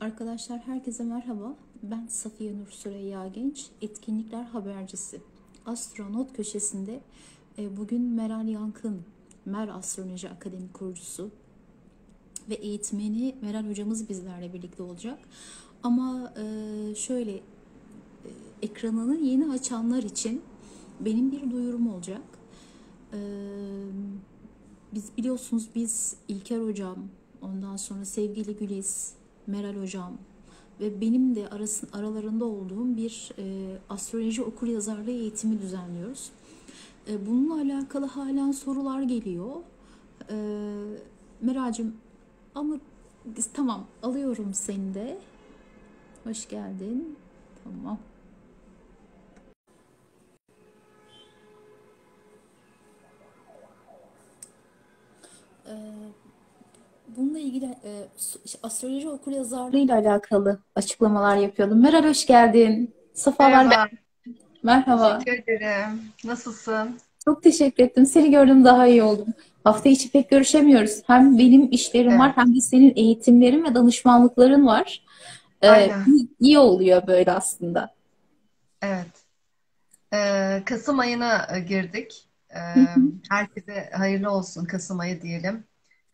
Arkadaşlar herkese merhaba. Ben Safiye Nur Süreyya Genç, etkinlikler habercisi. Astronot köşesinde bugün Meral Yankın, Mer Astronomi Akademi kurucusu ve eğitmeni Meral hocamız bizlerle birlikte olacak. Ama şöyle ekranını yeni açanlar için benim bir duyurum olacak. E, biz biliyorsunuz İlker hocam, ondan sonra sevgili Güliz, Meral hocam ve benim de aralarında olduğum bir astroloji okuryazarlığı eğitimi düzenliyoruz. Bununla alakalı halen sorular geliyor. E, Meral'cim ama tamam, alıyorum seni de. Hoş geldin. Tamam. Bununla ilgili astroloji okuryazarlığı ile alakalı açıklamalar yapıyordum. Meral hoş geldin. Safalar Merhaba, merhaba. teşekkür ederim. Nasılsın? Çok teşekkür ettim. Seni gördüm, daha iyi oldum. Hafta içi pek görüşemiyoruz. Hem benim işlerim var Evet, hem de senin eğitimlerin ve danışmanlıkların var. aynen. İyi oluyor böyle aslında. Evet. Kasım ayına girdik. Herkese hayırlı olsun Kasım ayı diyelim.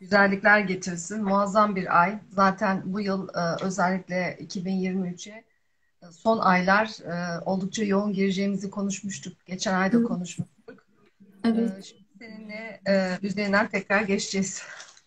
Güzellikler getirsin. Muazzam bir ay. Zaten bu yıl özellikle 2023'e son aylar oldukça yoğun gireceğimizi konuşmuştuk. Geçen ay da konuşmuştuk. Evet. Şimdi seninle üzerinden tekrar geçeceğiz.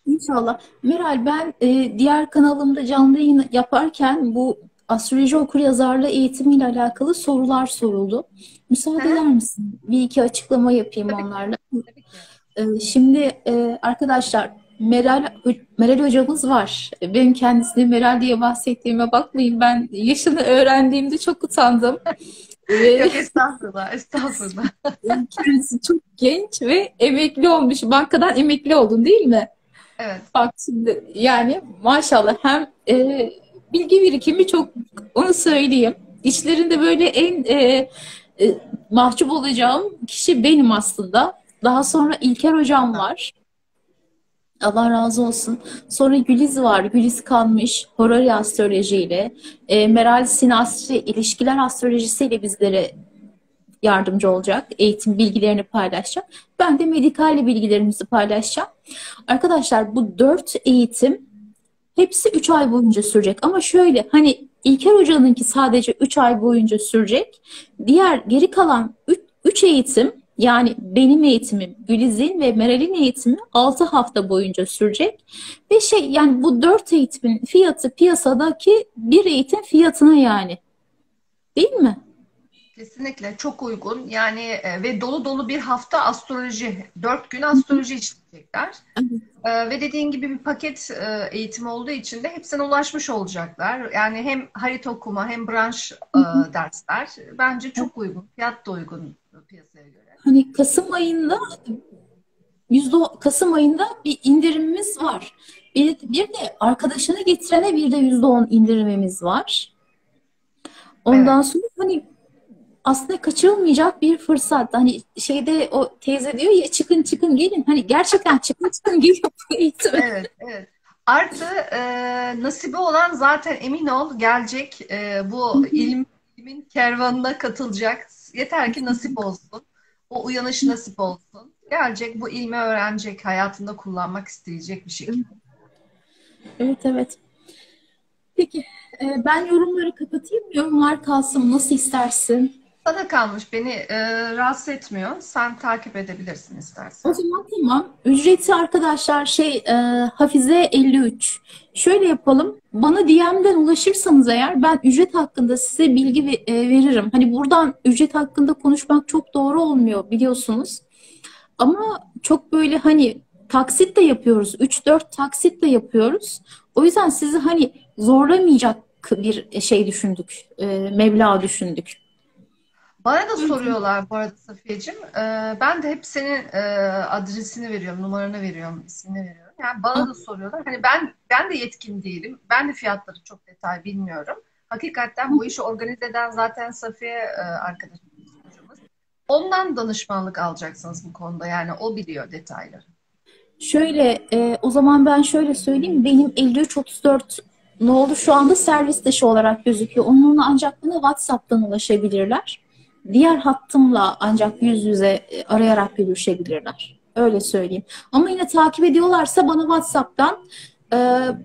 İnşallah. Meral, ben diğer kanalımda canlı yayın yaparken bu astroloji okuryazarlığı eğitimiyle alakalı sorular soruldu. Müsaade eder misin? Bir iki açıklama yapayım Tabii ki, onlarla. tabii ki. Şimdi arkadaşlar, Meral hocamız var. Benim kendisine Meral diye bahsettiğime bakmayın. Ben yaşını öğrendiğimde çok utandım. Ve Yok estağfurullah, estağfurullah. kendisi çok genç ve emekli olmuş. Bankadan emekli oldun değil mi? Evet. Bak şimdi, yani maşallah, hem bilgi birikimi çok, onu söyleyeyim. İçlerinde böyle mahcup olacağım kişi benim aslında. Daha sonra İlker hocam var. Allah razı olsun. Sonra Güliz var. Güliz Kanmış, Horary astroloji ile. Meral Sinastri ilişkiler astrolojisiyle bizlere yardımcı olacak. Eğitim bilgilerini paylaşacak. Ben de medikal bilgilerimizi paylaşacağım. Arkadaşlar, bu 4 eğitim hepsi 3 ay boyunca sürecek. Ama şöyle, hani İlker Hoca'nınki sadece 3 ay boyunca sürecek. Diğer geri kalan 3 eğitim, yani benim eğitimim, Güliz'in ve Meral'in eğitimi 6 hafta boyunca sürecek. Ve yani bu 4 eğitimin fiyatı piyasadaki bir eğitim fiyatına, yani. Değil mi? Kesinlikle çok uygun. Yani ve dolu dolu bir hafta astroloji, 4 gün astroloji işleyecekler. Ve dediğin gibi bir paket eğitim olduğu için de hepsine ulaşmış olacaklar. Yani hem harita okuma hem branş dersler. Bence çok uygun. Fiyat da uygun piyasaya göre. Hani Kasım ayında bir indirimimiz var. Bir de arkadaşını getirene bir de %10 indirimimiz var. Evet. Ondan sonra hani aslında kaçırılmayacak bir fırsat. Hani şeyde o teyze diyor ya, çıkın çıkın gelin. Hani gerçekten çıkın çıkın gelin bu eğitime. Evet, evet. Artı nasibi olan zaten emin ol gelecek bu ilmin kervanına katılacak. Yeter ki nasip olsun. O uyanış nasip olsun. Gelecek bu ilmi öğrenecek, hayatında kullanmak isteyecek bir şekilde. Evet, evet. Peki, ben yorumları kapatayım. Yorumlar kalsın, nasıl istersin? Sana kalmış beni rahatsız etmiyor. Sen takip edebilirsin O istersen. zaman tamam. Ücreti arkadaşlar Hafize 53. Şöyle yapalım. Bana DM'den ulaşırsanız eğer, ben ücret hakkında size bilgi veririm. Hani buradan ücret hakkında konuşmak çok doğru olmuyor, biliyorsunuz. Ama çok böyle hani taksit de yapıyoruz. 3-4 taksit de yapıyoruz. O yüzden sizi hani zorlamayacak bir şey düşündük. Meblağ düşündük. Bana da soruyorlar bu arada Safiyeciğim. Ben de hep senin adresini veriyorum, numaranı veriyorum, ismini veriyorum. Yani bana da soruyorlar. Hani ben de yetkin değilim. Ben de fiyatları çok detay bilmiyorum. Hakikaten bu işi organize eden zaten Safiye arkadaşımız, hocamız. Ondan danışmanlık alacaksınız bu konuda. Yani o biliyor detayları. O zaman ben şöyle söyleyeyim. Benim 53-34 ne oldu? Şu anda servis dışı olarak gözüküyor. Onunla ancak bana WhatsApp'tan ulaşabilirler. Diğer hattımla ancak yüz yüze arayarak görüşebilirler. Öyle söyleyeyim. Ama yine takip ediyorlarsa bana WhatsApp'tan e,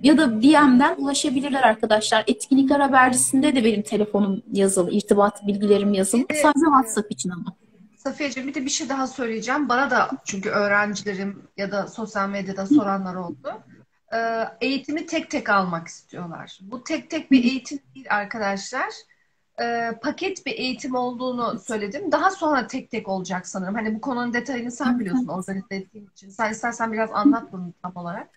ya da DM'den ulaşabilirler arkadaşlar. Etkinlikler habercisinde de benim telefonum yazılı, irtibat bilgilerim yazılı. Bir de Sadece WhatsApp için ama. Safiyeciğim, bir de bir şey daha söyleyeceğim. Bana da çünkü öğrencilerim ya da sosyal medyada soranlar oldu. Eğitimi tek tek almak istiyorlar. Bu tek tek bir eğitim değil arkadaşlar. Paket bir eğitim olduğunu söyledim. Daha sonra tek tek olacak sanırım. Hani bu konunun detayını sen biliyorsun organize ettiğin için. Sen istersen biraz anlat bunu tam olarak.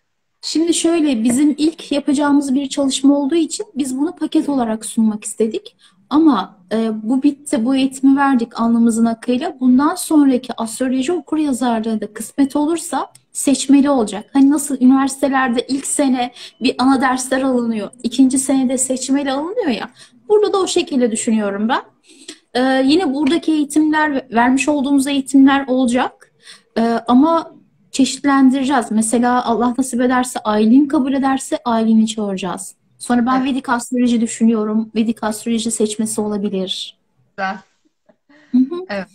Şimdi şöyle, bizim ilk yapacağımız bir çalışma olduğu için biz bunu paket olarak sunmak istedik. Ama bu bitti, bu eğitimi verdik alnımızın akıyla. Bundan sonraki astroloji okuryazarlığı da kısmet olursa seçmeli olacak. Hani nasıl üniversitelerde ilk sene bir ana dersler alınıyor, ikinci senede seçmeli alınıyor ya. Burada da o şekilde düşünüyorum ben. Yine buradaki eğitimler, vermiş olduğumuz eğitimler olacak. Ama çeşitlendireceğiz. Mesela Allah nasip ederse, Aylin kabul ederse Aylin'i çağıracağız. Sonra ben Evet, Vedik astroloji düşünüyorum. Vedik astroloji seçmesi olabilir. güzel. Hı hı. Evet.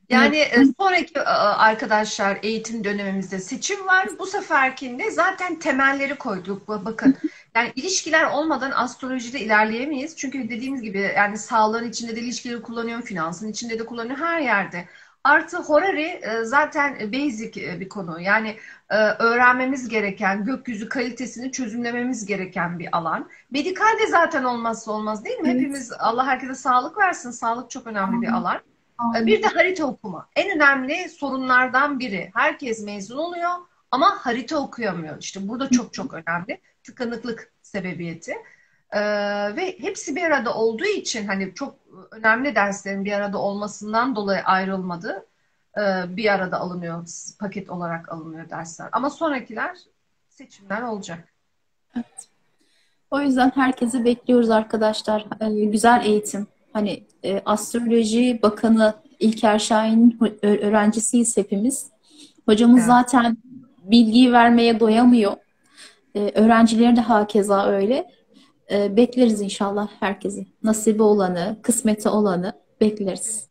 Evet. Yani sonraki arkadaşlar eğitim dönemimizde seçim var. Bu seferkinde zaten temelleri koyduk. Bakın yani ilişkiler olmadan astrolojide ilerleyemeyiz. Çünkü dediğimiz gibi yani sağlığın içinde de ilişkileri kullanıyorum, finansın içinde de kullanıyorum her yerde. Artı horary zaten basic bir konu. Yani öğrenmemiz gereken, gökyüzü kalitesini çözümlememiz gereken bir alan. Medikal de zaten olmazsa olmaz değil mi? Evet. Hepimiz Allah herkese sağlık versin. Sağlık çok önemli bir Amin. alan. Bir de Amin. harita okuma. En önemli sorunlardan biri. Herkes mezun oluyor ama harita okuyamıyor. İşte burada çok çok önemli. Tıkanıklık sebebiyeti. Ee, Ve hepsi bir arada olduğu için hani çok önemli derslerin bir arada olmasından dolayı ayrılmadı. Bir arada alınıyor, paket olarak alınıyor dersler. Ama sonrakiler seçimler olacak. O yüzden herkesi bekliyoruz arkadaşlar. Güzel eğitim. Hani Astroloji Bakanı İlker Şahin'in öğrencisiyiz hepimiz. Hocamız Evet, zaten bilgiyi vermeye doyamıyor. Öğrencileri de hakeza öyle. Bekleriz inşallah herkesi. Nasibi olanı, kısmeti olanı bekleriz.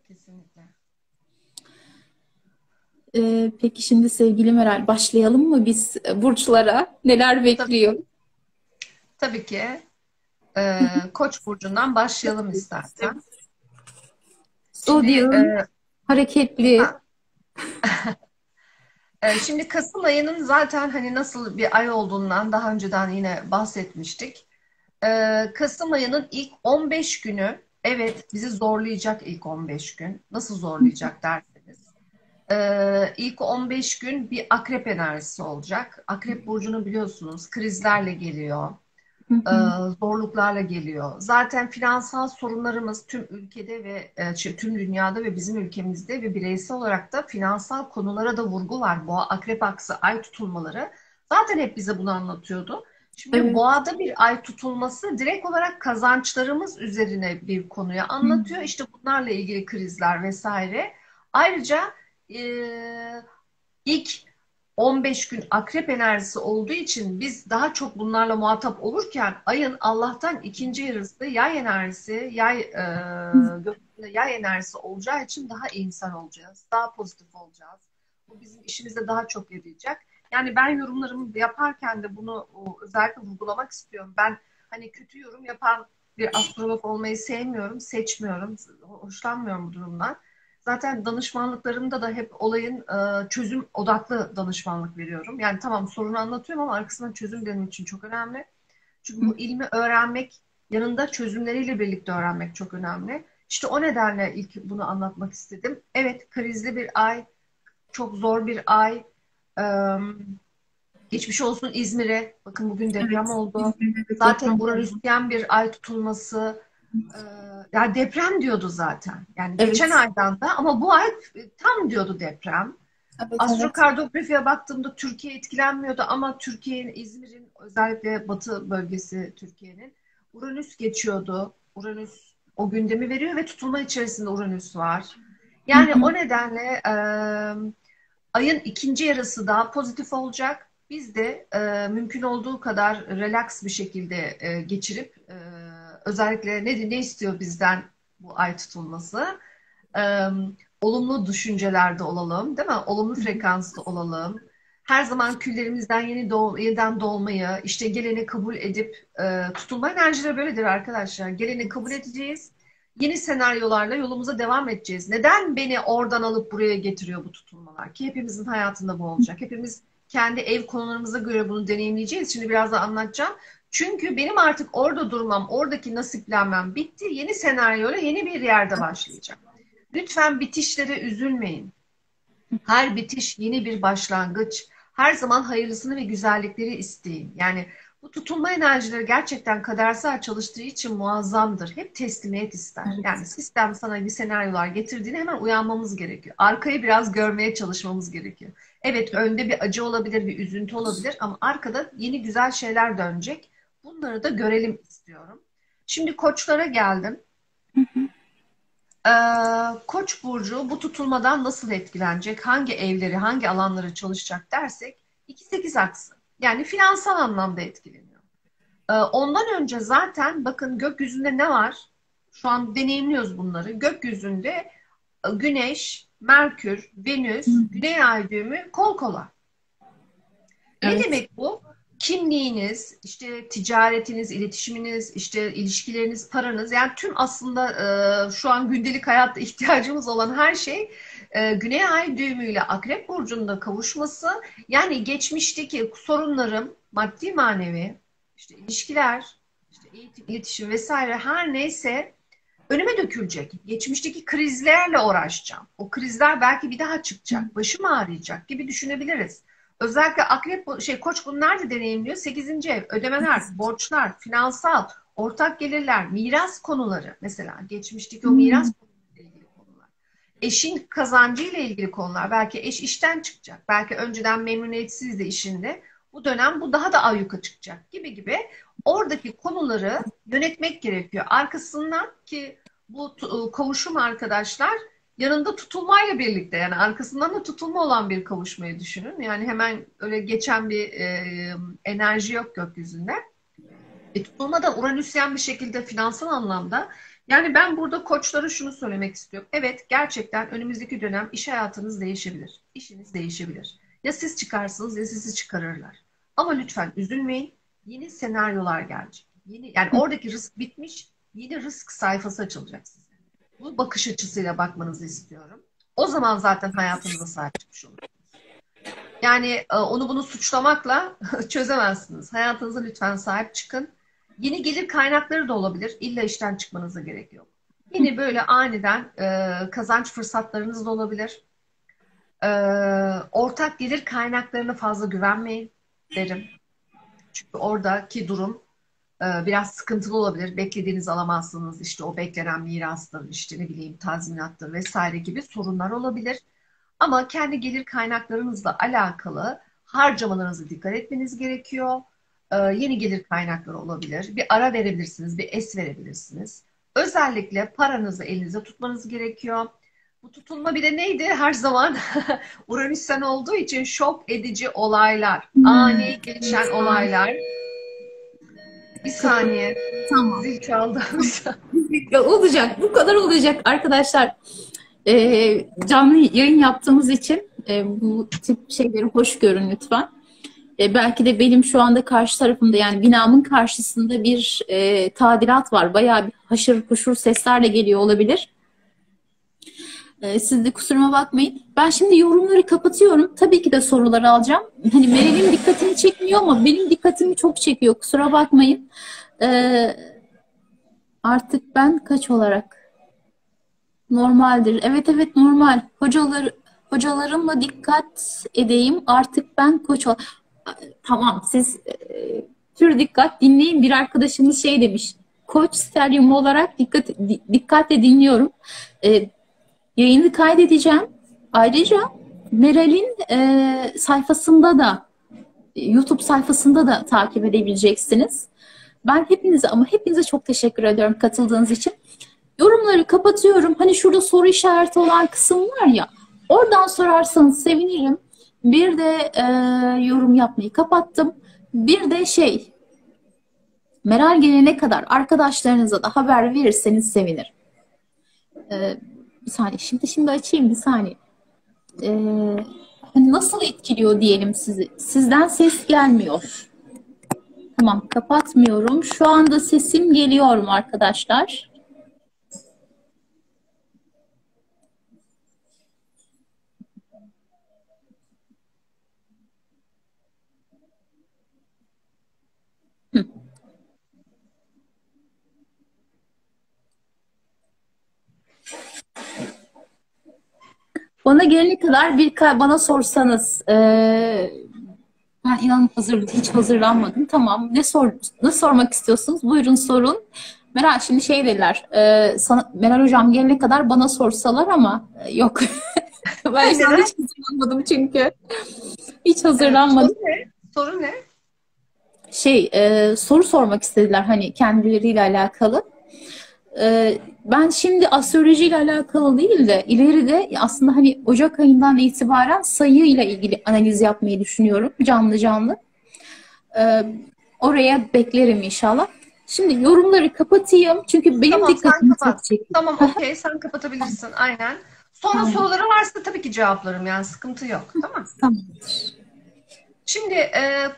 kesinlikle. Peki şimdi sevgili Meral, başlayalım mı biz burçlara? Neler Tabii, bekliyor? tabii ki Koç burcundan başlayalım istersen. Şimdi Zodiac'ın hareketli. Şimdi Kasım ayının zaten hani nasıl bir ay olduğundan daha önceden yine bahsetmiştik. Kasım ayının ilk 15 günü evet bizi zorlayacak ilk 15 gün. Nasıl zorlayacak derseniz. İlk 15 gün bir akrep enerjisi olacak. Akrep burcunu biliyorsunuz krizlerle geliyor, Hı e, hı. zorluklarla geliyor. Zaten finansal sorunlarımız tüm ülkede ve tüm dünyada ve bizim ülkemizde ve bireysel olarak da finansal konulara da vurgu var. Boğa Akrep aksı ay tutulmaları zaten hep bize bunu anlatıyordu. Şimdi Evet. boğada bir ay tutulması direkt olarak kazançlarımız üzerine bir konuyu Hı. anlatıyor. İşte bunlarla ilgili krizler vesaire. Ayrıca e, ilk 15 gün akrep enerjisi olduğu için biz daha çok bunlarla muhatap olurken ayın Allah'tan ikinci yarısı yay enerjisi, gökyüzünde yay enerjisi olacağı için daha iyimser olacağız. Daha pozitif olacağız. Bu bizim işimize daha çok yarayacak. Yani ben yorumlarımı yaparken de bunu özellikle vurgulamak istiyorum. Ben hani kötü yorum yapan bir astrolog olmayı sevmiyorum, seçmiyorum, hoşlanmıyorum bu durumdan. Zaten danışmanlıklarımda da hep olayın çözüm odaklı danışmanlık veriyorum. Yani tamam sorunu anlatıyorum ama arkasından çözüm benim için çok önemli. Çünkü Hı. bu ilmi öğrenmek yanında çözümleriyle birlikte öğrenmek çok önemli. İşte o nedenle ilk bunu anlatmak istedim. Evet, krizli bir ay, çok zor bir ay. Ee, Geçmiş olsun İzmir'e. Bakın bugün deprem Evet. oldu. İzmir'de de Zaten deprem oldu. Uranüsyen bir ay tutulması. Ee, Yani deprem diyordu zaten. Yani geçen Evet. aydan da ama bu ay tam diyordu deprem. Evet, evet. Astrokartografiye baktığımda Türkiye etkilenmiyordu ama Türkiye'nin, İzmir'in özellikle batı bölgesi Türkiye'nin Uranüs geçiyordu. Uranüs o gündemi veriyor ve tutulma içerisinde Uranüs var. Hı Yani hı. o nedenle ayın ikinci yarısı daha pozitif olacak. biz de mümkün olduğu kadar relax bir şekilde geçirip özellikle ne istiyor bizden bu ay tutulması? E, Olumlu düşüncelerde olalım, değil mi? Olumlu frekansta olalım. Her zaman küllerimizden yeniden doğmayı, işte geleni kabul edip tutulma enerjileri böyledir arkadaşlar. Geleni kabul edeceğiz. Yeni senaryolarla yolumuza devam edeceğiz. Neden beni oradan alıp buraya getiriyor bu tutulmalar? Ki hepimizin hayatında bu olacak. Hepimiz kendi ev konularımıza göre bunu deneyimleyeceğiz. Şimdi biraz da anlatacağım. Çünkü benim artık orada durmam, oradaki nasiplenmem bitti. Yeni senaryoyla yeni bir yerde başlayacağım. Lütfen bitişlere üzülmeyin. Her bitiş yeni bir başlangıç. Her zaman hayırlısını ve güzellikleri isteyin. Yani bu tutulma enerjileri gerçekten kadersel çalıştığı için muazzamdır. Hep teslimiyet ister. Evet. Yani sistem sana bir senaryolar getirdiğinde hemen uyanmamız gerekiyor. Arkayı biraz görmeye çalışmamız gerekiyor. Evet, önde bir acı olabilir, bir üzüntü olabilir ama arkada yeni güzel şeyler dönecek. Bunları da görelim istiyorum. Şimdi koçlara geldim. Koç burcu bu tutulmadan nasıl etkilenecek? Hangi evleri, hangi alanları çalışacak dersek 2-8 aksı. Yani finansal anlamda etkileniyor. Ondan önce zaten bakın gökyüzünde ne var? Şu an deneyimliyoruz bunları. Gökyüzünde Güneş, Merkür, Venüs, Güney Ay düğümü kol kola. Ne Evet. demek bu? Kimliğiniz, işte ticaretiniz, iletişiminiz, işte ilişkileriniz, paranız, yani tüm aslında şu an gündelik hayatta ihtiyacımız olan her şey Güney Ay düğümüyle Akrep Burcu'nda kavuşması, yani geçmişteki sorunlarım, maddi manevi, işte ilişkiler, işte eğitim, iletişim vesaire her neyse önüme dökülecek. Geçmişteki krizlerle uğraşacağım. O krizler belki bir daha çıkacak, başım ağrıyacak gibi düşünebiliriz. Özellikle Akrep, Koç bunu nerede deneyimliyor? 8. ev, ödemeler, borçlar, finansal, ortak gelirler, miras konuları mesela. Geçmişteki o miras konularıyla ilgili konular. Eşin kazancı ile ilgili konular. Belki eş işten çıkacak. Belki önceden memnuniyetsizdi işinde. Bu dönem bu daha da ayyuka çıkacak gibi gibi. Oradaki konuları yönetmek gerekiyor. Arkasından ki bu kavuşum arkadaşlar yanında tutulmayla birlikte, yani arkasından da tutulma olan bir kavuşmayı düşünün. Yani hemen öyle geçen bir enerji yok gökyüzünde. Tutulma da Uranüsyen bir şekilde finansal anlamda. Yani ben burada koçlara şunu söylemek istiyorum. Evet, gerçekten önümüzdeki dönem iş hayatınız değişebilir. İşiniz değişebilir. Ya siz çıkarsınız ya sizi çıkarırlar. Ama lütfen üzülmeyin. Yeni senaryolar gelecek. Yani oradaki rızk bitmiş. Yeni rızk sayfası açılacak size. Bu bakış açısıyla bakmanızı istiyorum. O zaman zaten hayatınıza sahip çıkmış olursunuz. Yani onu bunu suçlamakla çözemezsiniz. Hayatınıza lütfen sahip çıkın. Yeni gelir kaynakları da olabilir. İlla işten çıkmanıza gerek yok. Yine böyle aniden kazanç fırsatlarınız da olabilir. Ortak gelir kaynaklarına fazla güvenmeyin derim. Çünkü oradaki durum biraz sıkıntılı olabilir. Beklediğinizi alamazsınız. İşte o beklenen mirastır, işte ne bileyim tazminattır vesaire gibi sorunlar olabilir. Ama kendi gelir kaynaklarınızla alakalı harcamalarınıza dikkat etmeniz gerekiyor. Yeni gelir kaynakları olabilir. Bir ara verebilirsiniz, bir es verebilirsiniz. Özellikle paranızı elinizde tutmanız gerekiyor. Bu tutulma bir de neydi? Her zaman Uranüs'ten olduğu için şok edici olaylar, ani gelişen olaylar. Bir saniye. Tamam. Zil çaldı. Ya olacak. Bu kadar olacak arkadaşlar. Canlı yayın yaptığımız için bu tip şeyleri hoş görün lütfen. Belki de benim şu anda karşı tarafımda, yani binamın karşısında bir tadilat var. Bayağı bir haşır huşur seslerle geliyor olabilir. Siz de kusuruma bakmayın. Ben şimdi yorumları kapatıyorum. Tabii ki de soruları alacağım. Hani Meral'in dikkatini çekmiyor ama benim dikkatimi çok çekiyor. Kusura bakmayın. Artık ben kaç olarak? Normaldir. Evet, evet, normal. Hocalarımla dikkat edeyim. Artık ben koç ol. Tamam, siz pür dikkat dinleyin. Bir arkadaşımız şey demiş. Koç steryum olarak dikkatle dinliyorum. Yayını kaydedeceğim. Ayrıca Meral'in sayfasında da, YouTube sayfasında da takip edebileceksiniz. Ben hepinize çok teşekkür ediyorum katıldığınız için. Yorumları kapatıyorum. Hani şurada soru işareti olan kısım var ya, oradan sorarsanız sevinirim. Bir de yorum yapmayı kapattım. Bir de Meral gelene kadar arkadaşlarınıza da haber verirseniz sevinirim. Bir saniye, şimdi açayım bir saniye. Hani nasıl etkiliyor diyelim sizi? Sizden ses gelmiyor. Tamam, kapatmıyorum. Şu anda sesim geliyor mu arkadaşlar? Bana gelene kadar bana sorsanız, ben inanın hiç hazırlanmadım. Tamam, ne sormak istiyorsunuz? Buyurun sorun. Meral şimdi dediler, Meral hocam gelene kadar bana sorsalar ama yok. Ben şu an Neden? hiç hazırlanmadım çünkü. Hiç Evet, soru hazırlanmadım. ne? Soru ne? Soru sormak istediler hani kendileriyle alakalı. Ben şimdi astrolojiyle alakalı değil de ileride aslında hani Ocak ayından itibaren sayıyla ilgili analiz yapmayı düşünüyorum canlı canlı. Ee, Oraya beklerim inşallah. Şimdi yorumları kapatayım çünkü benim Tamam, sen dikkatimi kapat. çok çekiyor. Tamam, okey, sen kapatabilirsin. Aynen. Sonra Tamam, soruları varsa tabii ki cevaplarım, yani sıkıntı yok. Tamam. tamam. Şimdi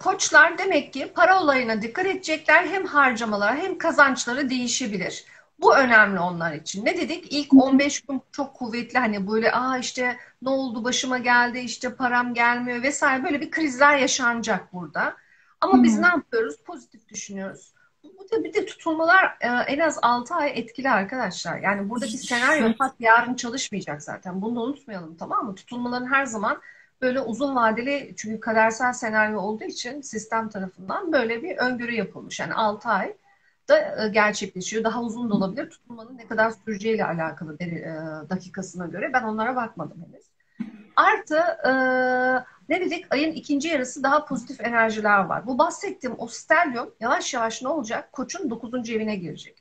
koçlar demek ki para olayına dikkat edecekler. Hem harcamalar hem kazançları değişebilir. Bu önemli onlar için. Ne dedik? İlk 15 gün çok kuvvetli, hani böyle işte ne oldu başıma geldi, işte param gelmiyor vesaire, böyle bir krizler yaşanacak burada. Ama biz ne Hmm. yapıyoruz? Pozitif düşünüyoruz. Bu da bir de tutulmalar en az 6 ay etkili arkadaşlar. Yani buradaki senaryo yarın çalışmayacak zaten. Bunu da unutmayalım, tamam mı? Tutulmaların her zaman böyle uzun vadeli, çünkü kadersel senaryo olduğu için sistem tarafından böyle bir öngörü yapılmış. Yani 6 ay da gerçekleşiyor. Daha uzun da olabilir. Tutulmanın ne kadar süreceğiyle alakalı dakikasına göre. Ben onlara bakmadım henüz. Artı ne dedik? Ayın ikinci yarısı daha pozitif enerjiler var. Bu bahsettiğim o stelyum yavaş yavaş ne olacak? Koç'un 9. evine girecek.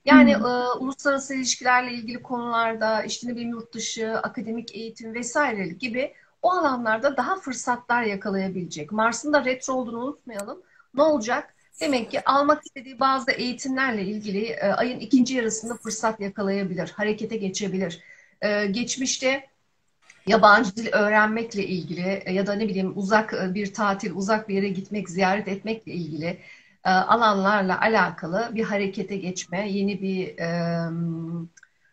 Yani Hmm. uluslararası ilişkilerle ilgili konularda, işte ne bileyim yurt dışı, akademik eğitim vesaire gibi o alanlarda daha fırsatlar yakalayabilecek. Mars'ın da retro olduğunu unutmayalım. Ne olacak? Demek ki almak istediği bazı eğitimlerle ilgili ayın ikinci yarısında fırsat yakalayabilir, harekete geçebilir. Geçmişte yabancı dil öğrenmekle ilgili ya da ne bileyim uzak bir tatil, uzak bir yere gitmek, ziyaret etmekle ilgili alanlarla alakalı bir harekete geçme, yeni bir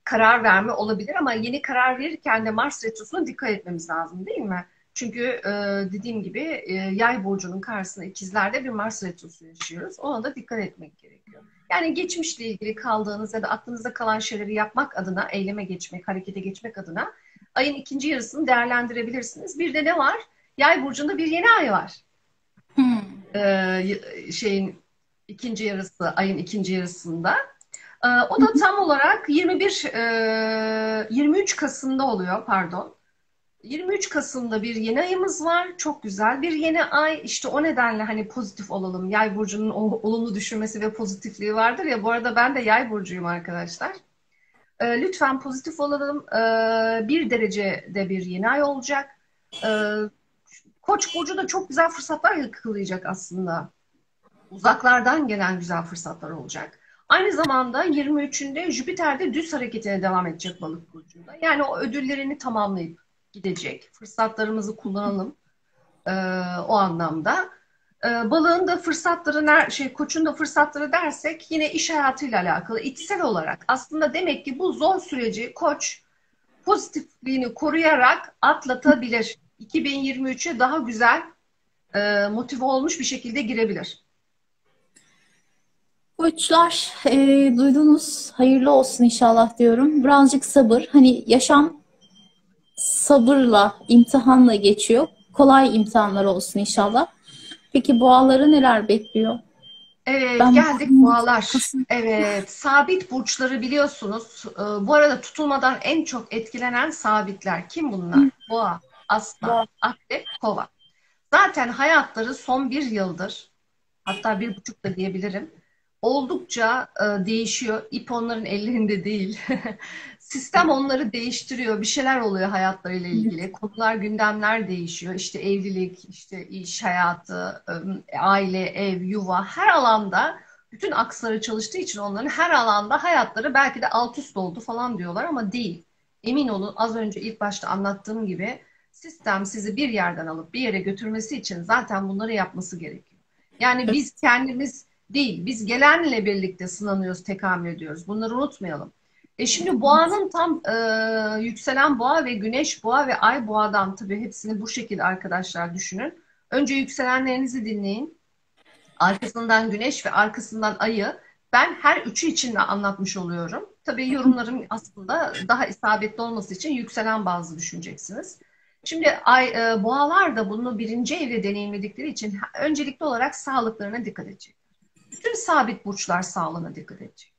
karar verme olabilir, ama yeni karar verirken de Mars retrosuna dikkat etmemiz lazım, değil mi? Çünkü dediğim gibi Yay burcunun karşısında ikizlerde bir Mars retrosu yaşıyoruz. Ona da dikkat etmek gerekiyor. Yani geçmişle ilgili kaldığınız ya da aklınızda kalan şeyleri yapmak adına, eyleme geçmek, harekete geçmek adına ayın ikinci yarısını değerlendirebilirsiniz. Bir de ne var? Yay burcunda bir yeni ay var. Hmm. Şeyin ikinci yarısı, ayın ikinci yarısında. O da tam olarak 23 Kasım'da oluyor, pardon. 23 Kasım'da bir yeni ayımız var. Çok güzel bir yeni ay. İşte o nedenle hani pozitif olalım. Yay burcunun o olumlu düşünmesi ve pozitifliği vardır ya. Bu arada ben de Yay burcuyum arkadaşlar. Lütfen pozitif olalım. 1 derecede bir yeni ay olacak. Ee, Koç burcu da çok güzel fırsatlar yakalayacak aslında. Uzaklardan gelen güzel fırsatlar olacak. Aynı zamanda 23'ünde Jüpiter de düz hareketine devam edecek Balık burcunda. Yani o ödüllerini tamamlayıp gidecek. Fırsatlarımızı kullanalım e, o anlamda. Balığın da fırsatları, Koç'un da fırsatları dersek yine iş hayatıyla alakalı, içsel olarak. Aslında demek ki bu zor süreci Koç pozitifliğini koruyarak atlatabilir. 2023'e daha güzel motive olmuş bir şekilde girebilir. Koçlar, duydunuz. Hayırlı olsun inşallah diyorum. Birazcık sabır. Hani yaşam sabırla, imtihanla geçiyor. Kolay imtihanlar olsun inşallah. Peki boğaları neler bekliyor? Evet, Ben geldik boğalar. Evet, sabit burçları biliyorsunuz. Bu arada tutulmadan en çok etkilenen sabitler. Kim bunlar? Boğa, Aslan, Akrep, Kova. Zaten hayatları son bir yıldır, hatta 1,5 da diyebilirim, oldukça değişiyor. İp onların ellerinde değil. Sistem onları değiştiriyor. Bir şeyler oluyor hayatlarıyla ilgili. Konular, gündemler değişiyor. İşte evlilik, işte iş hayatı, aile, ev, yuva her alanda bütün aksları çalıştığı için onların her alanda hayatları belki de alt üst oldu falan diyorlar ama değil. Emin olun az önce ilk başta anlattığım gibi sistem sizi bir yerden alıp bir yere götürmesi için zaten bunları yapması gerekiyor. Yani biz kendimiz değil, biz gelenle birlikte sınanıyoruz, tekamül ediyoruz. Bunları unutmayalım. Şimdi boğanın tam yükselen boğa ve güneş boğa ve ay boğadan tabii hepsini bu şekilde arkadaşlar düşünün. Önce yükselenlerinizi dinleyin. Arkasından güneş ve arkasından ayı. Ben her üçü için de anlatmış oluyorum. Tabii yorumların aslında daha isabetli olması için yükselen bazı düşüneceksiniz. Şimdi boğalar da bunu birinci evde deneyimledikleri için öncelikli olarak sağlıklarına dikkat edecek. Bütün sabit burçlar sağlığına dikkat edecek.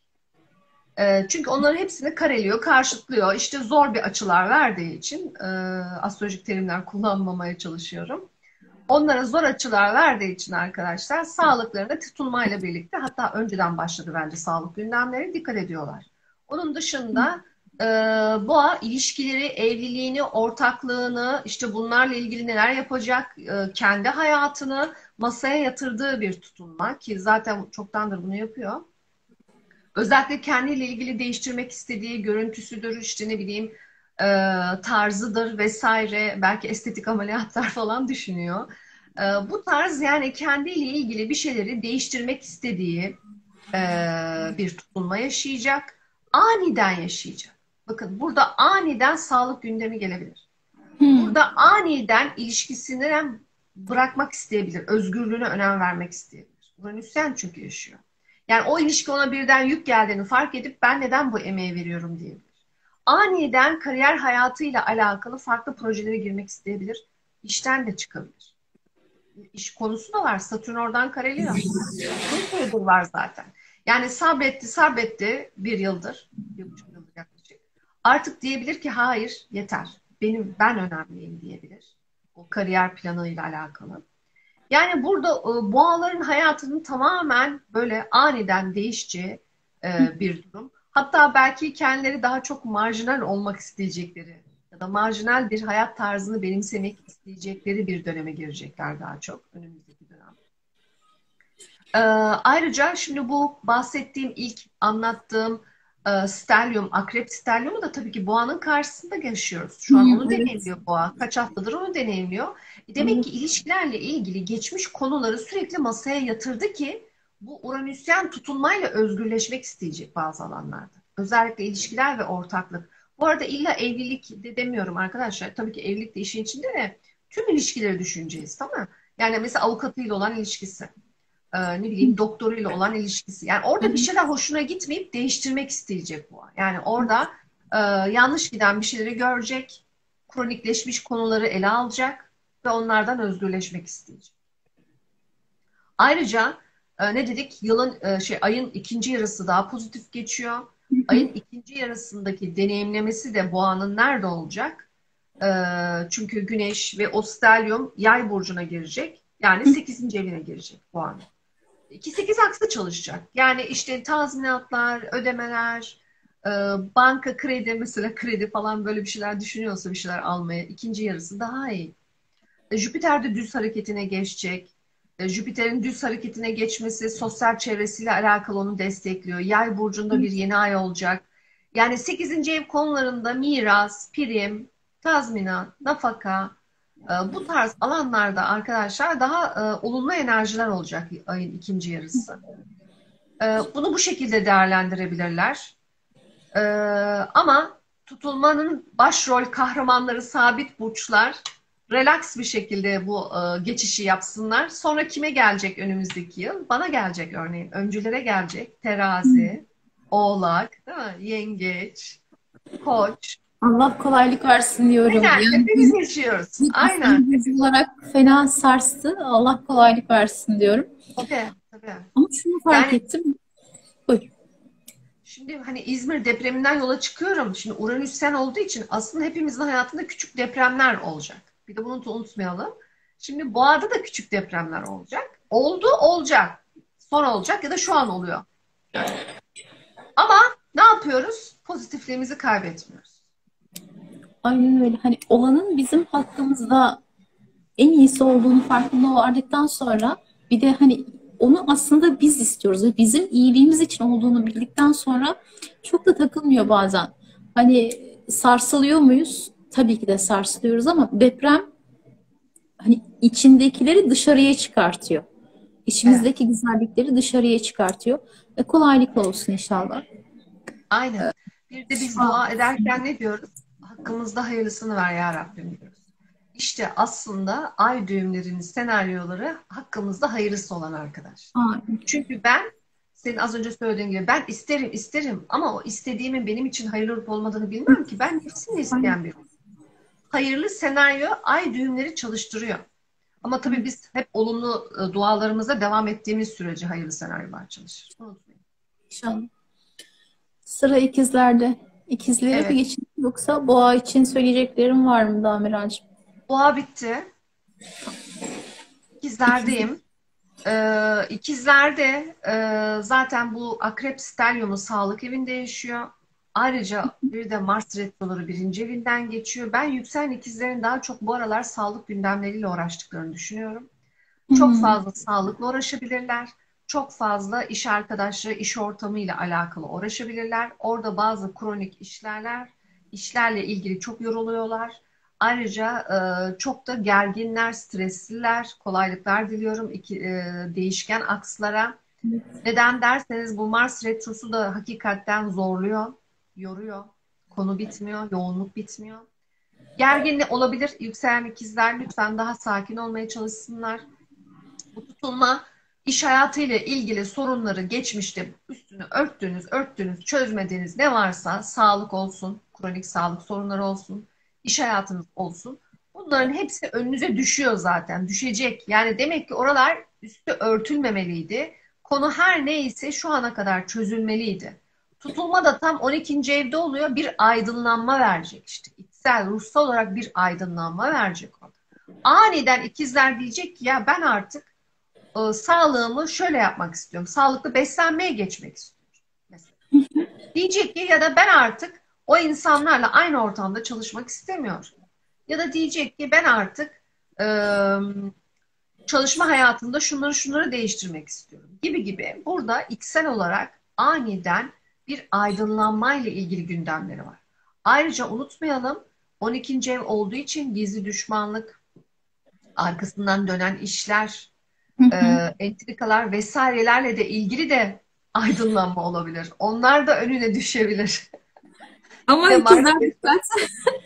Çünkü onların hepsini kareliyor, karşıtlıyor. İşte zor bir açılar verdiği için astrolojik terimler kullanmamaya çalışıyorum. Onlara zor açılar verdiği için arkadaşlar sağlıklarına tutulmayla birlikte hatta önceden başladı bence sağlık gündemleri dikkat ediyorlar. Onun dışında boğa ilişkileri, evliliğini, ortaklığını, işte bunlarla ilgili neler yapacak, kendi hayatını masaya yatırdığı bir tutunma ki zaten çoktandır bunu yapıyor. Özellikle kendiyle ilgili değiştirmek istediği görüntüsüdür, işte ne bileyim tarzıdır vesaire. Belki estetik ameliyatlar falan düşünüyor. Bu tarz yani kendiyle ilgili bir şeyleri değiştirmek istediği bir tutunma yaşayacak. Aniden yaşayacak. Bakın burada aniden sağlık gündemi gelebilir. Hmm. Burada aniden ilişkisini bırakmak isteyebilir. Özgürlüğüne önem vermek isteyebilir. Uranüsyen çünkü yaşıyor. Yani o ilişki ona birden yük geldiğini fark edip ben neden bu emeği veriyorum diyebilir. Aniden kariyer hayatıyla alakalı farklı projelere girmek isteyebilir. İşten de çıkabilir. İş konusu da var. Satürn oradan kareliyor. Bir süredir var zaten. Yani sabretti bir yıldır, 1,5 yıldır yaklaşık. Artık diyebilir ki hayır yeter. Ben önemliyim diyebilir. O kariyer planıyla alakalı. Yani burada boğaların hayatının tamamen böyle aniden değişeceği bir durum. Hatta belki kendileri daha çok marjinal olmak isteyecekleri ya da marjinal bir hayat tarzını benimsemek isteyecekleri bir döneme girecekler daha çok önümüzdeki dönem. Ayrıca şimdi bu bahsettiğim ilk anlattığım stelyum, akrep stelyumu da tabii ki boğanın karşısında yaşıyoruz. Şu an onu Evet. deneyimliyor boğa. Kaç haftadır onu deneyimliyor. Demek ki Evet. ilişkilerle ilgili geçmiş konuları sürekli masaya yatırdı ki bu Uranüsyen tutulmayla özgürleşmek isteyecek bazı alanlarda. Özellikle ilişkiler ve ortaklık. Bu arada illa evlilik de demiyorum arkadaşlar. Tabii ki evlilik de işin içinde de tüm ilişkileri düşüneceğiz, tamam mı? Yani mesela avukatıyla olan ilişkisi ne bileyim doktoruyla olan ilişkisi. Yani orada bir şeyler hoşuna gitmeyip değiştirmek isteyecek bu. Yani orada yanlış giden bir şeyleri görecek, kronikleşmiş konuları ele alacak ve onlardan özgürleşmek isteyecek. Ayrıca ne dedik? Ayın ikinci yarısı daha pozitif geçiyor. Ayın ikinci yarısındaki deneyimlemesi de boğanın nerede olacak? Çünkü Güneş ve o stelyum Yay burcuna girecek. Yani 8. evine girecek boğanın. 2-8 aksı çalışacak. Yani işte tazminatlar, ödemeler, banka kredi mesela kredi falan böyle bir şeyler düşünüyorsa bir şeyler almaya ikinci yarısı daha iyi. Jüpiter de düz hareketine geçecek. Jüpiter'in düz hareketine geçmesi sosyal çevresiyle alakalı onu destekliyor. Yay burcunda bir yeni ay olacak. Yani 8. ev konularında miras, prim, tazminat, nafaka, bu tarz alanlarda arkadaşlar daha olumlu enerjiler olacak ayın ikinci yarısı. Bunu bu şekilde değerlendirebilirler. E, Ama tutulmanın başrol kahramanları sabit burçlar relax bir şekilde bu geçişi yapsınlar. Sonra kime gelecek önümüzdeki yıl? Bana gelecek örneğin. Öncülere gelecek. Terazi, Oğlak, değil mi? Yengeç, Koç. Allah kolaylık versin diyorum. Aynen. Yani Hepimiz yaşıyoruz. bizim Aynen. aslan burcu olarak fena sarstı. Allah kolaylık versin diyorum. Tabii, tabii. Ama şunu fark Yani ettim. Buyur. şimdi hani İzmir depreminden yola çıkıyorum. Şimdi Uranüs olduğu için aslında hepimizin hayatında küçük depremler olacak. Bir de bunu da unutmayalım. Şimdi Boğa'da da küçük depremler olacak. Oldu, olacak. Sonra olacak ya da şu an oluyor. Ama ne yapıyoruz? Pozitifliğimizi kaybetmiyoruz. Aynen öyle. Hani olanın bizim hakkımızda en iyisi olduğunu farkında vardıktan sonra bir de hani onu aslında biz istiyoruz ve bizim iyiliğimiz için olduğunu bildikten sonra çok da takılmıyor bazen. Hani sarsılıyor muyuz? Tabii ki de sarsılıyoruz ama deprem hani içindekileri dışarıya çıkartıyor. Evet, İçimizdeki güzellikleri dışarıya çıkartıyor. Kolaylıkla olsun inşallah. aynen. Bir de biz Şifa. dua ederken ne diyoruz? Hakkımızda hayırlısını ver ya Rabbim diyoruz. İşte aslında ay düğümlerinin senaryoları hakkımızda hayırlısı olan arkadaş. Aynen. Çünkü ben senin az önce söylediğin gibi ben isterim isterim ama o istediğimin benim için hayırlı olup olmadığını bilmiyorum ki. Ben nefsimle Aynen. isteyen bir. Hayırlı senaryo ay düğümleri çalıştırıyor. Ama tabii biz hep olumlu dualarımıza devam ettiğimiz sürece hayırlı senaryolar çalışır. Unutmayın. İnşallah. Sıra ikizlerde. İkizlere mi Evet. geçelim yoksa boğa için söyleyeceklerim var mı daha Miracığım? Dua bitti. İkizler. İkizlerdeyim. İkizlerde zaten bu Akrep Stelyumu sağlık evinde yaşıyor. Ayrıca bir de Mars retroları birinci evinden geçiyor. Ben yükselen ikizlerin daha çok bu aralar sağlık gündemleriyle uğraştıklarını düşünüyorum. Çok Hmm. fazla sağlıkla uğraşabilirler. Çok fazla iş arkadaşları, iş ortamıyla alakalı uğraşabilirler. Orada bazı kronik işlerle ilgili çok yoruluyorlar. Ayrıca çok da gerginler, stresliler, kolaylıklar diliyorum değişken akslara. Neden derseniz bu Mars retrosu da hakikaten zorluyor, yoruyor. Konu bitmiyor, yoğunluk bitmiyor. Gergin olabilir yükselen ikizler, lütfen daha sakin olmaya çalışsınlar. Bu tutulma iş hayatıyla ilgili sorunları geçmişte üstünü örttüğünüz, çözmediğiniz ne varsa sağlık olsun, kronik sağlık sorunları olsun, iş hayatınız olsun. Bunların hepsi önünüze düşüyor zaten, düşecek. Yani demek ki oralar üstü örtülmemeliydi. Konu her neyse şu ana kadar çözülmeliydi. Tutulma da tam 12. evde oluyor. Bir aydınlanma verecek işte. İçsel, ruhsal olarak bir aydınlanma verecek orada. Aniden ikizler diyecek ki ya ben artık sağlığımı şöyle yapmak istiyorum. Sağlıklı beslenmeye geçmek istiyorum. Mesela. Diyecek ki ya da ben artık o insanlarla aynı ortamda çalışmak istemiyorum. Ya da diyecek ki ben artık e, çalışma hayatımda şunları değiştirmek istiyorum. Gibi gibi. Burada içsel olarak aniden bir aydınlanmayla ilgili gündemleri var. Ayrıca unutmayalım 12. ev olduğu için gizli düşmanlık, arkasından dönen işler, Hı e, hı. entrikalar vesairelerle de ilgili de aydınlanma olabilir. Onlar da önüne düşebilir. Bir Ama de Mars ikizler retro. dikkat.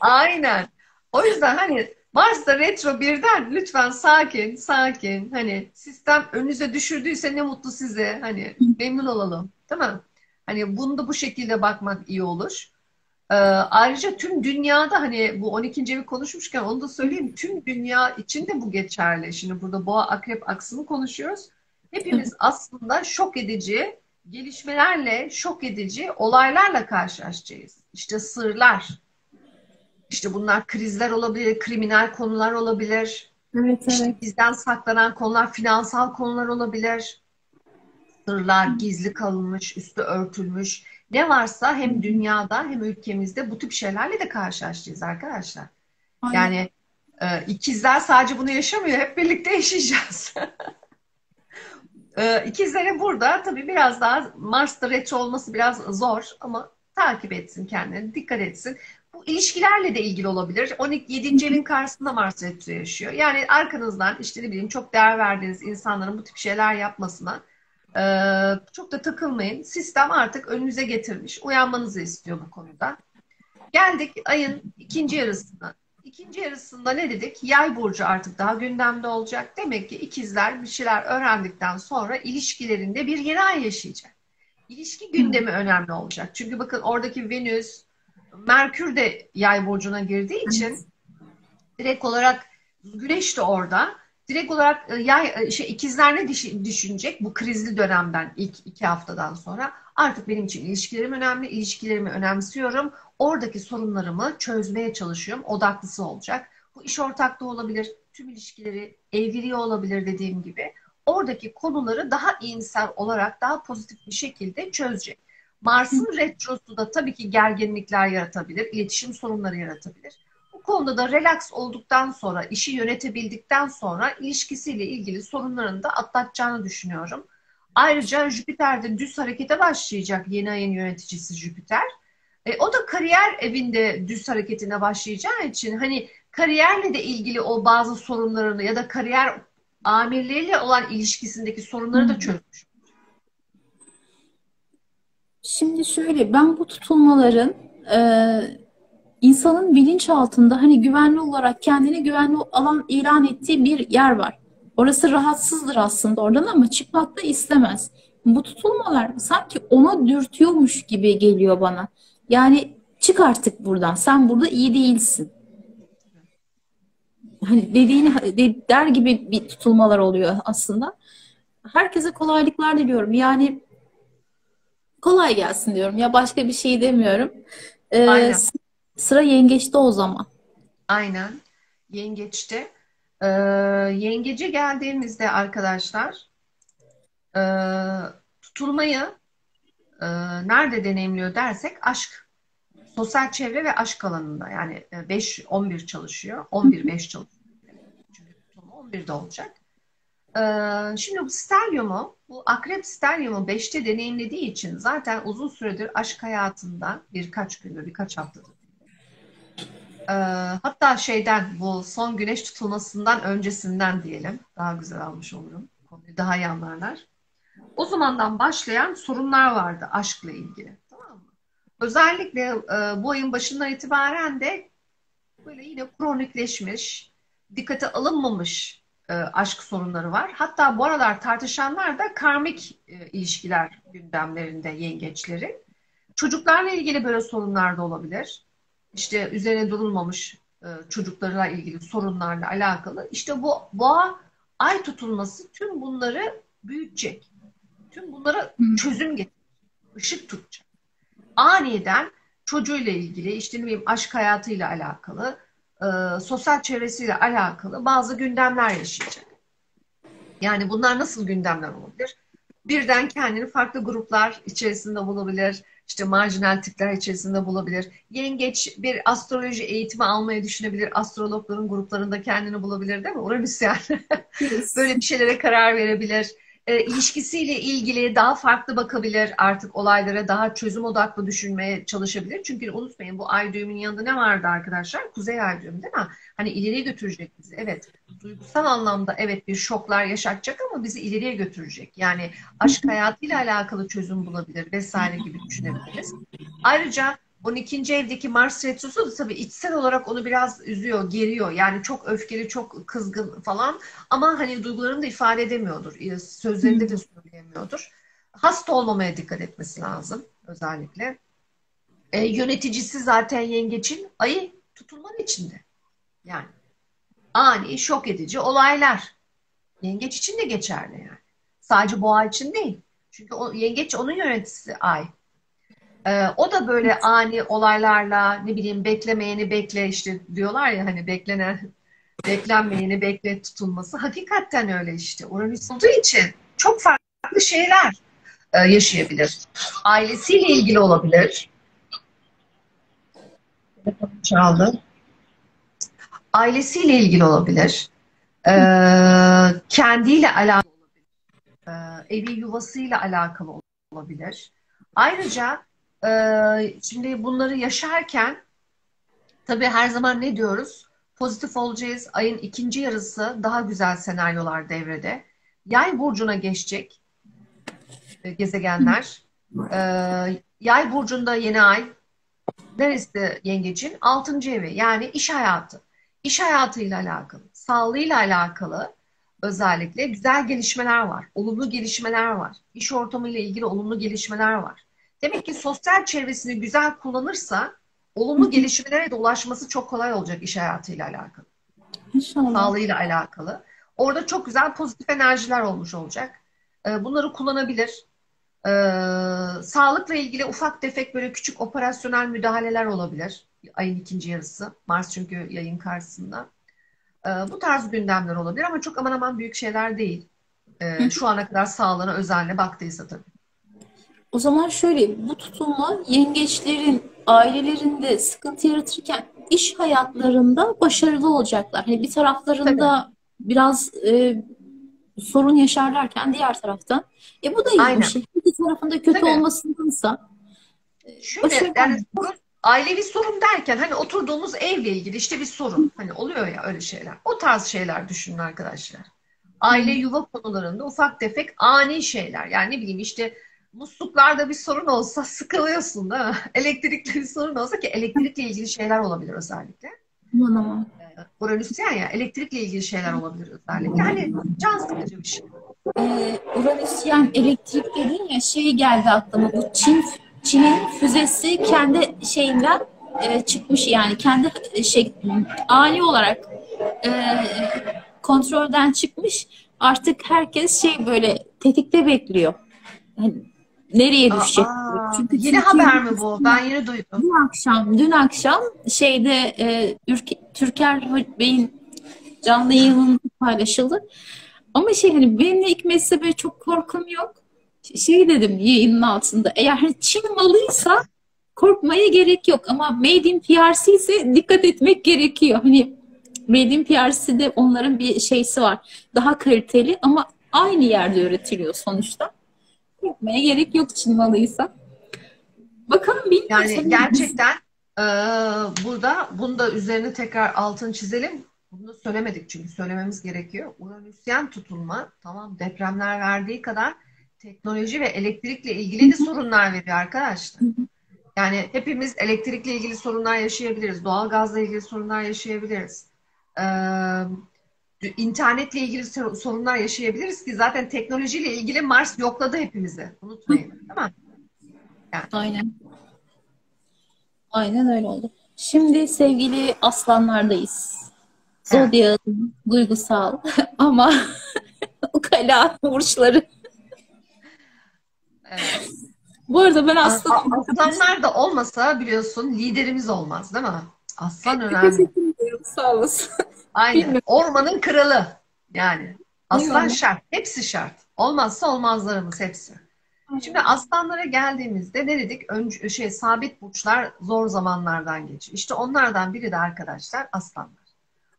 Aynen. O yüzden hani Mars'ta retro birden lütfen sakin, sakin. Hani sistem önünüze düşürdüyse ne mutlu size. Hani memnun olalım. Değil mi? Hani bunu da bu şekilde bakmak iyi olur. Ayrıca tüm dünyada hani bu 12. evi konuşmuşken onu da söyleyeyim. Tüm dünya için de bu geçerli. Şimdi burada boğa akrep aksını konuşuyoruz. Evet. Hepimiz aslında şok edici gelişmelerle, şok edici olaylarla karşılaşacağız. İşte sırlar, işte bunlar krizler olabilir, kriminal konular olabilir. Evet, İşte evet. bizden saklanan konular, finansal konular olabilir. Sırlar, gizli kalınmış, üstü örtülmüş. Ne varsa hem dünyada hem ülkemizde bu tip şeylerle de karşılaşacağız arkadaşlar. Aynen. Yani ikizler sadece bunu yaşamıyor, hep birlikte yaşayacağız. İkizlere burada tabii biraz daha Mars'ta retro olması biraz zor ama takip etsin kendini, dikkat etsin. Bu ilişkilerle de ilgili olabilir. 12, 7. evin karşısında Mars retro yaşıyor. Yani arkanızdan işte ne bileyim çok değer verdiğiniz insanların bu tip şeyler yapmasına çok da takılmayın. Sistem artık önünüze getirmiş. Uyanmanızı istiyor bu konuda. Geldik ayın ikinci yarısına. İkinci yarısında ne dedik? Yay burcu artık daha gündemde olacak. Demek ki ikizler bir şeyler öğrendikten sonra ilişkilerinde bir yeni ay yaşayacak. İlişki gündemi önemli olacak. Çünkü bakın oradaki Venüs, Merkür de yay burcuna girdiği için direkt olarak Güneş de orada. Direkt olarak ikizler ne düşünecek bu krizli dönemden ilk 2 haftadan sonra? Artık benim için ilişkilerim önemli, ilişkilerimi önemsiyorum. Oradaki sorunlarımı çözmeye çalışıyorum. Odaklısı olacak. Bu iş ortaklığı olabilir, tüm ilişkileri, evliliği olabilir dediğim gibi. oradaki konuları daha iyimser olarak, daha pozitif bir şekilde çözecek. Mars'ın retrosu da tabii ki gerginlikler yaratabilir, iletişim sorunları yaratabilir. Bu konuda da relax olduktan sonra, işi yönetebildikten sonra ilişkisiyle ilgili sorunlarını da atlatacağını düşünüyorum. Ayrıca Jüpiter de düz harekete başlayacak, yeni ayın yöneticisi Jüpiter. O da kariyer evinde düz hareketine başlayacağı için hani kariyerle de ilgili o bazı sorunlarını ya da kariyer amirleriyle olan ilişkisindeki Hı sorunları da hı. çözmüş. Şimdi şöyle, ben bu tutulmaların insanın bilinçaltında hani güvenli olarak kendini güvenli alan ilan ettiği bir yer var. Orası rahatsızdır aslında oradan ama çıkmak da istemez. Bu tutulmalar sanki ona dürtüyormuş gibi geliyor bana. Yani çık artık buradan. Sen burada iyi değilsin. Hani der gibi bir tutulmalar oluyor aslında. Herkese kolaylıklar diliyorum. Yani kolay gelsin diyorum. Ya başka bir şey demiyorum. Ee, Aynen, Sıra yengeçte o zaman. aynen. Yengeçte. Ee, Yengece geldiğimizde arkadaşlar e, tutulmayı e, nerede deneyimliyor dersek aşk, sosyal çevre ve aşk alanında. Yani 5-11 çalışıyor. 11-5 çalışıyor. Çünkü tutulma 11'de olacak. Şimdi bu stelyumu, bu akrep stelyumu 5'te deneyimlediği için zaten uzun süredir aşk hayatında birkaç gündür, birkaç haftadır. Ee, Hatta şeyden, bu son güneş tutulmasından öncesinden diyelim. Daha güzel almış olurum. Konuyu daha iyi anlarlar. O zamandan başlayan sorunlar vardı aşkla ilgili. Tamam mı? Özellikle bu ayın başından itibaren de böyle yine kronikleşmiş, dikkate alınmamış aşk sorunları var. Hatta bu aralar tartışanlar da karmik ilişkiler gündemlerinde yengeçleri. Çocuklarla ilgili böyle sorunlar da olabilir. İşte üzerine durulmamış çocuklarla ilgili sorunlarla alakalı. İşte bu boğa ay tutulması tüm bunları büyütecek. Tüm bunlara çözüm getirecek, ışık tutacak. Aniden çocuğuyla ilgili, işte ne bileyim aşk hayatıyla alakalı, sosyal çevresiyle alakalı bazı gündemler yaşayacak. Yani bunlar nasıl gündemler olabilir? Birden kendini farklı gruplar içerisinde bulabilir. İşte marjinal tipler içerisinde bulabilir. Yengeç bir astroloji eğitimi almayı düşünebilir. Astrologların gruplarında kendini bulabilir değil mi? Uranüs yani. Yes. Böyle bir şeylere karar verebilir. İlişkisiyle ilgili daha farklı bakabilir artık olaylara, daha çözüm odaklı düşünmeye çalışabilir. Çünkü unutmayın bu ay düğümünün yanında ne vardı arkadaşlar? Kuzey ay düğümü değil mi? Hani ileriye götürecek bizi. Evet, duygusal anlamda evet bir şoklar yaşatacak ama bizi ileriye götürecek. Yani aşk hayatıyla alakalı çözüm bulabilir vesaire gibi düşünebiliriz. Ayrıca 12. evdeki Mars retrosu da tabii içsel olarak onu biraz üzüyor, geriyor. Yani çok öfkeli, çok kızgın falan ama hani duygularını da ifade edemiyordur. Sözlerinde de söyleyemiyordur. Hasta olmamaya dikkat etmesi lazım özellikle. Yöneticisi zaten yengeçin ayı tutulmanın içinde. Yani ani, şok edici olaylar. Yengeç için de geçerli yani. Sadece boğa için değil. Çünkü o, yengeç onun yöneticisi ay. O da böyle ani olaylarla ne bileyim beklemeyeni bekle işte diyorlar ya hani beklenmeyeni bekle tutulması. Hakikaten öyle işte. Uranüs olduğu için çok farklı şeyler yaşayabilir. Ailesiyle ilgili olabilir. Çaldı. Ailesiyle ilgili olabilir. Kendiyle alakalı, evi yuvasıyla alakalı olabilir. Ayrıca şimdi bunları yaşarken tabii her zaman ne diyoruz? Pozitif olacağız. Ayın ikinci yarısı daha güzel senaryolar devrede. Yay burcuna geçecek gezegenler. E, Yay burcunda yeni ay. Neresi yengecin? Altıncı evi. Yani iş hayatı. İş hayatıyla alakalı, sağlığıyla alakalı özellikle güzel gelişmeler var. Olumlu gelişmeler var. İş ortamıyla ilgili olumlu gelişmeler var. Demek ki sosyal çevresini güzel kullanırsa olumlu gelişmelere de ulaşması çok kolay olacak iş hayatıyla alakalı. İnşallah. Sağlığıyla alakalı. Orada çok güzel pozitif enerjiler olmuş olacak. Bunları kullanabilir. Sağlıkla ilgili ufak tefek böyle küçük operasyonel müdahaleler olabilir. Ayın ikinci yarısı. Mars çünkü yayın karşısında. Bu tarz gündemler olabilir ama çok aman aman büyük şeyler değil. Şu ana kadar sağlığına, özenle baktıysa tabii. O zaman şöyle, bu tutulma yengeçlerin ailelerinde sıkıntı yaratırken iş hayatlarında başarılı olacaklar. Hani bir Tabii. taraflarında biraz sorun yaşarlarken diğer taraftan bu da iyiymiş. Aynen. İki tarafında kötü Tabii. olmasındansa Şöyle başarılı yani olmak. ailevi sorun derken hani oturduğumuz evle ilgili işte bir sorun. Hani oluyor ya öyle şeyler. O tarz şeyler düşünün arkadaşlar. Aile Hı. yuva konularında ufak tefek ani şeyler. Yani ne bileyim işte musluklarda bir sorun olsa sıkılıyorsun değil mi? Elektrikli bir sorun olsa ki elektrikle ilgili şeyler olabilir özellikle. Aman aman. Uranüsyen ya elektrikle ilgili şeyler olabilir özellikle. Hani can sıkıcı bir şey. Uranüsyen elektrik dedin ya, şey geldi aklıma, bu Çin'in füzesi kendi şeyinden çıkmış, yani kendi ani olarak e, kontrolden çıkmış. Artık herkes böyle tetikte bekliyor. Hani nereye düşecek? Çünkü Yeni Türkiye haber mi bu? Ben yeni duydum. dün akşam şeyde Türker Bey'in canlı yayının paylaşıldı. Ama hani benim de hikmetse böyle çok korkum yok. Şey dedim yayının altında. Eğer hani Çin malıysa korkmaya gerek yok. Ama Made in PRC ise dikkat etmek gerekiyor. Hani Made in PRC'de onların bir şeysi var. Daha kaliteli ama aynı yerde üretiliyor sonuçta. Korkmaya gerek yok Çin malıysa. Bakalım, bilmiyorum Yani tabii. gerçekten burada bunu da üzerine tekrar altını çizelim. Bunu söylemedik çünkü söylememiz gerekiyor. Uranüsyen tutulma tamam depremler verdiği kadar teknoloji ve elektrikle ilgili de sorunlar veriyor arkadaşlar. Yani hepimiz elektrikle ilgili sorunlar yaşayabiliriz. Doğalgazla ilgili sorunlar yaşayabiliriz. İnternetle ilgili sorunlar yaşayabiliriz ki zaten teknolojiyle ilgili Mars yokladı hepimizi. Unutmayın. Değil mi? Yani. Aynen. Aynen öyle oldu. Şimdi sevgili aslanlardayız. Evet. Zodyak'ın duygusal ama ukala burçları. Evet. Bu arada ben aslanım arkadaşlar. Aslanlar da olmasa biliyorsun liderimiz olmaz değil mi? Aslan önemli. Teşekkür ederim. Sağ olasın. Aynen. Bilmiyorum. Ormanın kralı. Yani aslan Eyvallah. şart. Hepsi şart. Olmazsa olmazlarımız hepsi. Şimdi aslanlara geldiğimizde ne dedik? Önce, sabit burçlar zor zamanlardan geçiyor. İşte onlardan biri de arkadaşlar aslanlar.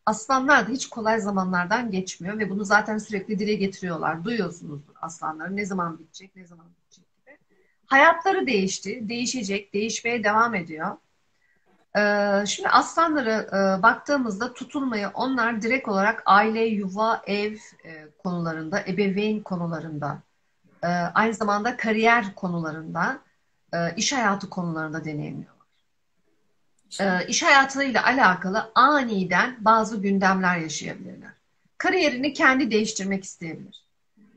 Aslanlar da hiç kolay zamanlardan geçmiyor ve bunu zaten sürekli dile getiriyorlar. Duyuyorsunuzdur aslanların ne zaman bitecek, ne zaman bitecek gibi. Hayatları değişti, değişecek, değişmeye devam ediyor. Şimdi aslanlara baktığımızda tutulmayı onlar direkt olarak aile, yuva, ev konularında, ebeveyn konularında, aynı zamanda kariyer konularında, iş hayatı konularında deneyimliyorlar. İş hayatıyla alakalı aniden bazı gündemler yaşayabilirler. Kariyerini kendi değiştirmek isteyebilir.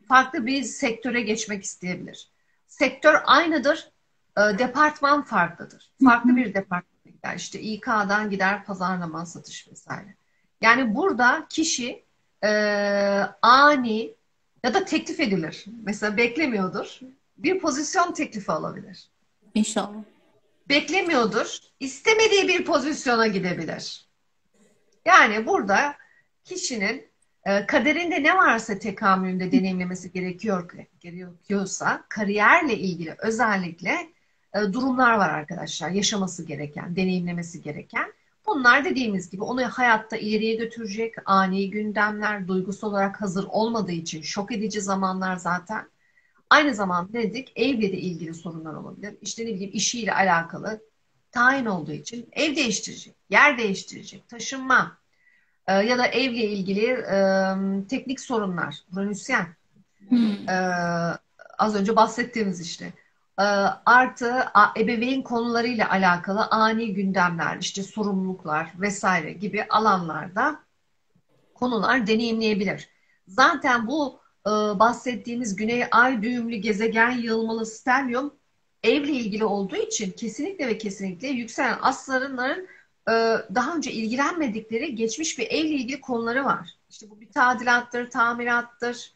Farklı bir sektöre geçmek isteyebilir. Sektör aynıdır, departman farklıdır. Farklı bir departmana gider. İşte İK'dan gider pazarlama, satış vesaire. Yani burada kişi e, ani ya da teklif edilir. Mesela beklemiyordur. Bir pozisyon teklifi alabilir. İnşallah. Beklemiyordur. İstemediği bir pozisyona gidebilir. Yani burada kişinin kaderinde ne varsa tekamülünde deneyimlemesi gerekiyorsa kariyerle ilgili özellikle durumlar var arkadaşlar. Yaşaması gereken, deneyimlemesi gereken. Bunlar dediğimiz gibi onu hayatta ileriye götürecek ani gündemler, duygusal olarak hazır olmadığı için şok edici zamanlar zaten. Aynı zamanda dedik evle de ilgili sorunlar olabilir. İşte ne bileyim işiyle alakalı tayin olduğu için ev değiştirecek, yer değiştirecek, taşınma, ya da evle ilgili teknik sorunlar, Uranüsyen. E, az önce bahsettiğimiz işte. E, artı ebeveyn konularıyla alakalı ani gündemler, işte sorumluluklar vesaire gibi alanlarda konular deneyimleyebilir. Zaten bu bahsettiğimiz Güney Ay düğümlü gezegen yığılmalı stelyum evle ilgili olduğu için kesinlikle ve kesinlikle yükselen aslanların e, daha önce ilgilenmedikleri geçmiş bir evle ilgili konuları var. İşte bu bir tadilattır, tamirattır,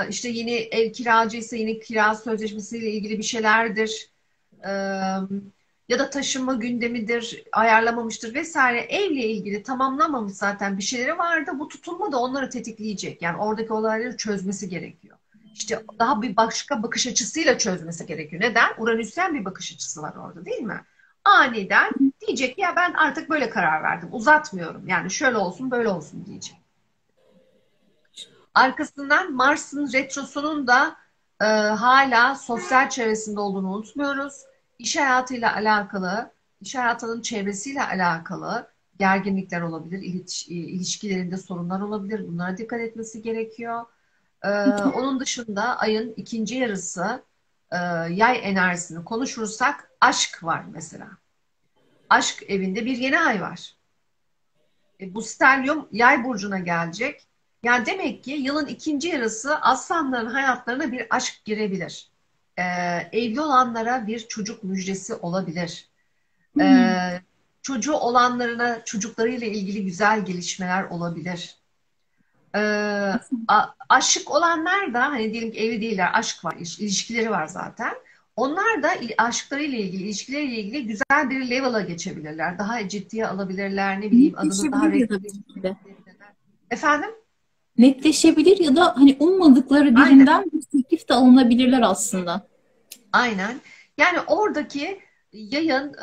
işte yeni ev kiracıysa yeni kira sözleşmesiyle ilgili bir şeylerdir. E, ya da taşınma gündemidir, ayarlamamıştır vesaire. Evle ilgili tamamlamamış zaten bir şeyleri vardı. Bu tutulma da onları tetikleyecek. Yani oradaki olayları çözmesi gerekiyor. İşte daha bir başka bakış açısıyla çözmesi gerekiyor. Neden? Uranüsyen bir bakış açısı var orada, değil mi? Aniden diyecek ya ben artık böyle karar verdim. Uzatmıyorum. Yani şöyle olsun, böyle olsun diyecek. Arkasından Mars'ın retrosunun da hala sosyal çevresinde olduğunu unutmuyoruz. İş hayatıyla alakalı, iş hayatının çevresiyle alakalı gerginlikler olabilir, ilişkilerinde sorunlar olabilir. Bunlara dikkat etmesi gerekiyor. Ee, Onun dışında ayın ikinci yarısı yay enerjisini konuşursak aşk var mesela. Aşk evinde bir yeni ay var. Bu stelyum yay burcuna gelecek. Yani demek ki yılın ikinci yarısı aslanların hayatlarına bir aşk girebilir. Evli olanlara bir çocuk müjdesi olabilir. Hmm. Ee, Çocuğu olanlarına çocuklarıyla ilgili güzel gelişmeler olabilir. Aşık olanlar da hani diyelim ki evli değiller, aşk var, ilişkileri var zaten. Onlar da aşklarıyla ilgili, ilişkileriyle ilgili güzel bir level'a geçebilirler. Daha ciddiye alabilirler, ne bileyim adını daha Netleşebilir ya da bir renkli şekilde. çevirebilirler. Efendim? Netleşebilir ya da hani ummadıkları Aynen. birinden bir teklif de alınabilirler aslında. Aynen. Yani oradaki yayın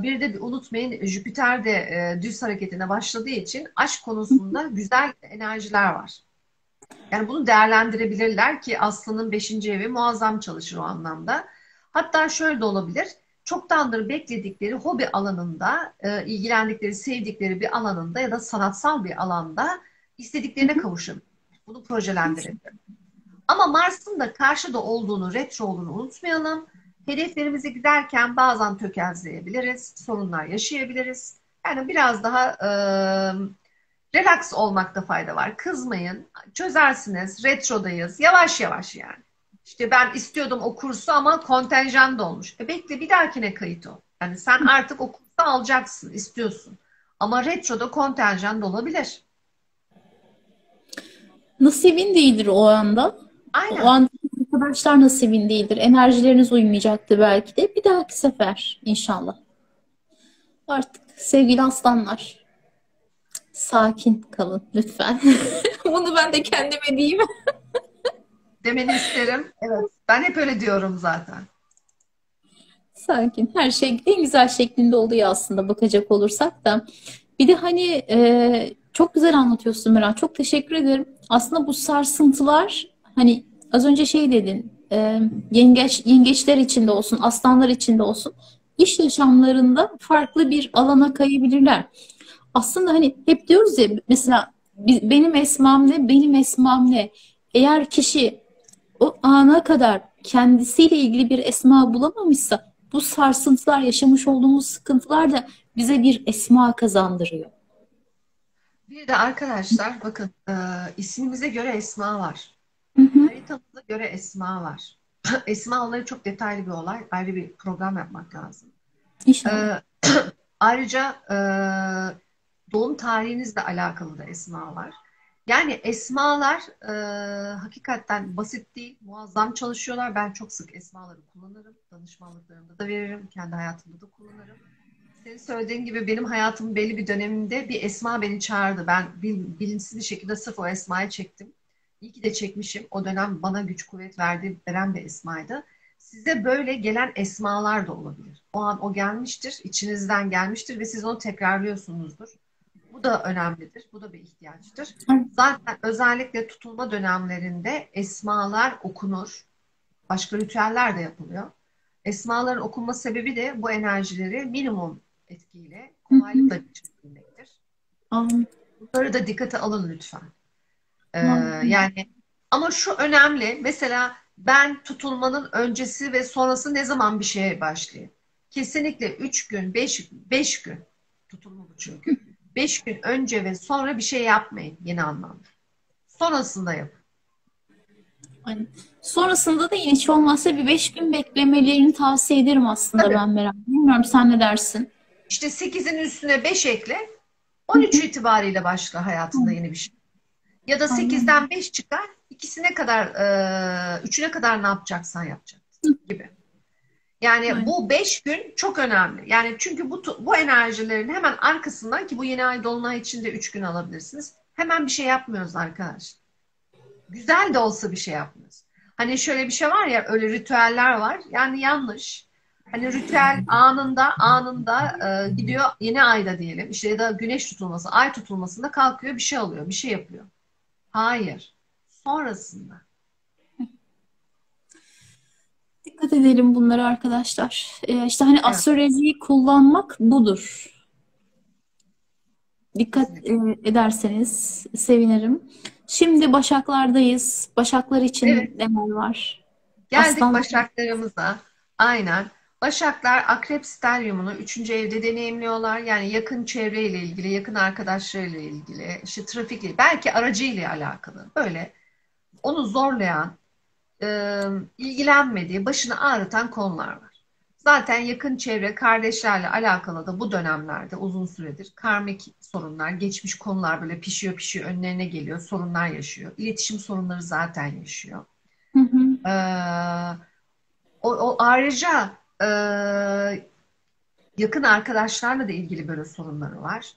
bir de unutmayın Jüpiter de düz hareketine başladığı için aşk konusunda güzel enerjiler var. Yani bunu değerlendirebilirler ki Aslı'nın beşinci evi muazzam çalışır o anlamda. Hatta şöyle de olabilir. Çoktandır bekledikleri hobi alanında, ilgilendikleri, sevdikleri bir alanında ya da sanatsal bir alanda istediklerine kavuşabilir. Bunu projelendirebilir. Ama Mars'ın da karşıda olduğunu, retro olduğunu unutmayalım. Hedeflerimize giderken bazen tökezleyebiliriz, sorunlar yaşayabiliriz. Yani biraz daha relax olmakta fayda var. Kızmayın, çözersiniz, retrodayız, yavaş yavaş yani. İşte ben istiyordum o kursu ama kontenjan dolmuş. Bekle bir dahakine kayıt ol. Yani sen artık o kursu alacaksın, istiyorsun. Ama retroda kontenjan da olabilir. Nasibin değildir o anda. O Aynen. anda arkadaşlar nasibin değildir. Enerjileriniz uymayacaktır belki de. Bir dahaki sefer inşallah. Artık sevgili aslanlar, sakin kalın lütfen. Bunu ben de kendime diyeyim. Demeni isterim. Evet. Ben hep öyle diyorum zaten. Sakin. Her şey en güzel şeklinde oluyor aslında bakacak olursak da. Bir de hani çok güzel anlatıyorsun Meral. Çok teşekkür ederim. Aslında bu sarsıntılar hani az önce şey dedin. Yengeçler içinde olsun, aslanlar içinde olsun. İş yaşamlarında farklı bir alana kayabilirler. Aslında hani hep diyoruz ya mesela benim esmam ne, benim esmam ne? Eğer kişi o ana kadar kendisiyle ilgili bir esma bulamamışsa bu sarsıntılar, yaşamış olduğumuz sıkıntılar da bize bir esma kazandırıyor. Bir de arkadaşlar bakın ismimize göre esma var. Hı hı. Haritamıza göre esma var. Esma olayı çok detaylı bir olay. Ayrı bir program yapmak lazım. İnşallah. E, Ayrıca doğum tarihinizle alakalı da esma var. Yani esmalar hakikaten basit değil, muazzam çalışıyorlar. Ben çok sık esmaları kullanırım. Danışmanlıklarımda da veririm, kendi hayatımda da kullanırım. Senin söylediğin gibi benim hayatımın belli bir döneminde bir esma beni çağırdı. Ben bilinçsiz bir şekilde sırf o esmayı çektim. İyi ki de çekmişim. O dönem bana güç kuvvet veren bir esmaydı. Size böyle gelen esmalar da olabilir. O an o gelmiştir, içinizden gelmiştir ve siz onu tekrarlıyorsunuzdur. Bu da önemlidir. Bu da bir ihtiyaçtır. Zaten özellikle tutulma dönemlerinde esmalar okunur. Başka ritüeller de yapılıyor. Esmaların okunma sebebi de bu enerjileri minimum etkiyle Hı hı. kolaylıkla geçirebilmektir. Anladım. Bunları da dikkate alın lütfen. Anladım. Yani ama şu önemli. Mesela ben tutulmanın öncesi ve sonrası ne zaman bir şeye başlayayım? Kesinlikle 3 gün, 5 gün tutulma bu çünkü. 5 gün önce ve sonra bir şey yapmayın yeni anlamda. Sonrasında yapın. Hani sonrasında da yine hiç olmazsa bir 5 gün beklemelerini tavsiye ederim aslında Tabii. ben Meral. Bilmiyorum sen ne dersin? İşte 8'in üstüne 5 ekle. Hı 13 hı. itibariyle başla hayatında yeni bir şey. Ya da Anladım. 8'den 5 çıkar. İkisine kadar, üçüne kadar ne yapacaksan yapacaksın gibi. Yani Aynen. bu 5 gün çok önemli. Yani çünkü bu enerjilerin hemen arkasından, ki bu yeni ay dolunay için de 3 gün alabilirsiniz. Hemen bir şey yapmıyoruz arkadaş. Güzel de olsa bir şey yapmıyoruz. Hani şöyle bir şey var ya, öyle ritüeller var. Yani yanlış. Hani ritüel anında gidiyor, yeni ayda diyelim. İşte ya da güneş tutulması, ay tutulmasında kalkıyor, bir şey alıyor, bir şey yapıyor. Hayır. Sonrasında. Dikkat edelim bunlara arkadaşlar. İşte hani Evet, astrolojiyi kullanmak budur. Dikkat kesinlikle. ederseniz sevinirim. Şimdi Başaklardayız. Başaklar için Evet. neler var? Geldik Aslan. Başaklarımıza. Aynen. Başaklar Akrep Stelyumunu üçüncü evde deneyimliyorlar. Yani yakın çevreyle ilgili, yakın arkadaşlarıyla ilgili, işte trafikle, belki aracıyla alakalı. Böyle onu zorlayan, ilgilenmediği, başını ağrıtan konular var. Zaten yakın çevre, kardeşlerle alakalı da bu dönemlerde uzun süredir karmik sorunlar, geçmiş konular böyle pişiyor pişiyor önlerine geliyor, sorunlar yaşıyor. İletişim sorunları zaten yaşıyor. Hı hı. Ee, o ayrıca yakın arkadaşlarla da ilgili böyle sorunları var.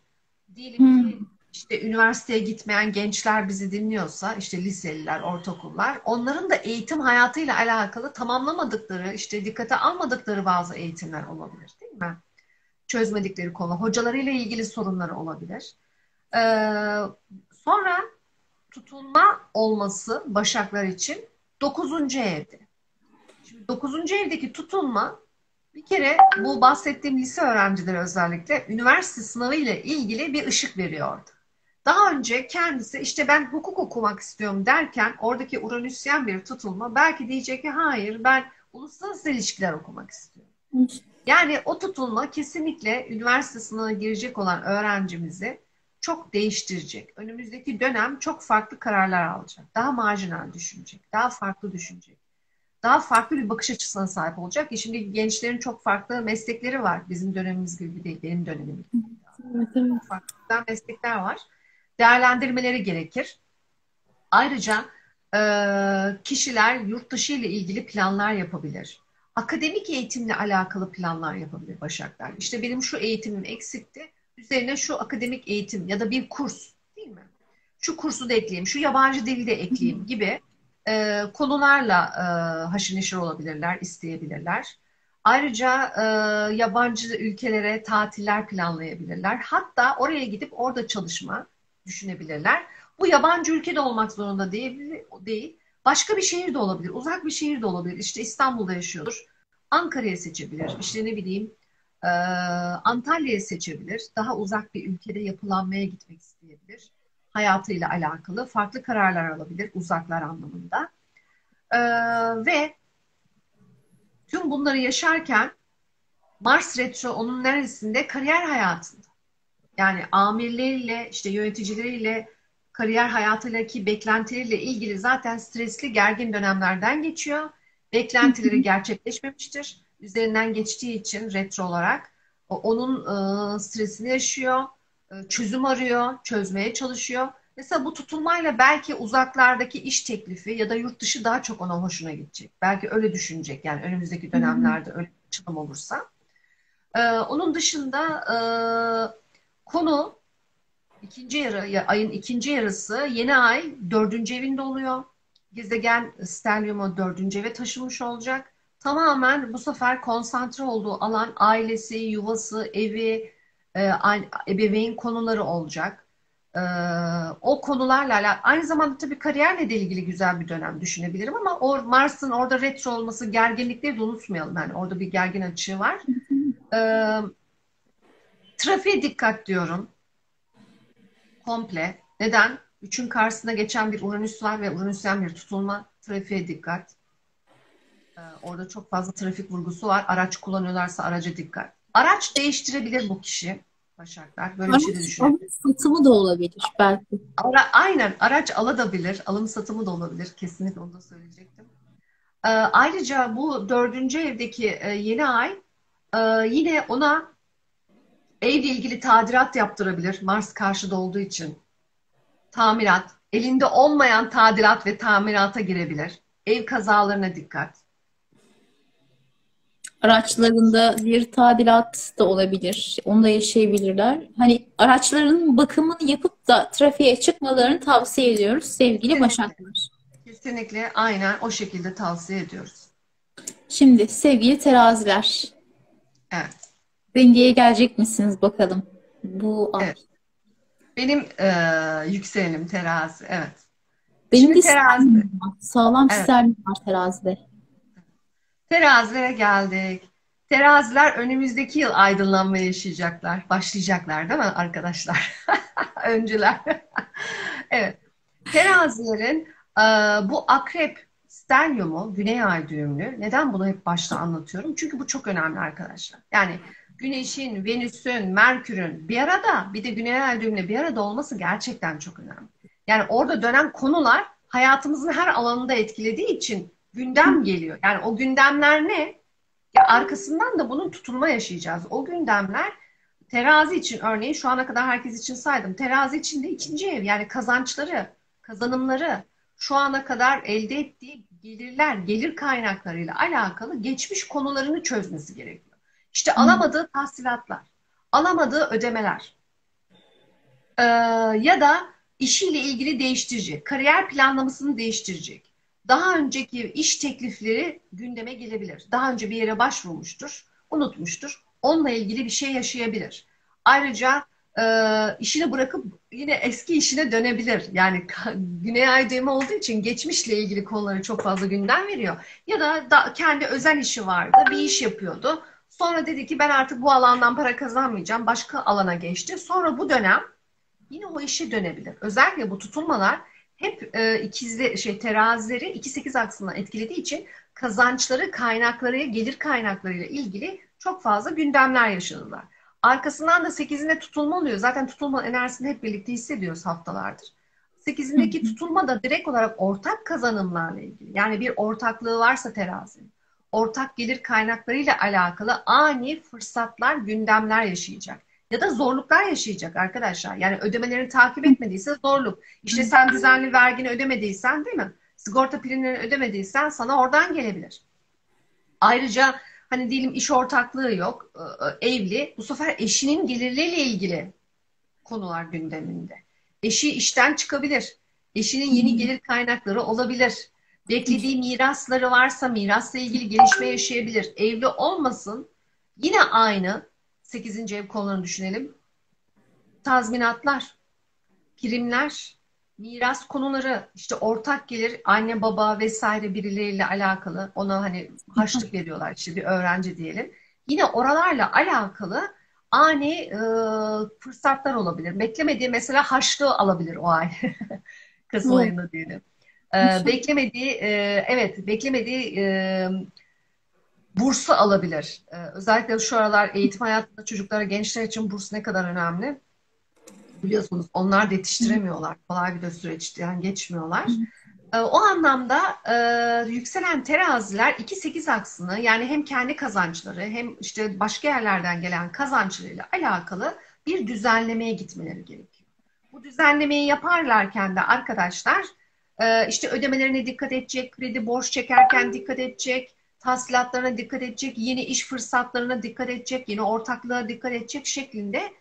Hı Diyelim ki işte üniversiteye gitmeyen gençler bizi dinliyorsa, işte liseliler, ortaokullar, onların da eğitim hayatıyla alakalı tamamlamadıkları, işte dikkate almadıkları bazı eğitimler olabilir, değil mi? Çözmedikleri konu, hocalarıyla ilgili sorunları olabilir. Ee, Sonra tutulma olması Başaklar için dokuzuncu evde. Şimdi dokuzuncu evdeki tutulma, bir kere bu bahsettiğim lise öğrencileri özellikle üniversite sınavı ile ilgili bir ışık veriyordu. Daha önce kendisi işte ben hukuk okumak istiyorum derken oradaki Uranüsyen bir tutulma belki diyecek ki hayır, ben uluslararası ilişkiler okumak istiyorum. hı. Yani o tutulma kesinlikle üniversite sınavına girecek olan öğrencimizi çok değiştirecek. Önümüzdeki dönem çok farklı kararlar alacak. Daha marjinal düşünecek, daha farklı düşünecek, daha farklı bir bakış açısına sahip olacak ki şimdi gençlerin çok farklı meslekleri var. Bizim dönemimiz gibi değil, benim dönemim gibi değil. Evet, evet. Çok farklı güzel meslekler var. Değerlendirmeleri gerekir. Ayrıca kişiler yurt dışı ile ilgili planlar yapabilir. Akademik eğitimle alakalı planlar yapabilir Başaklar. İşte benim şu eğitimim eksikti. Üzerine şu akademik eğitim ya da bir kurs, değil mi? Şu kursu da ekleyeyim, şu yabancı dili de ekleyeyim gibi konularla haşır neşir olabilirler, isteyebilirler. Ayrıca yabancı ülkelere tatiller planlayabilirler. Hatta oraya gidip orada çalışma düşünebilirler. Bu yabancı ülkede olmak zorunda değil. Başka bir şehir de olabilir. Uzak bir şehir de olabilir. İşte İstanbul'da yaşıyordur. Ankara'yı seçebilir. İşte ne bileyim e, Antalya'yı seçebilir. Daha uzak bir ülkede yapılanmaya gitmek isteyebilir. Hayatıyla alakalı farklı kararlar alabilir uzaklar anlamında. E, Ve tüm bunları yaşarken Mars Retro onun neresinde? Kariyer hayatında. Yani amirleriyle, işte yöneticileriyle, kariyer hayatındaki beklentileriyle ilgili zaten stresli, gergin dönemlerden geçiyor. Hı Beklentileri hı. gerçekleşmemiştir. Üzerinden geçtiği için retro olarak onun stresini yaşıyor, çözüm arıyor, çözmeye çalışıyor. Mesela bu tutulmayla belki uzaklardaki iş teklifi ya da yurt dışı daha çok ona hoşuna gidecek. Belki öyle düşünecek, yani önümüzdeki Hı hı. dönemlerde öyle bir açılım olursa. Onun dışında konu ikinci yarı, ayın ikinci yarısı, yeni ay dördüncü evinde oluyor. Gezegen Stelyum'a dördüncü eve taşınmış olacak. Tamamen bu sefer konsantre olduğu alan ailesi, yuvası, evi, ebeveyn konuları olacak. Ee, O konularla alakalı. Aynı zamanda tabii kariyerle de ilgili güzel bir dönem düşünebilirim ama Mars'ın orada retro olması, gerginlikleri de unutmayalım. Yani orada bir gergin açığı var. Ee, Trafiğe dikkat diyorum komple. Neden? Üçün karşısına geçen bir Uranüs var ve Uranüs'ten bir tutulma. Trafiğe dikkat. Orada çok fazla trafik vurgusu var. Araç kullanıyorlarsa araca dikkat. Araç değiştirebilir bu kişi. Başaklar. Böyle bir şey de Alım düşünebilir. satımı da olabilir belki. Aynen, araç alabilir. Alım satımı da olabilir. Kesinlikle onu da söyleyecektim. Ayrıca bu dördüncü evdeki yeni ay yine ona evle ilgili tadilat yaptırabilir. Mars karşıda olduğu için. Tamirat, elinde olmayan tadilat ve tamirata girebilir. Ev kazalarına dikkat. Araçlarında bir tadilat da olabilir. Onu da yaşayabilirler. Hani araçlarının bakımını yapıp da trafiğe çıkmalarını tavsiye ediyoruz sevgili Kesinlikle. Başaklar. Kesinlikle aynen o şekilde tavsiye ediyoruz. Şimdi sevgili teraziler, Evet. dengeye gelecek misiniz bakalım bu ay? Evet. Benim yükselenim terazi. Evet. Benim Şimdi de terazi. sterlinim var. Sağlam Evet. sterlim var terazide. Terazilere geldik. Teraziler önümüzdeki yıl aydınlanma yaşayacaklar. Başlayacaklar değil mi arkadaşlar? Öncüler. Evet. Terazilerin e, bu akrep stelyumu, güney ay düğümlü. Neden bunu hep başta anlatıyorum? Çünkü bu çok önemli arkadaşlar. Yani Güneş'in, Venüs'ün, Merkür'ün bir arada, bir de güney ay düğümle bir arada olması gerçekten çok önemli. Yani orada dönen konular hayatımızın her alanında etkilediği için gündem geliyor. Yani o gündemler ne? Ya arkasından da bunun tutulma yaşayacağız. O gündemler terazi için örneğin şu ana kadar herkes için saydım. Terazi için de ikinci ev yani kazançları, kazanımları, şu ana kadar elde ettiği gelirler, gelir kaynaklarıyla alakalı geçmiş konularını çözmesi gerekiyor. İşte alamadığı tahsilatlar, alamadığı ödemeler, ee, ya da işiyle ilgili değiştirecek, kariyer planlamasını değiştirecek. Daha önceki iş teklifleri gündeme gelebilir. Daha önce bir yere başvurmuştur, unutmuştur. Onunla ilgili bir şey yaşayabilir. Ayrıca işini bırakıp yine eski işine dönebilir. Yani Güney Ay düğümü olduğu için geçmişle ilgili konuları çok fazla gündem veriyor. Ya da kendi özel işi vardı, bir iş yapıyordu. Sonra dedi ki ben artık bu alandan para kazanmayacağım, başka alana geçti. Sonra bu dönem yine o işe dönebilir. Özellikle bu tutulmalar hep terazileri 2-8 aksından etkilediği için kazançları, kaynakları, gelir kaynaklarıyla ilgili çok fazla gündemler yaşadılar. Arkasından da 8'inde tutulma oluyor. Zaten tutulma enerjisini hep birlikte hissediyoruz haftalardır. 8'indeki tutulma da direkt olarak ortak kazanımlarla ilgili. Yani bir ortaklığı varsa terazinin, ortak gelir kaynaklarıyla alakalı ani fırsatlar, gündemler yaşayacak ya da zorluklar yaşayacak arkadaşlar. Yani ödemelerini takip etmediyse zorluk. İşte sen düzenli vergini ödemediysen değil mi? Sigorta primlerini ödemediysen sana oradan gelebilir. Ayrıca hani diyelim iş ortaklığı yok, evli. Bu sefer eşinin gelirleriyle ilgili konular gündeminde. Eşi işten çıkabilir. Eşinin yeni gelir kaynakları olabilir. Beklediği mirasları varsa mirasla ilgili gelişme yaşayabilir. Evli olmasın. Yine aynı 8. ev konularını düşünelim. Tazminatlar, primler, miras konuları, işte ortak gelir, anne baba vesaire birileriyle alakalı ona hani harçlık veriyorlar işte bir öğrenci diyelim. Yine oralarla alakalı ani fırsatlar olabilir. Beklemediği mesela harçlığı alabilir o ay. Kasım Oh, ayında diyelim. inşallah. Beklemediği bursu alabilir. Özellikle şu aralar eğitim hayatında çocuklara, gençler için burs ne kadar önemli. Biliyorsunuz onlar da yetiştiremiyorlar. Kolay bir de süreçten geçmiyorlar. O anlamda yükselen teraziler 2-8 aksını yani hem kendi kazançları hem işte başka yerlerden gelen kazançlarıyla alakalı bir düzenlemeye gitmeleri gerekiyor. Bu düzenlemeyi yaparlarken de arkadaşlar işte ödemelerine dikkat edecek, kredi borç çekerken dikkat edecek, tahsilatlarına dikkat edecek, yeni iş fırsatlarına dikkat edecek, yeni ortaklığa dikkat edecek şeklinde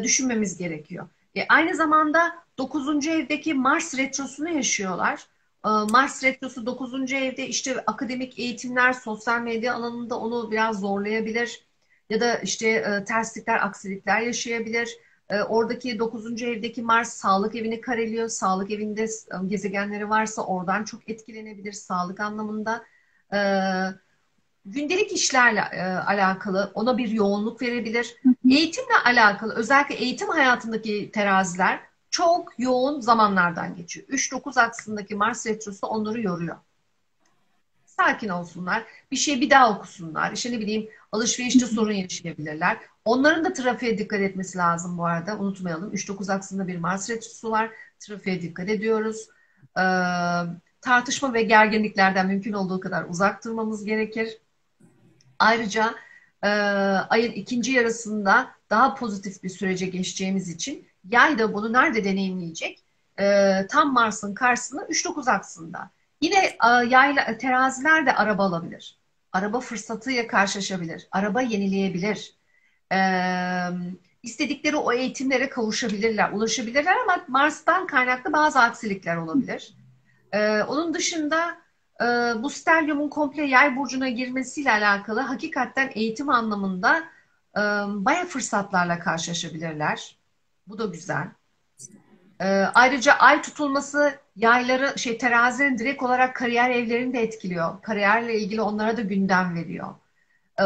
düşünmemiz gerekiyor. Aynı zamanda 9. evdeki Mars retrosunu yaşıyorlar. Mars retrosu 9. evde işte akademik eğitimler, sosyal medya alanında onu biraz zorlayabilir. Ya da işte terslikler, aksilikler yaşayabilir. Oradaki 9. evdeki Mars sağlık evini kareliyor. Sağlık evinde gezegenleri varsa oradan çok etkilenebilir sağlık anlamında. E, Gündelik işlerle alakalı ona bir yoğunluk verebilir. Eğitimle alakalı özellikle eğitim hayatındaki teraziler çok yoğun zamanlardan geçiyor. 3-9 aksındaki Mars retrosu onları yoruyor. Sakin olsunlar. Bir şey bir daha okusunlar. İşte ne bileyim alışverişte sorun yaşayabilirler. Onların da trafiğe dikkat etmesi lazım bu arada. Unutmayalım. 3-9 aksında bir Mars retrosu var. Trafiğe dikkat ediyoruz. Ee, Tartışma ve gerginliklerden mümkün olduğu kadar uzak durmamız gerekir. Ayrıca ayın ikinci yarısında daha pozitif bir sürece geçeceğimiz için yay da bunu nerede deneyimleyecek? Tam Mars'ın karşısında 3-9 aksında. Yine teraziler de araba alabilir. araba fırsatıyla karşılaşabilir, araba yenileyebilir. Ee, istedikleri o eğitimlere kavuşabilirler, ulaşabilirler ama Mars'tan kaynaklı bazı aksilikler olabilir. Onun dışında bu stelyumun komple yay burcuna girmesiyle alakalı hakikaten eğitim anlamında baya fırsatlarla karşılaşabilirler. Bu da güzel. Ayrıca ay tutulması yayları terazilerin direkt olarak kariyer evlerini de etkiliyor. Kariyerle ilgili onlara da gündem veriyor.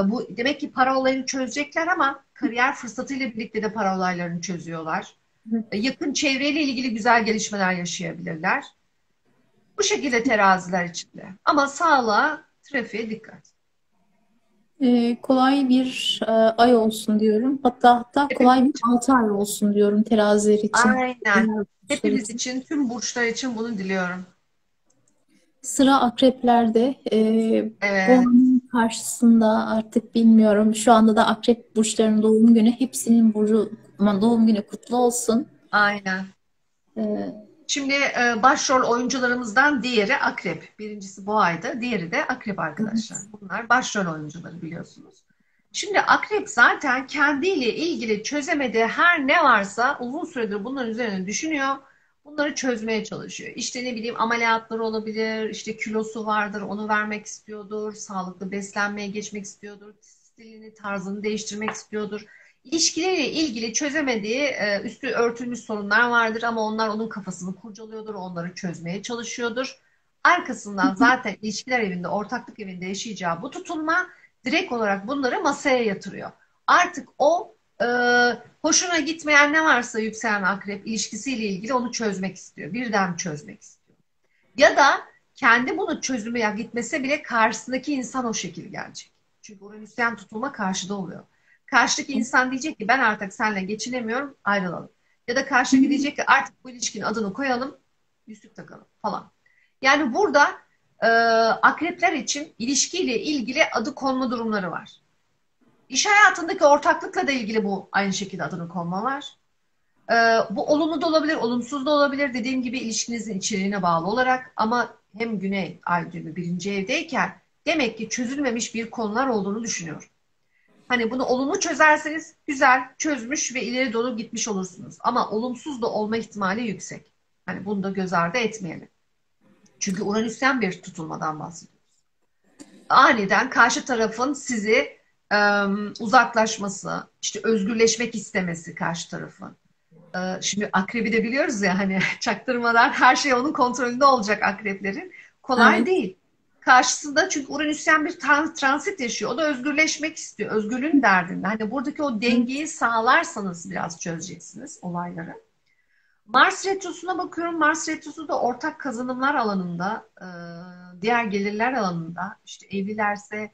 Bu demek ki para olayını çözecekler ama kariyer fırsatıyla birlikte de para olaylarını çözüyorlar. Yakın çevreyle ilgili güzel gelişmeler yaşayabilirler. Bu şekilde teraziler içinde. Ama sağlığa, trafiğe dikkat. Kolay bir ay olsun diyorum. Hatta kolay bir Hepimiz için. 6 ay olsun diyorum teraziler için. Aynen. Diğer burçlar Hepimiz için. için, tüm burçlar için bunu diliyorum. Sıra akreplerde. Bu Evet, anın karşısında artık bilmiyorum. Şu anda da akrep burçlarının doğum günü. Hepsinin doğum günü kutlu olsun. aynen. Ee, Şimdi başrol oyuncularımızdan diğeri Akrep. Birincisi Boğay'da, diğeri de Akrep arkadaşlar. Bunlar başrol oyuncuları biliyorsunuz. Şimdi Akrep zaten kendiyle ilgili çözemediği her ne varsa uzun süredir bunların üzerine düşünüyor. Bunları çözmeye çalışıyor. İşte ne bileyim ameliyatları olabilir, işte kilosu vardır, onu vermek istiyordur, sağlıklı beslenmeye geçmek istiyordur, stilini, tarzını değiştirmek istiyordur. İlişkileriyle ilgili çözemediği üstü örtülmüş sorunlar vardır ama onlar onun kafasını kurcalıyordur, onları çözmeye çalışıyordur. Arkasından zaten ilişkiler evinde, ortaklık evinde yaşayacağı bu tutulma direkt olarak bunları masaya yatırıyor. Artık o hoşuna gitmeyen ne varsa yükselen akrep ilişkisiyle ilgili onu çözmek istiyor. Birden çözmek istiyor. Ya da kendi bunu çözüme gitmese bile karşısındaki insan o şekil gelecek. Çünkü Uranüs'ten tutulma karşıda oluyor. Karşıdaki insan diyecek ki ben artık seninle geçinemiyorum, ayrılalım. Ya da karşıdaki diyecek ki artık bu ilişkinin adını koyalım, yüzük takalım falan. Yani burada akrepler için ilişkiyle ilgili adı konma durumları var. İş hayatındaki ortaklıkla da ilgili bu aynı şekilde adını konma var. Bu olumlu da olabilir, olumsuz da olabilir. Dediğim gibi ilişkinizin içeriğine bağlı olarak ama hem Güney Ay düğümü birinci evdeyken demek ki çözülmemiş bir konular olduğunu düşünüyorum. Hani bunu olumlu çözerseniz güzel çözmüş ve ileri doğru gitmiş olursunuz. Ama olumsuz da olma ihtimali yüksek. Hani bunu da göz ardı etmeyelim. Çünkü Uranüs'ten bir tutulmadan bahsediyoruz. Aniden karşı tarafın sizi uzaklaşması, işte özgürleşmek istemesi karşı tarafın. Şimdi akrebi de biliyoruz ya hani çaktırmadan her şey onun kontrolünde olacak akreplerin. Kolay evet. değil. Karşısında çünkü Uranüsyen bir transit yaşıyor. O da özgürleşmek istiyor. Özgürlüğün derdinde. Hani buradaki o dengeyi sağlarsanız biraz çözeceksiniz olayları. Mars Retrosu'na bakıyorum. Mars Retrosu da ortak kazanımlar alanında, diğer gelirler alanında, işte evlilerse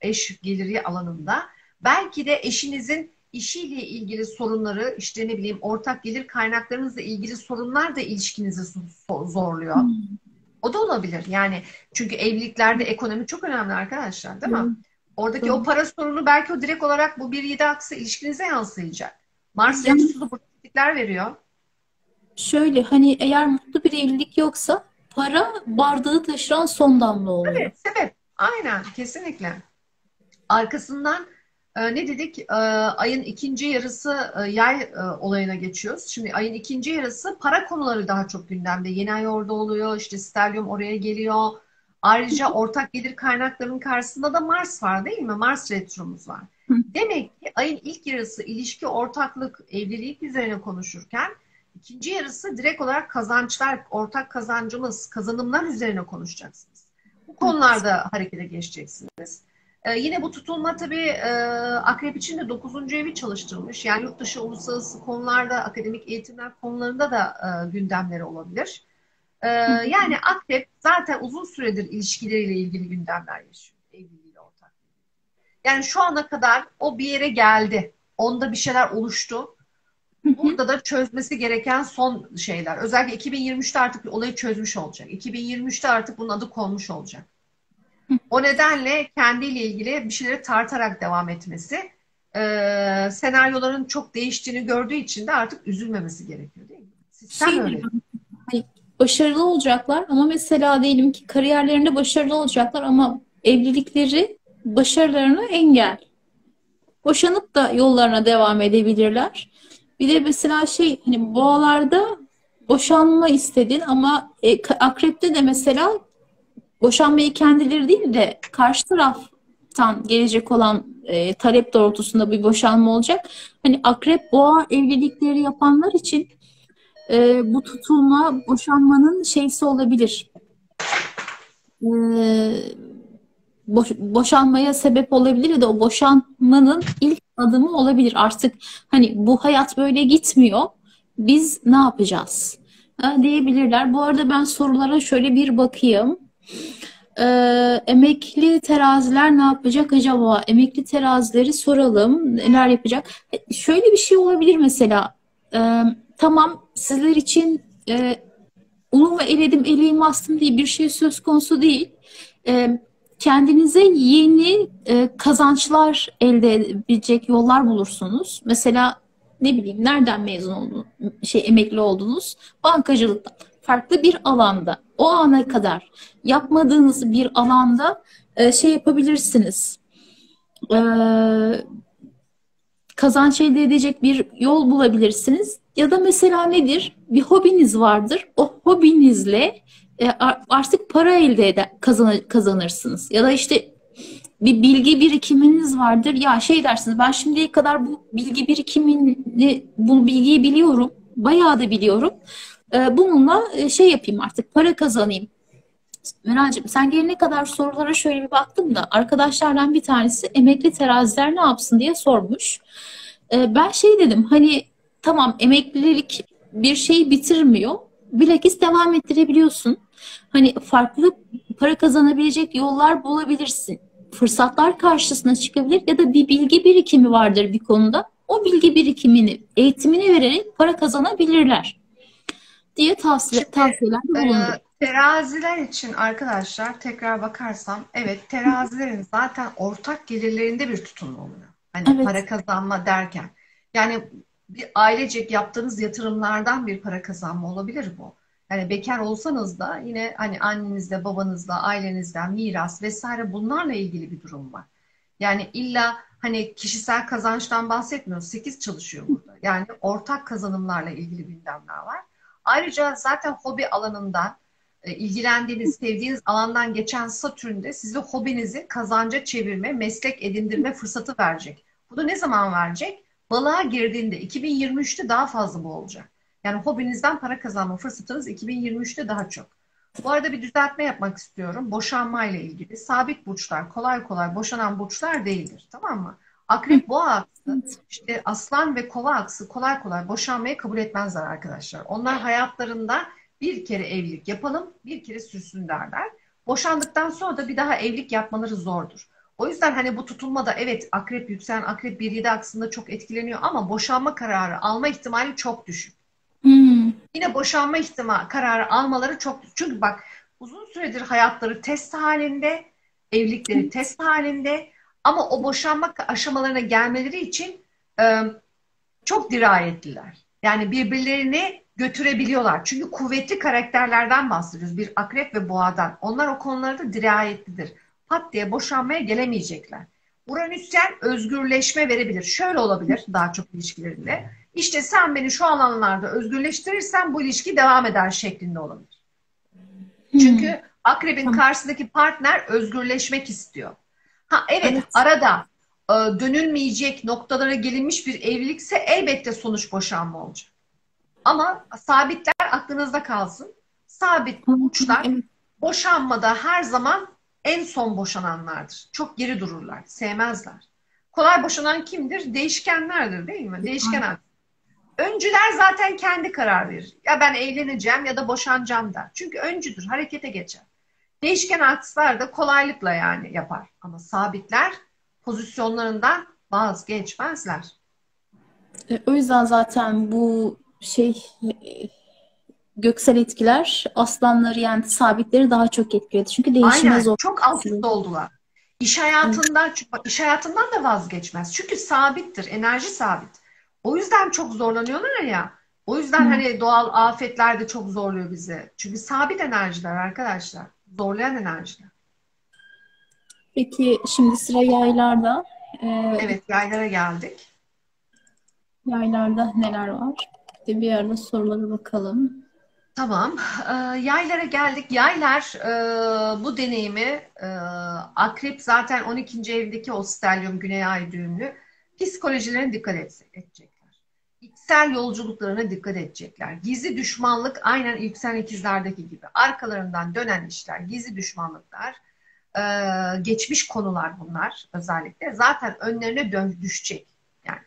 eş geliri alanında. Belki de eşinizin işiyle ilgili sorunları, işte ne bileyim ortak gelir kaynaklarınızla ilgili sorunlar da ilişkinizi zorluyor. O da olabilir. Yani çünkü evliliklerde ekonomi çok önemli arkadaşlar, değil mi? Doğru, Oradaki o doğru. para sorunu belki o direkt olarak bu 1-7 aksı ilişkinize yansıyacak. Mars Yani Retrosu da bu tetikler veriyor. şöyle hani eğer mutlu bir evlilik yoksa para bardağı taşıran son damla oluyor. Evet, sebep. Aynen, kesinlikle. Arkasından ne dedik? Ayın ikinci yarısı yay olayına geçiyoruz. Şimdi ayın ikinci yarısı para konuları daha çok gündemde. Yeni ay orada oluyor, işte Sterlium oraya geliyor. Ayrıca ortak gelir kaynaklarının karşısında da Mars var değil mi? Mars retromuz var. Hı. Demek ki ayın ilk yarısı ilişki, ortaklık, evlilik üzerine konuşurken ikinci yarısı direkt olarak kazançlar, ortak kazancımız, kazanımlar üzerine konuşacaksınız. Bu Evet. konularda harekete geçeceksiniz. Yine bu tutulma tabii Akrep için de dokuzuncu evi çalıştırmış. Yani yurt dışı uluslararası konularda, akademik eğitimler konularında da gündemleri olabilir. Hı hı. Yani Akrep zaten uzun süredir ilişkileriyle ilgili gündemler yaşıyor. Evliliğiyle ortak. Yani şu ana kadar o bir yere geldi. Onda bir şeyler oluştu. Hı hı. Burada da çözmesi gereken son şeyler. Özellikle 2023'te artık olayı çözmüş olacak. 2023'te artık bunun adı konmuş olacak. O nedenle kendiyle ilgili bir şeyleri tartarak devam etmesi, senaryoların çok değiştiğini gördüğü için de artık üzülmemesi gerekiyor değil mi? Sistem Şey öyle. diyorum, hani başarılı olacaklar ama mesela diyelim ki kariyerlerinde başarılı olacaklar ama evlilikleri başarılarına engel. Boşanıp da yollarına devam edebilirler. Bir de mesela şey, hani boğalarda boşanma istedin ama akrepte de mesela boşanmayı kendileri değil de karşı taraftan gelecek olan talep doğrultusunda bir boşanma olacak. Hani akrep boğa evlilikleri yapanlar için bu tutulma boşanmanın şeysi olabilir. E, boşanmaya sebep olabilir ya da o boşanmanın ilk adımı olabilir. Artık hani bu hayat böyle gitmiyor. Biz ne yapacağız? Diyebilirler. Bu arada ben sorulara şöyle bir bakayım. Emekli teraziler ne yapacak acaba? Emekli terazileri soralım. Neler yapacak? Şöyle bir şey olabilir mesela. Tamam, sizler için unum ve eledim, eleğim astım diye bir şey söz konusu değil. Kendinize yeni kazançlar elde edebilecek yollar bulursunuz. Mesela ne bileyim, nereden mezun oldunuz? Emekli oldunuz. Bankacılıktan. Farklı bir alanda. O ana kadar yapmadığınız bir alanda şey yapabilirsiniz. E, Kazanç elde edecek bir yol bulabilirsiniz. Ya da mesela nedir? Bir hobiniz vardır. O hobinizle artık para elde kazanırsınız. Ya da işte bir bilgi birikiminiz vardır. Ya şey dersiniz, ben şimdiye kadar bu bilgi birikimini, bu bilgiyi biliyorum. Bayağı da biliyorum. Bununla şey yapayım, artık para kazanayım. Meral'cığım, sen gelene kadar sorulara şöyle bir baktım da arkadaşlardan bir tanesi emekli teraziler ne yapsın diye sormuş. Ben şey dedim, hani tamam, emeklilik bir şeyi bitirmiyor. Bilakis devam ettirebiliyorsun. Hani farklı para kazanabilecek yollar bulabilirsin. Fırsatlar karşısına çıkabilir ya da bir bilgi birikimi vardır bir konuda. O bilgi birikimini, eğitimini vererek para kazanabilirler diye Şimdi tavsiyelerde e, bulundum. teraziler için arkadaşlar tekrar bakarsam evet terazilerin zaten ortak gelirlerinde bir tutum oluyor. Hani Evet. para kazanma derken. Yani bir ailecek yaptığınız yatırımlardan bir para kazanma olabilir bu. Yani bekar olsanız da yine hani annenizle, babanızla, ailenizden miras vesaire bunlarla ilgili bir durum var. Yani illa hani kişisel kazançtan bahsetmiyoruz. 8 çalışıyor burada. Yani ortak kazanımlarla ilgili gündemler var. Ayrıca zaten hobi alanından ilgilendiğiniz, sevdiğiniz alandan geçen Satürn'de size hobinizi kazanca çevirme, meslek edindirme fırsatı verecek. Bu da ne zaman verecek? Balığa girdiğinde 2023'te daha fazla bu olacak. Yani hobinizden para kazanma fırsatınız 2023'te daha çok. Bu arada bir düzeltme yapmak istiyorum. Boşanma ile ilgili. Sabit burçlar kolay kolay boşanan burçlar değildir. Tamam mı? Akrep boğa aksı, işte aslan ve kova aksı kolay kolay boşanmayı kabul etmezler arkadaşlar. Onlar hayatlarında bir kere evlilik yapalım, bir kere sürsün derler. Boşandıktan sonra da bir daha evlilik yapmaları zordur. O yüzden hani bu tutulmada evet akrep yükselen akrep 1-7 aksında çok etkileniyor ama boşanma kararı alma ihtimali çok düşük. Hmm. Yine boşanma ihtimali kararı almaları çok düşük. Çünkü bak uzun süredir hayatları test halinde, evlilikleri test halinde ama o boşanma aşamalarına gelmeleri için e, çok dirayetliler. Yani birbirlerini götürebiliyorlar. Çünkü kuvvetli karakterlerden bahsediyoruz. Bir akrep ve boğadan. Onlar o konularda dirayetlidir. Pat diye boşanmaya gelemeyecekler. Uranüsyen özgürleşme verebilir. Şöyle olabilir daha çok ilişkilerinde. İşte sen beni şu alanlarda özgürleştirirsen bu ilişki devam eder şeklinde olabilir. Hmm. Çünkü akrebin Tamam. karşısındaki partner özgürleşmek istiyor. Ha evet Evet. arada dönülmeyecek noktalara gelinmiş bir evlilikse elbette sonuç boşanma olacak. Ama sabitler aklınızda kalsın. Sabit burçlar Evet. boşanmada her zaman en son boşananlardır. Çok geri dururlar, sevmezler. Kolay boşanan kimdir? Değişkenlerdir değil mi? Değişken. Öncüler zaten kendi karar verir. Ya ben evleneceğim ya da boşanacağım der. Çünkü öncüdür, harekete geçer. Değişken akslar da kolaylıkla yani yapar. Ama sabitler pozisyonlarından vazgeçmezler. O yüzden zaten bu şey, göksel etkiler aslanları, yani sabitleri daha çok etkiledi. Çünkü değişime Aynen. zor. Çok alt üst oldular. Evet. İş hayatından da vazgeçmez. Çünkü sabittir. Enerji sabit. O yüzden çok zorlanıyorlar ya. O yüzden Hı. hani doğal afetler de çok zorluyor bizi. Çünkü sabit enerjiler arkadaşlar. Zorlayan enerjiler. Peki şimdi sıra yaylarda. Evet, yaylara geldik. Yaylarda neler var? Bir arada sorulara bakalım. Tamam. Yaylara geldik. Yaylar bu deneyimi Akrep zaten 12. evdeki o stelyum Güney Ay düğümlü psikolojilerine dikkat edecekler. İçsel yolculuklarına dikkat edecekler. Gizli düşmanlık aynen yükselen ikizlerdeki gibi. Arkalarından dönen işler, gizli düşmanlıklar, geçmiş konular bunlar özellikle. Zaten önlerine düşecek. Yani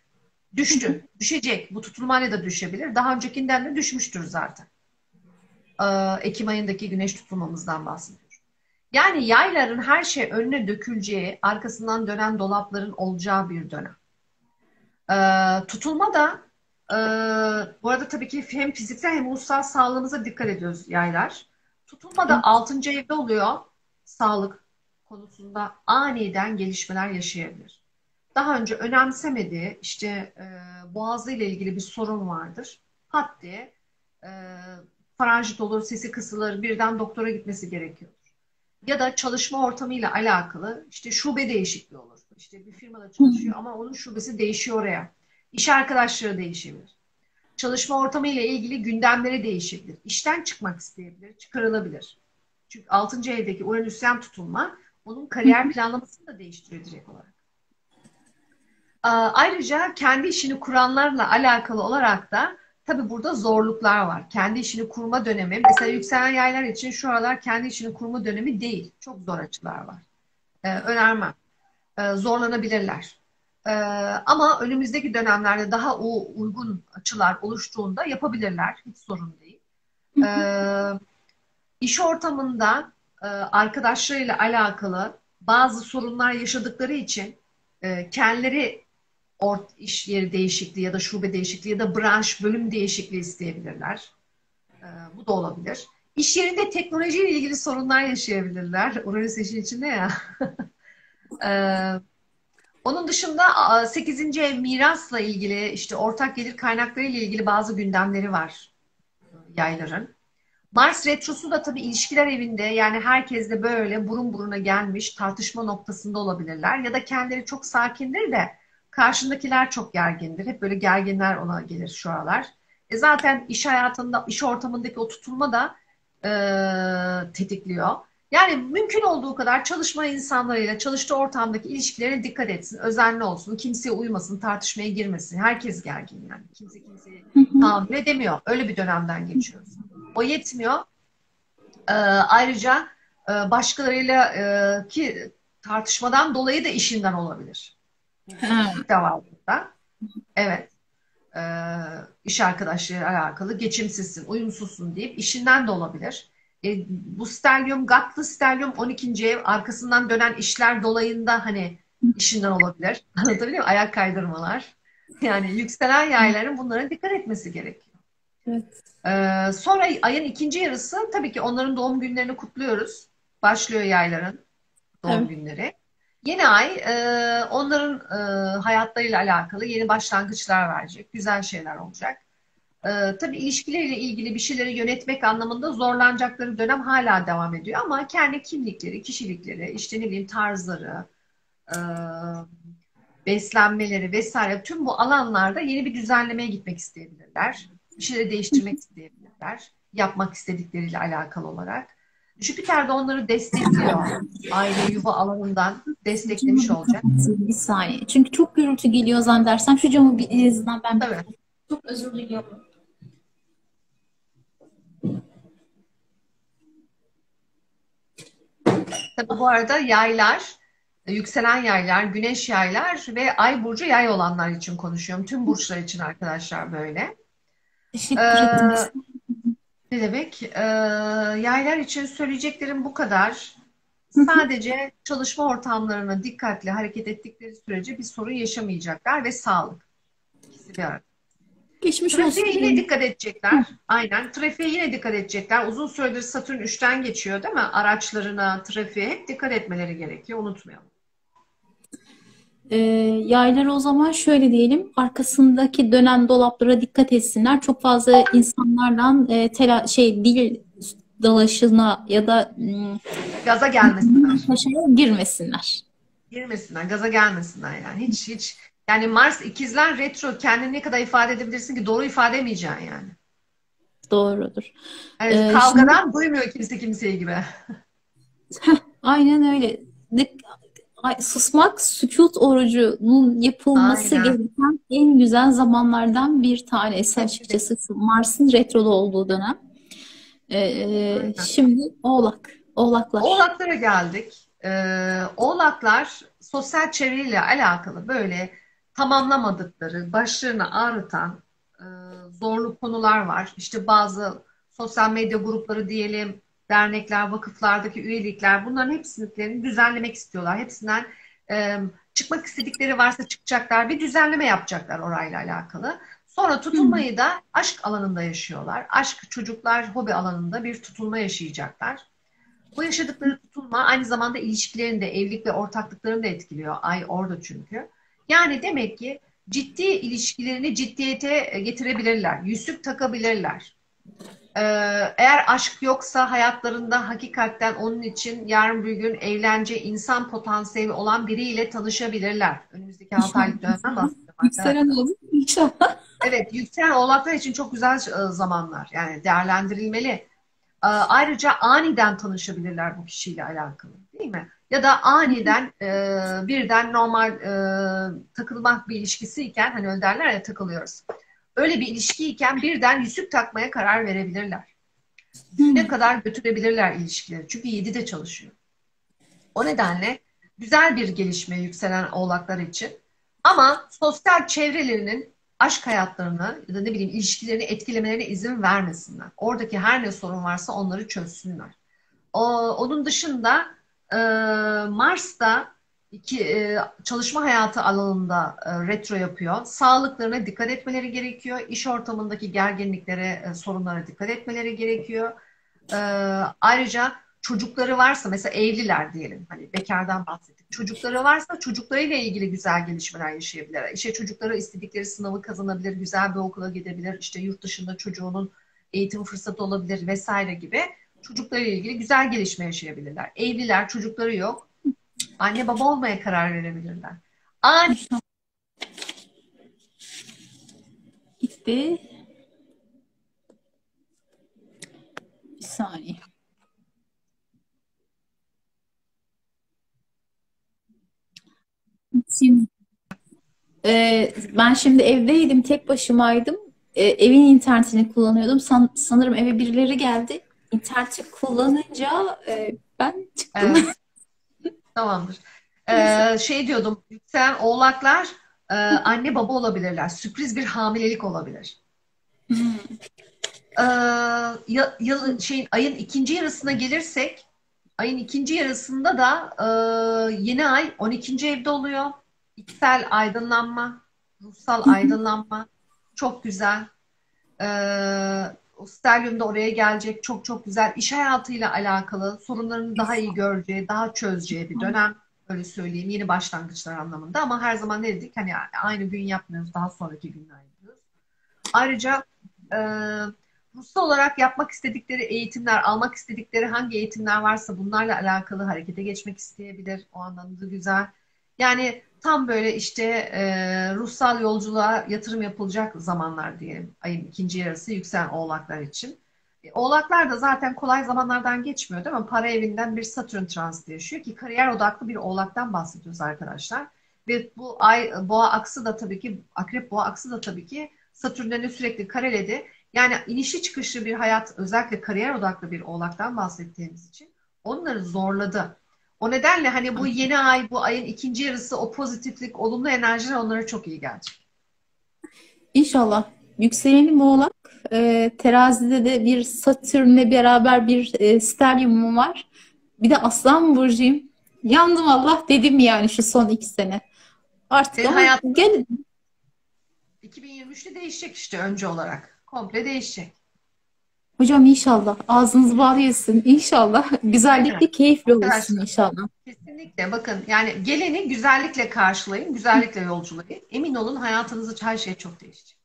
düştü, düşecek. Bu tutulmayla da düşebilir. Daha öncekinden de düşmüştür zaten. Ekim ayındaki güneş tutulmamızdan bahsediyorum. Yani yayların her şey önüne döküleceği, arkasından dönen dolapların olacağı bir dönem. Tutulma da bu arada tabii ki hem fiziksel hem ruhsal sağlığımıza dikkat ediyoruz yaylar. Tutulma da 6. evde oluyor. Sağlık konusunda aniden gelişmeler yaşayabilir. Daha önce önemsemediği işte boğazıyla ilgili bir sorun vardır. Pat diye e, faranjit olur, sesi kısılır, birden doktora gitmesi gerekiyor. Ya da çalışma ortamıyla alakalı işte şube değişikliği olur. İşte bir firmada çalışıyor ama onun şubesi değişiyor oraya. İş arkadaşları değişebilir. Çalışma ortamıyla ilgili gündemleri değişebilir. İşten çıkmak isteyebilir, çıkarılabilir. Çünkü 6. evdeki Uranüsyen tutulma onun kariyer planlamasını da değiştiriyor direkt olarak. Ayrıca kendi işini kuranlarla alakalı olarak da tabii burada zorluklar var. Kendi işini kurma dönemi, mesela yükselen yaylar için şu aralar kendi işini kurma dönemi değil. Çok zor açılar var. Önermem. Zorlanabilirler. Ama önümüzdeki dönemlerde daha uygun açılar oluştuğunda yapabilirler. Hiç sorun değil. İş ortamında arkadaşlarıyla alakalı bazı sorunlar yaşadıkları için kendileri iş yeri değişikliği ya da şube değişikliği ya da branş, bölüm değişikliği isteyebilirler. Bu da olabilir. İş yerinde teknolojiyle ilgili sorunlar yaşayabilirler. Uranüs işin içinde ya. Onun dışında 8. ev mirasla ilgili, işte ortak gelir kaynakları ile ilgili bazı gündemleri var yayların. Mars retrosu da tabii ilişkiler evinde, yani herkesle böyle burun buruna gelmiş tartışma noktasında olabilirler. Ya da kendileri çok sakindir de karşındakiler çok gergindir. Hep böyle gerginler ona gelir şu aralar. Zaten iş hayatında, iş ortamındaki o tutulma da tetikliyor. Yani mümkün olduğu kadar çalışma insanlarıyla çalıştığı ortamdaki ilişkilerine dikkat etsin. Özenli olsun. Kimseye uymasın, tartışmaya girmesin. Herkes gergin yani. Kimse kimseyi tahammül edemiyor. Öyle bir dönemden geçiyoruz. O yetmiyor. Ayrıca başkalarıyla ki tartışmadan dolayı da işinden olabilir. De var burada. Evet. İş arkadaşlarıyla alakalı geçimsizsin, uyumsuzsun deyip işinden de olabilir. Bu stelyum, Gatlı stelyum 12. ev arkasından dönen işler dolayında hani işinden olabilir. Anlatabiliyor muyum? Ayak kaydırmalar. Yani yükselen yayların bunlara dikkat etmesi gerekiyor. Evet. Sonra ayın ikinci yarısı tabii ki onların doğum günlerini kutluyoruz. Başlıyor yayların doğum günleri. Yeni ay onların hayatlarıyla alakalı yeni başlangıçlar verecek. Güzel şeyler olacak. Tabii ilişkileriyle ilgili bir şeyleri yönetmek anlamında zorlanacakları dönem hala devam ediyor. Ama kendi kimlikleri, kişilikleri, işte ne bileyim tarzları, e, beslenmeleri vesaire tüm bu alanlarda yeni bir düzenlemeye gitmek isteyebilirler. Bir şeyleri değiştirmek isteyebilirler. Yapmak istedikleriyle alakalı olarak. Jüpiter de onları destekliyor. Aile, yuva alanından desteklemiş olacak. Bir saniye. Çünkü çok gürültü geliyor zannedersem. Şu camı bir en azından ben Tabii. çok özür diliyorum. Tabii bu arada yaylar, yükselen yaylar, güneş yaylar ve ay burcu yay olanlar için konuşuyorum. Tüm burçlar için arkadaşlar böyle. Teşekkür ederim. Ee, Ne demek? Yaylar için söyleyeceklerim bu kadar. Sadece çalışma ortamlarına dikkatli hareket ettikleri sürece bir sorun yaşamayacaklar ve sağlık. İkisi bir arada. Geçmiş olsun. Trafiğe yine dikkat edecekler. Aynen. Trafiğe yine dikkat edecekler. Uzun süredir Satürn 3'ten geçiyor değil mi? Araçlarına, trafiğe hep dikkat etmeleri gerekiyor. Unutmayalım. Yayları o zaman şöyle diyelim, arkasındaki dönen dolaplara dikkat etsinler. Çok fazla insanlardan dil dalaşına ya da Gaza gelmesinler. taşına girmesinler. Girmesinler, gaza gelmesinler yani. Hiç yani Mars ikizler retro, kendini ne kadar ifade edebilirsin ki, doğru ifade edemeyeceksin yani. Doğrudur. Yani Şimdi kavgadan duymuyor kimse kimseyi gibi. aynen öyle. Susmak, sükût orucunun yapılması Aynen. gereken en güzel zamanlardan bir tanesi açıkçası. Kesinlikle. Şu Mars'ın retrolu olduğu dönem. Aynen. Şimdi Oğlaklar. Oğlaklara geldik. Oğlaklar sosyal çevreyle alakalı böyle tamamlamadıkları, başlarını ağrıtan e, zorlu konular var. İşte bazı sosyal medya grupları diyelim, dernekler, vakıflardaki üyelikler, bunların hepsini düzenlemek istiyorlar. Hepsinden e, çıkmak istedikleri varsa çıkacaklar, bir düzenleme yapacaklar orayla alakalı. Sonra Hı. tutulmayı da aşk alanında yaşıyorlar. Aşk, çocuklar, hobi alanında bir tutulma yaşayacaklar. Bu yaşadıkları tutulma aynı zamanda ilişkilerini de, evlilik ve ortaklıklarını da etkiliyor. Ay orada çünkü. Yani demek ki ciddi ilişkilerini ciddiyete getirebilirler. Yüzük takabilirler. Ee, Eğer aşk yoksa hayatlarında hakikaten onun için yarın bir gün evleneceği insan potansiyeli olan biriyle tanışabilirler. Önümüzdeki 6 İnşallah. aylık dönemden bahsediyorum Yükselen arkadaşlar. olur. İnşallah. Evet, yükselen oğlaklar için çok güzel zamanlar. Yani değerlendirilmeli. Ayrıca aniden tanışabilirler bu kişiyle alakalı, değil mi? Ya da aniden birden normal takılmak bir ilişkisiyken, hani öyle derler ya, takılıyoruz. Öyle bir ilişkiyken birden yüzük takmaya karar verebilirler. Düğüne Hı. kadar götürebilirler ilişkileri. Çünkü 7'de çalışıyor. O nedenle güzel bir gelişme yükselen oğlaklar için. Ama sosyal çevrelerinin aşk hayatlarını ya da ne bileyim ilişkilerini etkilemelerine izin vermesinler. Oradaki her ne sorun varsa onları çözsünler. Onun dışında e, Mars'ta çalışma hayatı alanında retro yapıyor. Sağlıklarına dikkat etmeleri gerekiyor. İş ortamındaki gerginliklere, sorunlara dikkat etmeleri gerekiyor. E, Ayrıca çocukları varsa, mesela evliler diyelim, hani bekardan bahsettik. Çocukları varsa çocuklarıyla ilgili güzel gelişmeler yaşayabilirler. İşte çocukları istedikleri sınavı kazanabilir, güzel bir okula gidebilir, işte yurt dışında çocuğunun eğitim fırsatı olabilir vesaire gibi çocuklarıyla ilgili güzel gelişme yaşayabilirler. Evliler, çocukları yok, anne baba olmaya karar verebilirler. Ani İnşallah. Gitti. Bir saniye. Şimdi, ben şimdi evdeydim, tek başımaydım. Evin internetini kullanıyordum. Sanırım eve birileri geldi. İnterneti kullanınca ben çıktım. evet, tamamdır. Şey diyordum, yükselen oğlaklar anne baba olabilirler. Sürpriz bir hamilelik olabilir. Ayın ikinci yarısına gelirsek, ayın ikinci yarısında da yeni ay 12. evde oluyor. İçsel aydınlanma, ruhsal aydınlanma çok güzel. O Sterlium da oraya gelecek. Çok çok güzel. İş hayatıyla alakalı sorunlarını daha iyi göreceği, daha çözeceği bir dönem. Öyle söyleyeyim. Yeni başlangıçlar anlamında. Ama her zaman ne dedik? Hani aynı gün yapmıyoruz. Daha sonraki günler yapıyoruz. Ayrıca e, ruhsal olarak yapmak istedikleri eğitimler, almak istedikleri hangi eğitimler varsa bunlarla alakalı harekete geçmek isteyebilir. O anlamda güzel. Yani tam böyle işte ruhsal yolculuğa yatırım yapılacak zamanlar diyelim. Ayın ikinci yarısı yükselen oğlaklar için. Oğlaklar da zaten kolay zamanlardan geçmiyor, değil mi? Para evinden bir Satürn transiti yaşıyor ki kariyer odaklı bir oğlaktan bahsediyoruz arkadaşlar. Ve bu ay boğa aksı da tabii ki, akrep boğa aksı da tabii ki Satürn'lerini sürekli kareledi. Yani inişli çıkışlı bir hayat, özellikle kariyer odaklı bir oğlaktan bahsettiğimiz için onları zorladı. O nedenle hani bu yeni ay, bu ayın ikinci yarısı, o pozitiflik, olumlu enerjiler onlara çok iyi gelecek. İnşallah. Yükselenim Oğlak. Terazide de bir Satürn'le beraber bir stelyumum var. Bir de Aslan Burcu'yum. Yandım Allah dedim yani şu son 2 sene. Artık Senin ama hayatın gel 2023'te değişecek işte önce olarak. Komple değişecek. hocam inşallah. Ağzınız bal yesin. İnşallah. Aynen. Güzellikle keyifli olsun Arkadaşlar inşallah. kesinlikle bakın, yani geleni güzellikle karşılayın, güzellikle yolculayın. Emin olun hayatınızda her şey çok değişecek.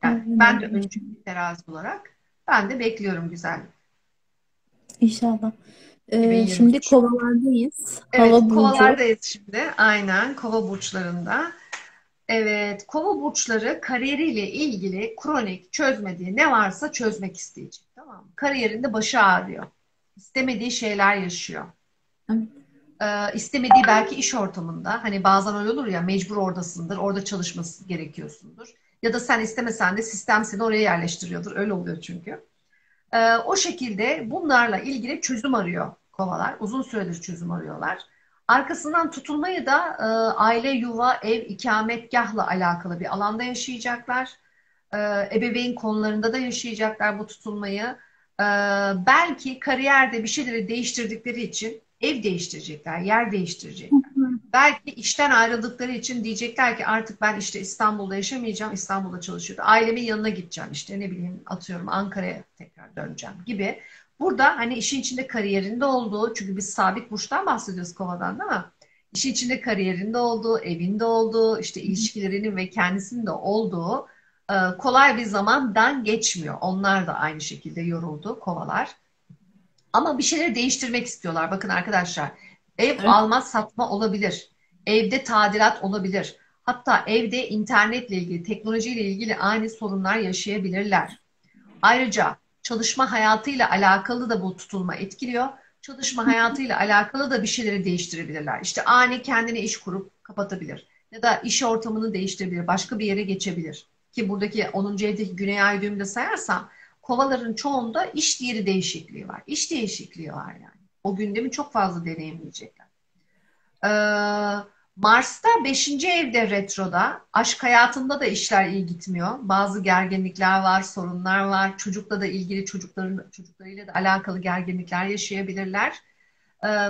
Yani Aynen ben de öyle. öncü bir terazi olarak ben de bekliyorum güzellik. İnşallah. Şimdi 2023. kovalardayız. Evet, Hava burcu. kovalardayız şimdi. Aynen, kova burçlarında. Evet, kova burçları kariyeriyle ilgili kronik çözmediği ne varsa çözmek isteyecek. Tamam mı? Kariyerinde başı ağrıyor. İstemediği şeyler yaşıyor. Evet. İstemediği belki iş ortamında, hani bazen öyle olur ya, mecbur oradasındır, orada çalışması gerekiyorsundur. Ya da sen istemesen de sistem seni oraya yerleştiriyordur. Öyle oluyor çünkü. O şekilde bunlarla ilgili çözüm arıyor kovalar. Uzun süredir çözüm arıyorlar. Arkasından tutulmayı da aile, yuva, ev, ikametgahla alakalı bir alanda yaşayacaklar. Ebeveyn konularında da yaşayacaklar bu tutulmayı. Belki kariyerde bir şeyleri değiştirdikleri için ev değiştirecekler, yer Hı değiştirecekler. hı. Belki işten ayrıldıkları için diyecekler ki artık ben işte İstanbul'da yaşamayacağım, İstanbul'da çalışıyorum. Ailemin yanına gideceğim, işte ne bileyim, atıyorum Ankara'ya tekrar döneceğim gibi. Burada hani işin içinde kariyerinde olduğu, çünkü biz sabit burçtan bahsediyoruz kovadan, değil mi? İşin içinde kariyerinde olduğu, evinde olduğu, işte ilişkilerinin ve kendisinin de olduğu kolay bir zamandan geçmiyor. Onlar da aynı şekilde yoruldu kovalar. Ama bir şeyleri değiştirmek istiyorlar. Bakın arkadaşlar, ev Evet. alma satma olabilir. Evde tadilat olabilir. Hatta evde internetle ilgili, teknolojiyle ilgili ani sorunlar yaşayabilirler. Ayrıca çalışma hayatıyla alakalı da bu tutulma etkiliyor. Çalışma hayatıyla alakalı da bir şeyleri değiştirebilirler. İşte ani kendine iş kurup kapatabilir. Ya da iş ortamını değiştirebilir. Başka bir yere geçebilir. Ki buradaki 10. evdeki Güney Ay düğümünde sayarsam kovaların çoğunda iş yeri değişikliği var. İş değişikliği var yani. O gündemi çok fazla deneyimleyecekler. Ee, Mars'ta beşinci evde retroda. Aşk hayatında da işler iyi gitmiyor. Bazı gerginlikler var, sorunlar var. Çocukla da ilgili, çocuklarıyla da alakalı gerginlikler yaşayabilirler.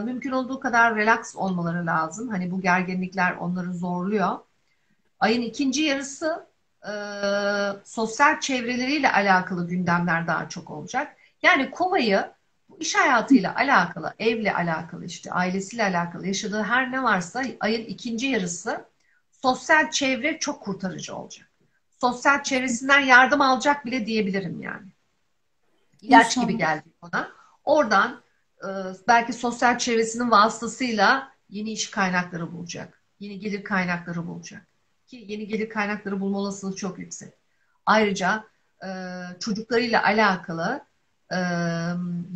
Mümkün olduğu kadar relax olmaları lazım. Hani bu gerginlikler onları zorluyor. Ayın ikinci yarısı e, sosyal çevreleriyle alakalı gündemler daha çok olacak. Yani Kova'yı bu iş hayatıyla alakalı, evle alakalı, işte ailesiyle alakalı yaşadığı her ne varsa ayın ikinci yarısı sosyal çevre çok kurtarıcı olacak. Sosyal çevresinden yardım alacak bile diyebilirim yani. İlaç gibi İnşallah. geldi ona. Oradan e, belki sosyal çevresinin vasıtasıyla yeni iş kaynakları bulacak. Yeni gelir kaynakları bulacak. Ki yeni gelir kaynakları bulma olasılığı çok yüksek. Ayrıca çocuklarıyla alakalı e,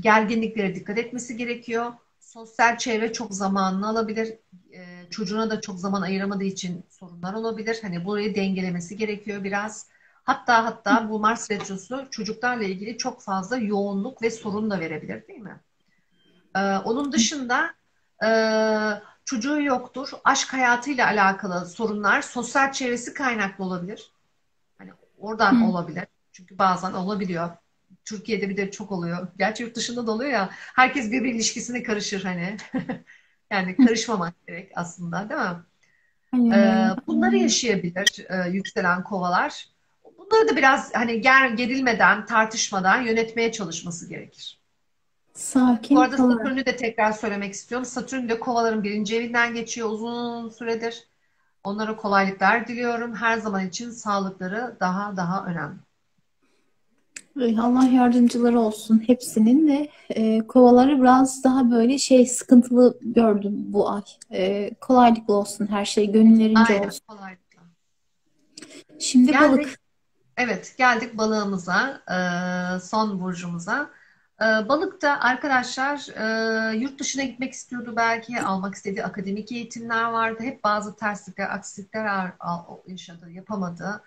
gerginliklere dikkat etmesi gerekiyor. Sosyal çevre çok zamanını alabilir. Çocuğuna da çok zaman ayıramadığı için sorunlar olabilir. Hani burayı dengelemesi gerekiyor biraz. Hatta bu Mars retrosu çocuklarla ilgili çok fazla yoğunluk ve sorun da verebilir, değil mi? Onun dışında e, çocuğu yoktur. Aşk hayatıyla alakalı sorunlar, sosyal çevresi kaynaklı olabilir. Hani oradan Hı. olabilir. Çünkü bazen olabiliyor. Türkiye'de bir de çok oluyor. Gerçi yurt dışında da oluyor ya. Herkes birbir ilişkisine karışır hani. Yani karışmamak gerek aslında, değil mi? Aynen öyle. Bunları Aynen öyle. yaşayabilir yükselen kovalar. Bunları da biraz hani gerilmeden, tartışmadan yönetmeye çalışması gerekir. Bu Sakin arada kalarak. Satürn'ü de tekrar söylemek istiyorum. Satürn de kovaların birinci evinden geçiyor uzun süredir. Onlara kolaylıklar diliyorum. Her zaman için sağlıkları daha önemli. Allah yardımcıları olsun hepsinin de. Kovaları biraz daha böyle sıkıntılı gördüm bu ay. Kolaylıkla olsun, her şey gönüllerince Aynen, olsun. kolaylıkla. Şimdi Geldik, balık. evet, geldik balığımıza, son burcumuza. Balıkta arkadaşlar yurt dışına gitmek istiyordu belki, almak istediği akademik eğitimler vardı. Hep bazı terslikler, aksilikler yaşadı, yapamadı.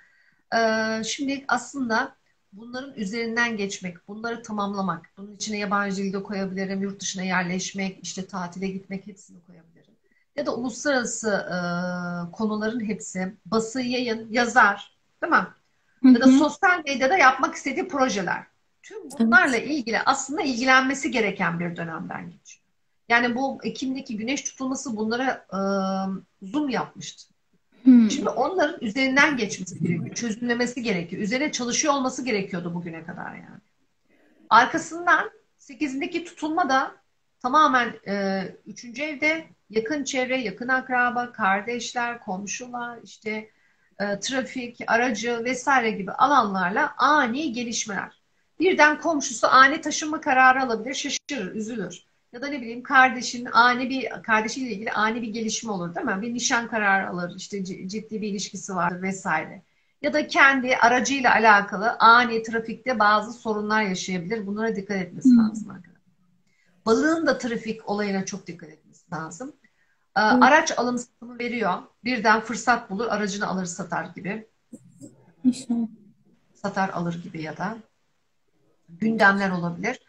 Şimdi aslında bunların üzerinden geçmek, bunları tamamlamak, bunun içine yabancı dil de koyabilirim, yurt dışına yerleşmek, işte tatile gitmek, hepsini koyabilirim. Ya da uluslararası konuların hepsi, basın, yayın, yazar, değil mi? Hı Ya da hı. sosyal medyada yapmak istediği projeler. Tüm bunlarla Evet. ilgili aslında ilgilenmesi gereken bir dönemden geçiyor. Yani bu Ekim'deki güneş tutulması bunlara zoom yapmıştı. Hı. Şimdi onların üzerinden geçmesi gerekiyor, çözümlemesi gerekiyor. Üzerine çalışıyor olması gerekiyordu bugüne kadar yani. Arkasından sekizindeki tutulma da tamamen üçüncü evde yakın çevre, yakın akraba, kardeşler, komşular, işte trafik, aracı vesaire gibi alanlarla ani gelişmeler. birden komşusu ani taşınma kararı alabilir, şaşırır, üzülür. Ya da ne bileyim kardeşiyle ilgili ani bir gelişme olur değil mi? Bir nişan kararı alır, işte ciddi bir ilişkisi vardır vesaire. Ya da kendi aracıyla alakalı ani trafikte bazı sorunlar yaşayabilir. Bunlara dikkat etmesi Hmm. lazım arkadaşlar. Balığın da trafik olayına çok dikkat etmesi lazım. Evet, Araç alım satımı veriyor. Birden fırsat bulur, aracını alır satar gibi. inşallah. Satar alır gibi ya da gündemler olabilir.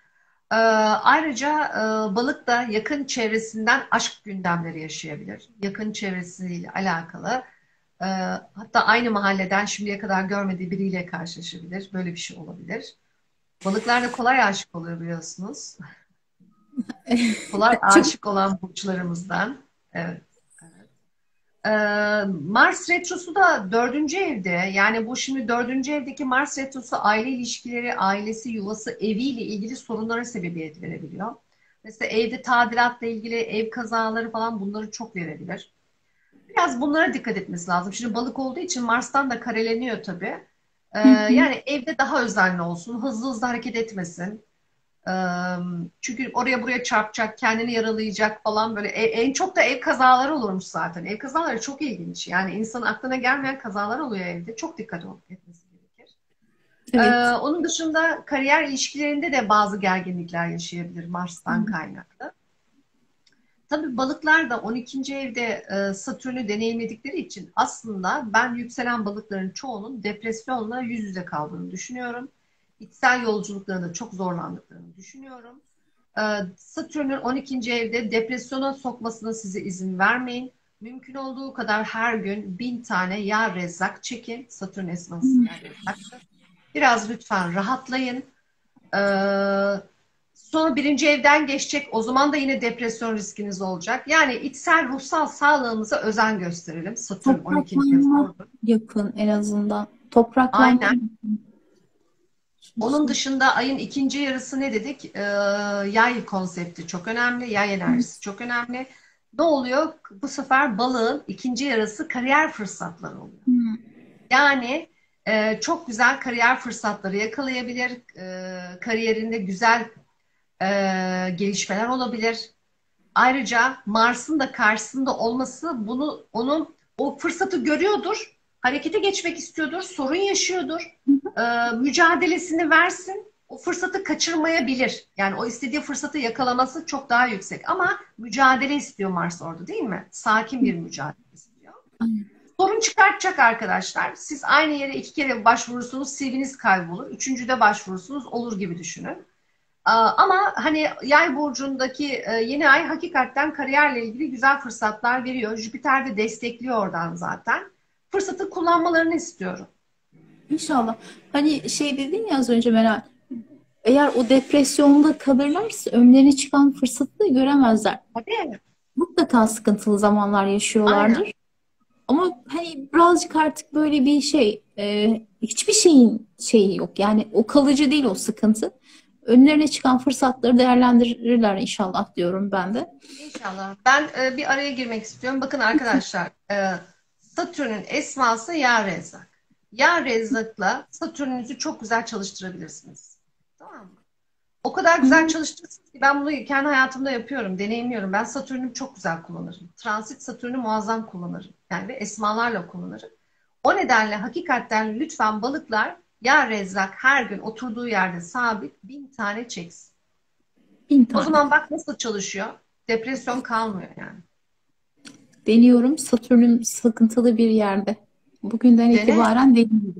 Ayrıca balık da yakın çevresinden aşk gündemleri yaşayabilir. Yakın çevresiyle alakalı. e, Hatta aynı mahalleden şimdiye kadar görmediği biriyle karşılaşabilir. Böyle bir şey olabilir. Balıklar da kolay aşık oluyor biliyorsunuz. Kolay Çok aşık olan burçlarımızdan. Evet. Ee, Mars retrosu da dördüncü evde. Yani bu şimdi dördüncü evdeki Mars retrosu aile ilişkileri, ailesi, yuvası, eviyle ilgili sorunlara sebebiyet verebiliyor. Mesela evde tadilatla ilgili ev kazaları falan bunları çok verebilir. Biraz bunlara dikkat etmesi lazım. Şimdi balık olduğu için Mars'tan da kareleniyor tabii. Hı hı. Yani evde daha özenli olsun, hızlı hızlı hareket etmesin. Çünkü oraya buraya çarpacak, kendini yaralayacak falan böyle. En çok da ev kazaları olurmuş zaten. Ev kazaları çok ilginç. Yani insanın aklına gelmeyen kazalar oluyor evde. Çok dikkat etmesi gerekir. Evet. Onun dışında kariyer ilişkilerinde de bazı gerginlikler yaşayabilir Mars'tan kaynaklı. Tabii balıklar da 12. evde Satürn'ü deneyimledikleri için aslında ben yükselen balıkların çoğunun depresyonla yüz yüze kaldığını düşünüyorum. İçsel yolculuklarında çok zorlandıklarını düşünüyorum. Satürn'ün 12. evde depresyona sokmasına size izin vermeyin. Mümkün olduğu kadar her gün 1.000 tane yağ rezzak çekin. Satürn esması yağ rezzaktır. Biraz lütfen rahatlayın. Ee, Sonra birinci evden geçecek. O zaman da yine depresyon riskiniz olacak. Yani içsel ruhsal sağlığımıza özen gösterelim. Satürn 12. ev Topraklanma orada. yakın en azından. Topraklanma Aynen. yakın. Onun dışında ayın ikinci yarısı ne dedik? Yay konsepti çok önemli. Yay enerjisi çok önemli. Ne oluyor? Bu sefer balığın ikinci yarısı kariyer fırsatları oluyor. Hmm. Yani çok güzel kariyer fırsatları yakalayabilir. Kariyerinde güzel gelişmeler olabilir. Ayrıca Mars'ın da karşısında olması onun o fırsatı görüyordur, harekete geçmek istiyordur, sorun yaşıyordur, mücadelesini versin, o fırsatı kaçırmayabilir. Yani o istediği fırsatı yakalaması çok daha yüksek. Ama mücadele istiyor Mars orada değil mi? Sakin bir mücadele istiyor. Sorun çıkartacak arkadaşlar. Siz aynı yere 2 kere başvurursunuz, CV'niz kaybolur. Üçüncüde başvurursunuz, olur gibi düşünün. Ama hani Yay burcundaki yeni ay hakikaten kariyerle ilgili güzel fırsatlar veriyor. Jüpiter de destekliyor oradan zaten. Fırsatı kullanmalarını istiyorum. İnşallah. Hani şey dedin ya az önce Meral, eğer o depresyonda kalırlarsa önlerine çıkan fırsatı da göremezler. Tabii. Mutlaka sıkıntılı zamanlar Aynen. yaşıyorlardır. Ama hani birazcık artık böyle bir şey, hiçbir şeyin şeyi yok. Yani o kalıcı değil o sıkıntı. Önlerine çıkan fırsatları değerlendirirler inşallah diyorum ben de. İnşallah. Ben bir araya girmek istiyorum. Bakın arkadaşlar, Satürn'ün esması Yağ Rezzak. Yağ Rezzak'la Satürn'ünüzü çok güzel çalıştırabilirsiniz. Tamam mı? O kadar güzel Hmm. çalıştırsın ki ben bunu kendi hayatımda yapıyorum, deneyimliyorum. Ben Satürn'ü çok güzel kullanırım. Transit Satürn'ü muazzam kullanırım. Yani ve esmalarla kullanırım. O nedenle hakikaten lütfen balıklar ya rezzak her gün oturduğu yerde sabit 1.000 tane çeksin. 1000 O tane. zaman bak nasıl çalışıyor. Depresyon kalmıyor yani. Deniyorum. Satürn'üm sıkıntılı bir yerde. Bugünden Dene, itibaren deniyorum.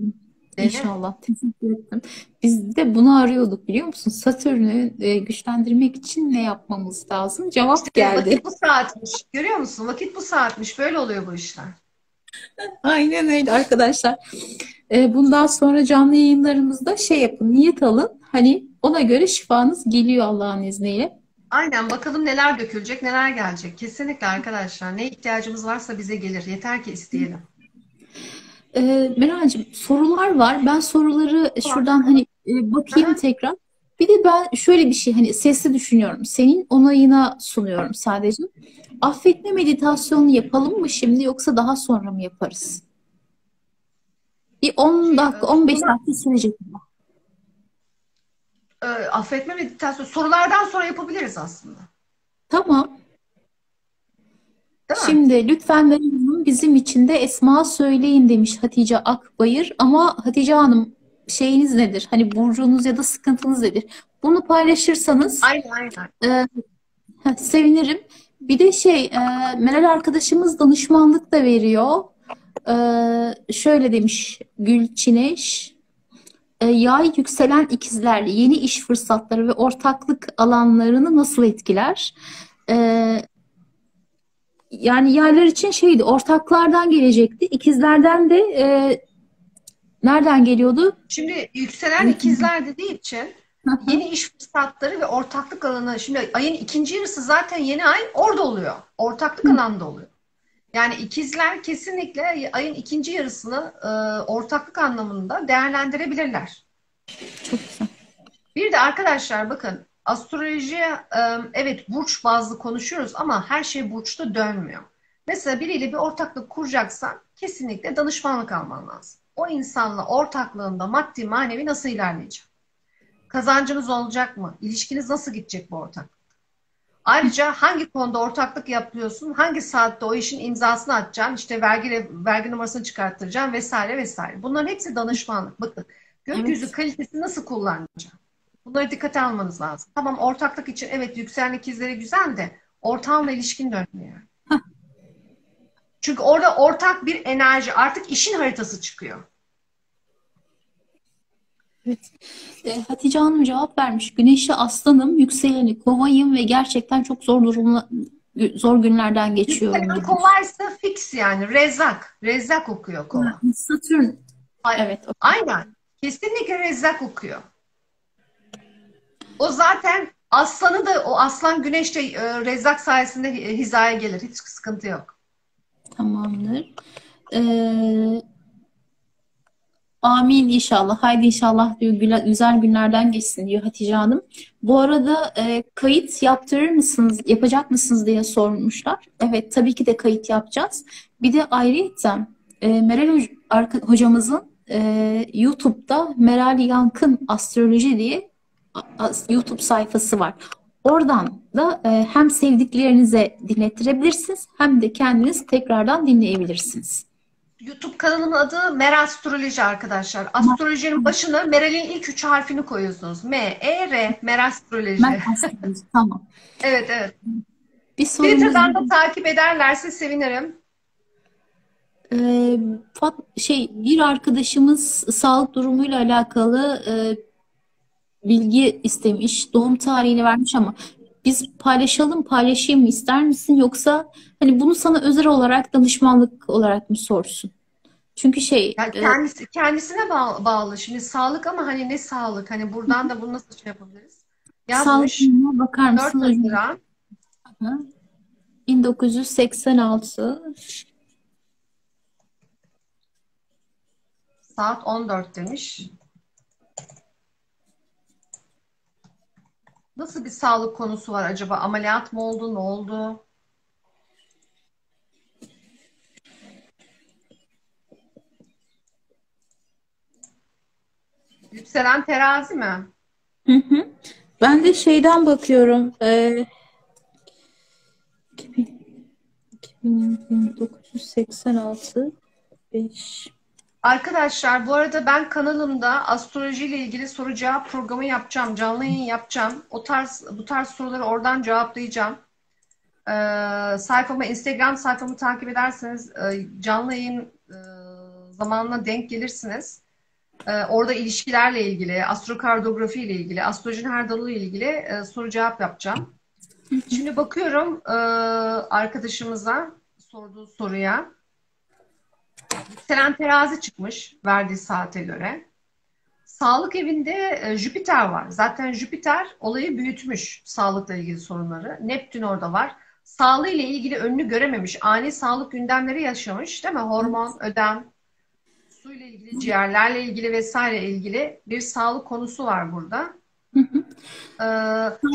dene. İnşallah. Teşekkür ederim. Biz de bunu arıyorduk biliyor musun? Satürn'ü güçlendirmek için ne yapmamız lazım? Cevap İşte geldi. vakit bu saatmiş. Görüyor musun? Vakit bu saatmiş. Böyle oluyor bu işler. Aynen öyle arkadaşlar. Bundan sonra canlı yayınlarımızda şey yapın, niyet alın. Hani ona göre şifanız geliyor Allah'ın izniyle. Aynen bakalım neler dökülecek, neler gelecek. Kesinlikle arkadaşlar. Ne ihtiyacımız varsa bize gelir. Yeter ki isteyelim. Meral'cığım sorular var. Ben soruları Tamam. şuradan hani bakayım Aha. tekrar. Bir de ben şöyle bir şey hani sesli düşünüyorum. Senin onayına sunuyorum sadece. Affetme meditasyonu yapalım mı şimdi yoksa daha sonra mı yaparız? Bir 10 dakika, 15 Sunuma, dakika sürecek mi? Affetme meditasyonu sorulardan sonra yapabiliriz aslında. Tamam. Değil mi? Şimdi lütfen Meral Hanım bizim için de esma söyleyin demiş Hatice Akbayır. Ama Hatice Hanım şeyiniz nedir? Hani burcunuz ya da sıkıntınız nedir? Bunu paylaşırsanız Aynen aynen. e, sevinirim. Bir de Meral arkadaşımız danışmanlık da veriyor. Şöyle demiş Gülçineş. Yay yükselen ikizlerle yeni iş fırsatları ve ortaklık alanlarını nasıl etkiler? E, Yani yaylar için ortaklardan gelecekti. İkizlerden de nereden geliyordu? Şimdi yükselen ikizler dediği için yeni iş fırsatları ve ortaklık alanı. Şimdi ayın ikinci yarısı zaten yeni ay orada oluyor. Ortaklık alanda oluyor. Yani ikizler kesinlikle ayın ikinci yarısını ortaklık anlamında değerlendirebilirler. Çok güzel. Bir de arkadaşlar bakın astroloji evet burç bazlı konuşuyoruz ama her şey burçta dönmüyor. Mesela biriyle bir ortaklık kuracaksan kesinlikle danışmanlık alman lazım. O insanla ortaklığında maddi manevi nasıl ilerleyecek? Kazancınız olacak mı? İlişkiniz nasıl gidecek bu ortaklık? Ayrıca hangi konuda ortaklık yapıyorsun? Hangi saatte o işin imzasını atacaksın? İşte vergi numarasını çıkarttıracaksın vesaire vesaire. Bunların hepsi danışmanlık. Bakın gökyüzü Evet. kalitesi nasıl kullanacağım? Bunları dikkate almanız lazım. Tamam ortaklık için evet yükselen ikizleri güzel de ortağınla ilişkin dönmüyor. Çünkü orada ortak bir enerji artık işin haritası çıkıyor. Evet. Hatice Hanım cevap vermiş. Güneşi Aslanım, yükseleni Kovayım ve gerçekten çok zor günlerden geçiyorum Yükselen demiş. kovaysa fix yani rezzak. Rezzak okuyor kova. Satürn. Evet. Aynen. Kesinlikle rezzak okuyor. O zaten aslanı da o aslan güneş de rezzak sayesinde hizaya gelir. Hiç sıkıntı yok. Tamamdır. Ee, Amin inşallah. Haydi inşallah diyor. Güzel günlerden geçsin diyor Hatice Hanım. Bu arada kayıt yaptırır mısınız, yapacak mısınız diye sormuşlar. Evet, tabii ki de kayıt yapacağız. Bir de ayrıyeten hocamızın YouTube'da Meral Yankın Astroloji diye YouTube sayfası var. Oradan da hem sevdiklerinize dinlettirebilirsiniz hem de kendiniz tekrardan dinleyebilirsiniz. YouTube kanalımın adı Meral Astroloji arkadaşlar. Astrolojinin başına Meral'in ilk üç harfini koyuyorsunuz. M-E-R, Meral Astroloji. Tamam. Evet, evet. Bir sorumuz Twitter'dan da takip ederlerse sevinirim. Bir arkadaşımız sağlık durumuyla alakalı bilgi istemiş, doğum tarihini vermiş ama biz paylaşayım mı ister misin yoksa hani bunu sana özel olarak danışmanlık olarak mı sorsun? Çünkü Yani kendisine bağlı. Şimdi sağlık ama hani ne sağlık? Hani buradan da bunu nasıl şey yapabiliriz? sağlık Yazmış. durumuna bakar 4 mısın hocam? Haziran 1986 saat 14 demiş. Nasıl bir sağlık konusu var acaba? Ameliyat mı oldu? Ne oldu? Yükselen terazi mi? Hı hı. Ben de şeyden bakıyorum. 1986 5. Arkadaşlar bu arada ben kanalımda astroloji ile ilgili soru cevap programı yapacağım. Canlı yayın yapacağım. Bu tarz soruları oradan cevaplayacağım. Instagram sayfamı takip ederseniz canlı yayın zamanına denk gelirsiniz. Orada ilişkilerle ilgili, astrokartografi ile ilgili, astrolojinin her dalı ile ilgili soru cevap yapacağım. Şimdi bakıyorum arkadaşımıza sorduğu soruya. Yükselen terazi çıkmış verdiği saate göre. Sağlık evinde Jüpiter var. Zaten Jüpiter olayı büyütmüş sağlıkla ilgili sorunları. Neptün orada var. Sağlığı ile ilgili önünü görememiş. Ani sağlık gündemleri yaşamış, değil mi? Hormon, ödem, suyla ilgili, ciğerlerle ilgili vesaire ilgili bir sağlık konusu var burada.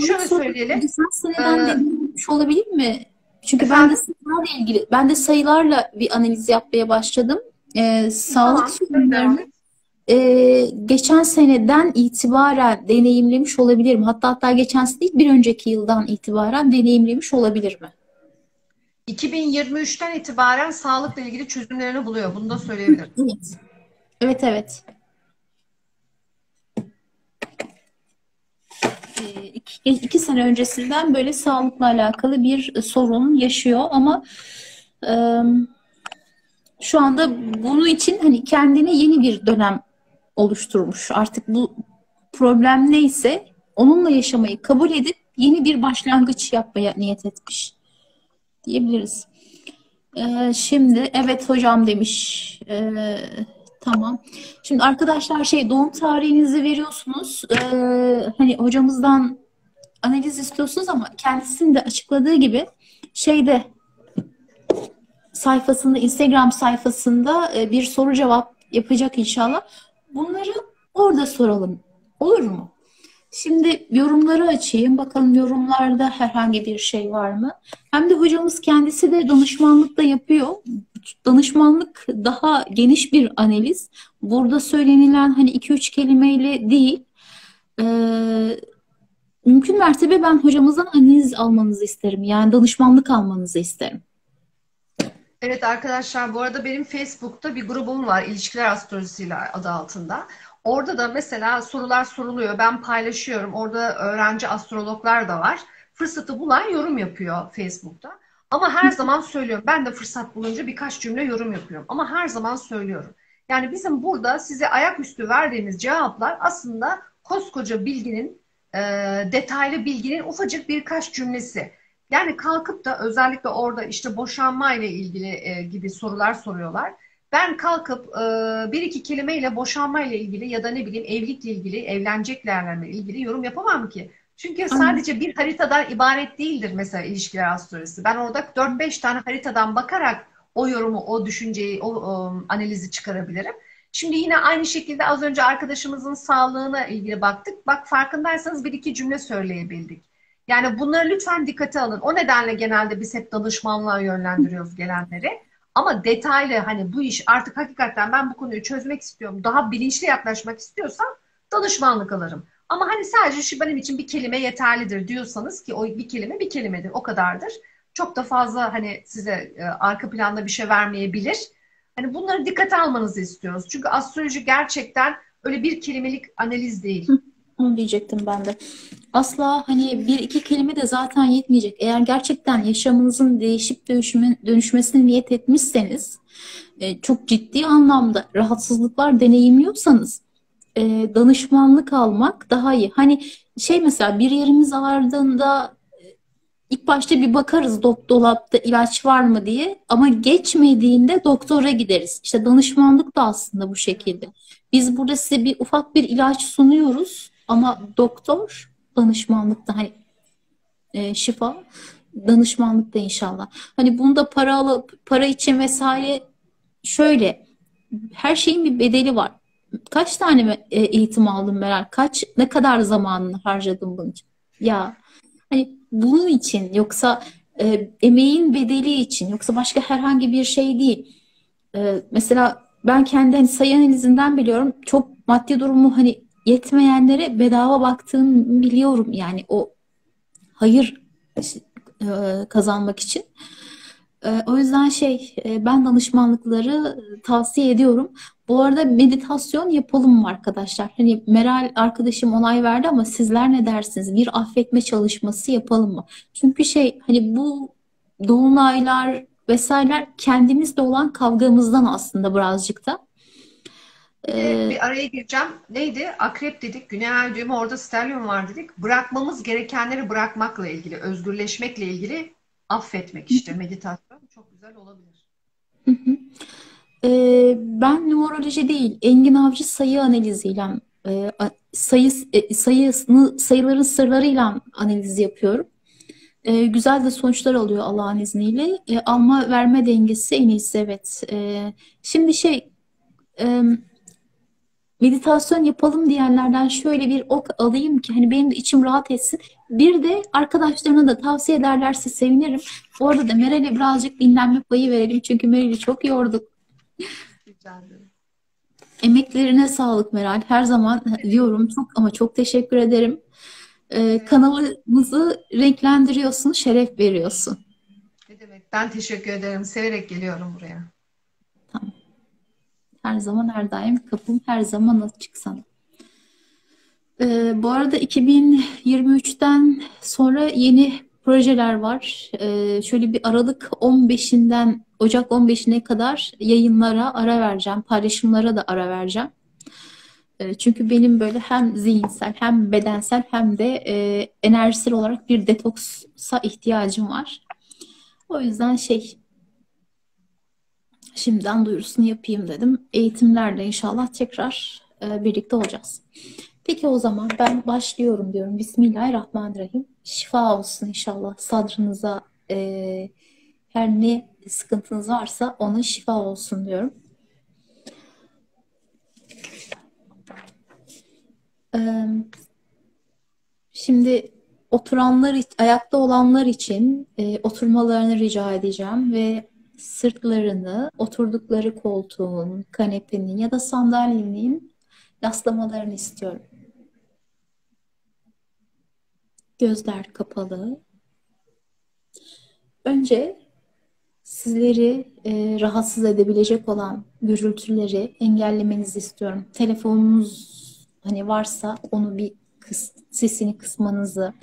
Şöyle söyleyelim. Geçen seneden de olmuş olabilir mi? Çünkü Efendim? ben de sayılarla bir analiz yapmaya başladım. Sağlık Tamam, sorunlarını geçen seneden itibaren deneyimlemiş olabilir mi? Hatta geçen sene değil, bir önceki yıldan itibaren deneyimlemiş olabilir mi? 2023'ten itibaren sağlıkla ilgili çözümlerini buluyor. Bunu da söyleyebilirim. Evet. Evet, evet. İki sene öncesinden böyle sağlıkla alakalı bir sorun yaşıyor ama e, şu anda bunun için hani kendine yeni bir dönem oluşturmuş. Artık bu problem neyse onunla yaşamayı kabul edip yeni bir başlangıç yapmaya niyet etmiş diyebiliriz. Şimdi evet hocam demiş. Tamam. Şimdi arkadaşlar doğum tarihinizi veriyorsunuz. Hani hocamızdan analiz istiyorsunuz ama kendisinin de açıkladığı gibi şeyde sayfasında, Instagram sayfasında bir soru cevap yapacak inşallah. Bunları orada soralım. Olur mu? Şimdi yorumları açayım. Bakalım yorumlarda herhangi bir şey var mı? Hem de hocamız kendisi de danışmanlık da yapıyor. Danışmanlık daha geniş bir analiz. Burada söylenilen hani iki üç kelimeyle değil. Ee, Mümkün mertebe ben hocamızdan analiz almanızı isterim. Yani danışmanlık almanızı isterim. Evet arkadaşlar, bu arada benim Facebook'ta bir grubum var, İlişkiler Astrolojisiyle adı altında. Orada da mesela sorular soruluyor. Ben paylaşıyorum. Orada öğrenci astrologlar da var. Fırsatı bulan yorum yapıyor Facebook'ta. Ama her zaman söylüyorum. Ben de fırsat bulunca birkaç cümle yorum yapıyorum. Ama her zaman söylüyorum. Yani bizim burada size ayaküstü verdiğimiz cevaplar aslında koskoca bilginin, e, detaylı bilginin ufacık birkaç cümlesi. Yani kalkıp da özellikle orada işte boşanma ile ilgili gibi sorular soruyorlar. Ben kalkıp bir iki kelimeyle boşanma ile ilgili ya da ne bileyim evlilikle ilgili, evleneceklerle ilgili yorum yapamam ki. Çünkü Aynen. sadece bir haritadan ibaret değildir mesela ilişkiler astrolojisi. Ben orada 4-5 tane haritadan bakarak o yorumu, o düşünceyi, o analizi çıkarabilirim. Şimdi yine aynı şekilde az önce arkadaşımızın sağlığına ilgili baktık. Bak farkındaysanız bir iki cümle söyleyebildik. Yani bunları lütfen dikkate alın. O nedenle genelde biz hep danışmanlığa yönlendiriyoruz gelenleri. Ama detaylı hani bu iş artık hakikaten ben bu konuyu çözmek istiyorum, daha bilinçli yaklaşmak istiyorsam danışmanlık alırım. Ama hani sadece şu benim için bir kelime yeterlidir diyorsanız ki o bir kelime bir kelimedir, o kadardır. Çok da fazla hani size arka planda bir şey vermeyebilir. Hani bunları dikkate almanızı istiyoruz. Çünkü astroloji gerçekten öyle bir kelimelik analiz değil. Hı, onu diyecektim ben de. Asla hani bir iki kelime de zaten yetmeyecek. Eğer gerçekten yaşamınızın değişip dönüşmesine niyet etmişseniz, çok ciddi anlamda rahatsızlıklar deneyimliyorsanız, danışmanlık almak daha iyi. Hani mesela bir yerimiz ağrıdığında ilk başta bir bakarız dolapta ilaç var mı diye ama geçmediğinde doktora gideriz. İşte danışmanlık da aslında bu şekilde. Biz burada size bir ufak bir ilaç sunuyoruz ama doktor danışmanlıkta hani şifa danışmanlıkta inşallah. Hani bunda para alıp para için vesaire şöyle her şeyin bir bedeli var. Kaç tane eğitim aldın Meral? Ne kadar zamanını harcadın bunun için? Ya hani bunun için yoksa emeğin bedeli için yoksa başka herhangi bir şey değil. Mesela ben kendi hani sayı analizinden biliyorum. Çok maddi durumu hani yetmeyenlere bedava baktığımı biliyorum. Yani o hayır kazanmak için. O yüzden ben danışmanlıkları tavsiye ediyorum. Bu arada meditasyon yapalım mı arkadaşlar? Hani Meral arkadaşım onay verdi ama sizler ne dersiniz? Bir affetme çalışması yapalım mı? Çünkü hani bu dolunaylar vesaireler kendimizle olan kavgamızdan aslında birazcık da. Ee, Bir araya gireceğim. Neydi? Akrep dedik. Güney ay düğümü, orada stelyum var dedik. Bırakmamız gerekenleri bırakmakla ilgili, özgürleşmekle ilgili affetmek işte. Meditasyon çok güzel olabilir. hı hı. Ben numeroloji değil, Engin Avcı sayı analiziyle sayıların sırlarıyla analiz yapıyorum. Güzel de sonuçlar alıyor Allah'ın izniyle. Alma verme dengesi en iyisi, evet. Şimdi e, meditasyon yapalım diyenlerden şöyle bir ok alayım ki hani benim de içim rahat etsin. Bir de arkadaşlarına da tavsiye ederlerse sevinirim. Bu arada da Meral'e birazcık dinlenme payı verelim çünkü Meral'i çok yorduk. Rica ederim. Emeklerine sağlık Meral. Her zaman diyorum çok ama çok teşekkür ederim. Evet, Kanalımızı renklendiriyorsun, şeref veriyorsun. ne demek? Ben teşekkür ederim. Severek geliyorum buraya. Tamam. Her zaman her daim kapım her zaman açık sana. Bu arada 2023'ten sonra yeni projeler var. Şöyle bir Aralık 15'inden Ocak 15'ine kadar yayınlara ara vereceğim, paylaşımlara da ara vereceğim. Çünkü benim böyle hem zihinsel hem bedensel hem de enerjisel olarak bir detoksa ihtiyacım var. O yüzden şimdiden duyurusunu yapayım dedim. Eğitimlerle inşallah tekrar birlikte olacağız. Peki o zaman ben başlıyorum diyorum. Bismillahirrahmanirrahim. Şifa olsun inşallah sadrınıza, her ne sıkıntınız varsa ona şifa olsun diyorum. E, Şimdi ayakta olanlar için oturmalarını rica edeceğim ve sırtlarını oturdukları koltuğun, kanepenin ya da sandalyenin yaslamalarını istiyorum. Gözler kapalı. Önce sizleri rahatsız edebilecek olan gürültüleri engellemenizi istiyorum. Telefonunuz hani varsa onu bir sesini kısmanızı,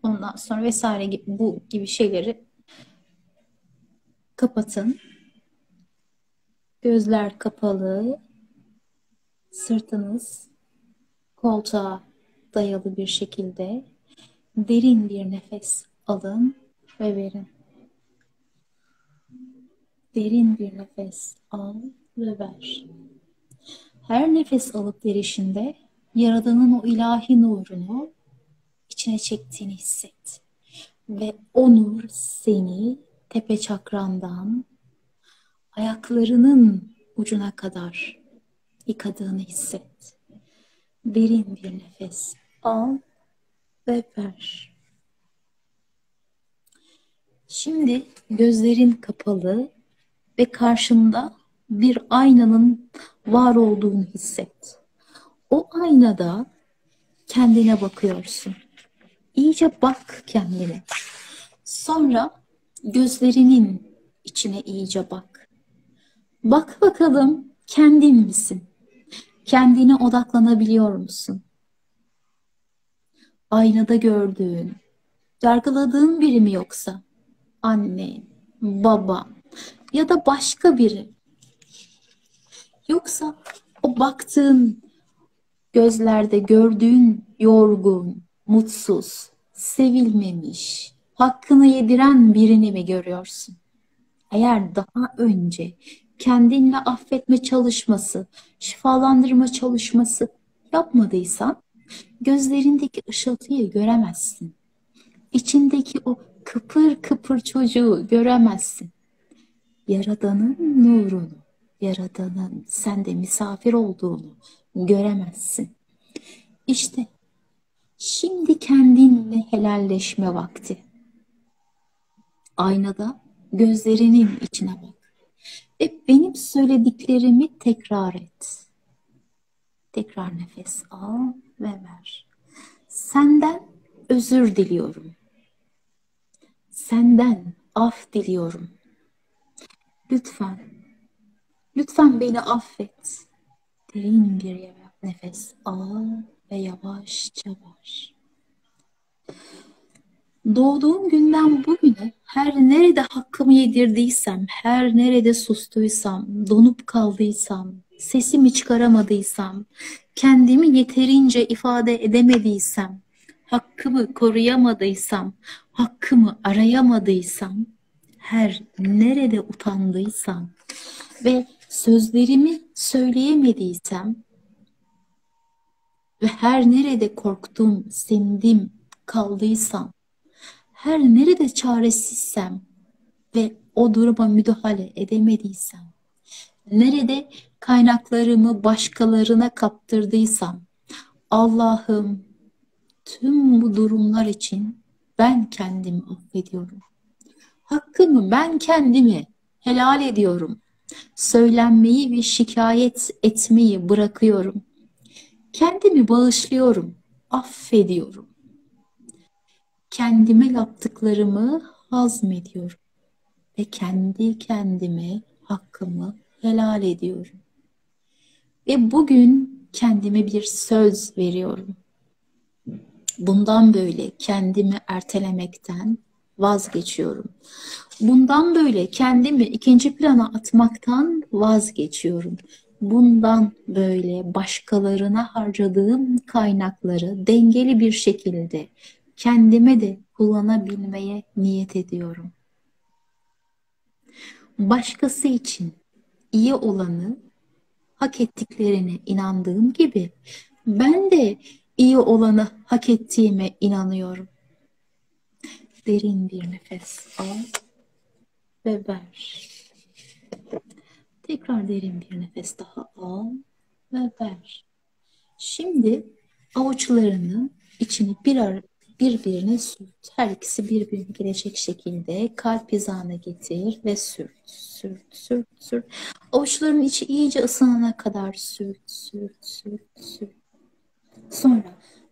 ondan sonra vesaire bu gibi şeyleri kapatın. Gözler kapalı, sırtınız koltuğa dayalı bir şekilde derin bir nefes alın ve verin. Derin bir nefes al ve ver. Her nefes alıp verişinde Yaradan'ın o ilahi nurunu içine çektiğini hisset. Ve o nur seni tepe çakrandan ayaklarının ucuna kadar yıkadığını hisset. Derin bir nefes al ve ver. Şimdi gözlerin kapalı ve karşında bir aynanın var olduğunu hisset. O aynada kendine bakıyorsun. İyice bak kendine. Sonra gözlerinin içine iyice bak. Bak bakalım kendin misin? Kendine odaklanabiliyor musun? Aynada gördüğün, yargıladığın biri mi yoksa? Annen, baban ya da başka biri. Yoksa o baktığın gözlerde gördüğün yorgun, mutsuz, sevilmemiş, hakkını yediren birini mi görüyorsun? Eğer daha önce kendinle affetme çalışması, şifalandırma çalışması yapmadıysan gözlerindeki ışıltıyı göremezsin. İçindeki o kıpır kıpır çocuğu göremezsin. Yaradan'ın nurunu, Yaradan'ın sende misafir olduğunu göremezsin. İşte şimdi kendinle helalleşme vakti. Aynada gözlerinin içine bak. Ve benim söylediklerimi tekrar et. Tekrar nefes al ve ver. Senden özür diliyorum. Senden af diliyorum. Lütfen, lütfen beni affet. Derin bir nefes al ve yavaşça ver. Doğduğum günden bugüne her nerede hakkımı yedirdiysem, her nerede sustuysam, donup kaldıysam, sesimi çıkaramadıysam, kendimi yeterince ifade edemediysem, hakkımı koruyamadıysam, hakkımı arayamadıysam, her nerede utandıysam ve sözlerimi söyleyemediysem ve her nerede korktum, sindim, kaldıysam, her nerede çaresizsem ve o duruma müdahale edemediysem, nerede kaynaklarımı başkalarına kaptırdıysam, Allah'ım tüm bu durumlar için ben kendimi affediyorum. Hakkımı ben kendimi helal ediyorum. Söylenmeyi ve şikayet etmeyi bırakıyorum. Kendimi bağışlıyorum, affediyorum. Kendime yaptıklarımı hazmediyorum ve kendi kendime hakkımı helal ediyorum. Ve bugün kendime bir söz veriyorum. Bundan böyle kendimi ertelemekten vazgeçiyorum. Bundan böyle kendimi ikinci plana atmaktan vazgeçiyorum. Bundan böyle başkalarına harcadığım kaynakları dengeli bir şekilde kendime de kullanabilmeye niyet ediyorum. Başkası için iyi olanı hak ettiklerine inandığım gibi ben de iyi olanı hak ettiğime inanıyorum. Derin bir nefes al ve ver. Tekrar derin bir nefes daha al ve ver. Şimdi avuçlarını içini birbirine sürt. Her ikisi birbirine gelecek şekilde kalp hizana getir ve sürt, sürt, sürt, sürt. Avuçların içi iyice ısınana kadar sürt, sürt, sürt, sürt. Sonra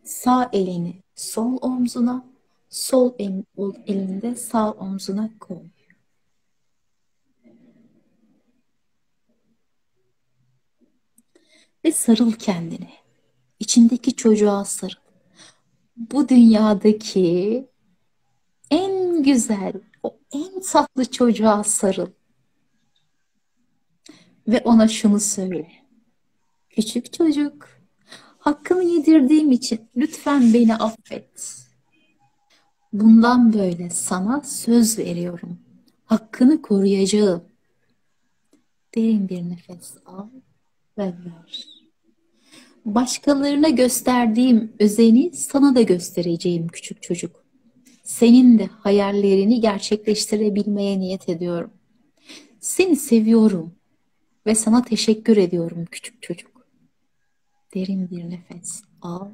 sağ elini sol omzuna, sol elini de sağ omzuna koy. Ve sarıl kendine. İçindeki çocuğa sarıl. Bu dünyadaki en güzel, o en tatlı çocuğa sarıl. Ve ona şunu söyle. Küçük çocuk, hakkını yedirdiğim için lütfen beni affet. Bundan böyle sana söz veriyorum. Hakkını koruyacağım. Derin bir nefes al ve ver. Başkalarına gösterdiğim özeni sana da göstereceğim küçük çocuk. Senin de hayallerini gerçekleştirebilmeye niyet ediyorum. Seni seviyorum ve sana teşekkür ediyorum küçük çocuk. Derin bir nefes al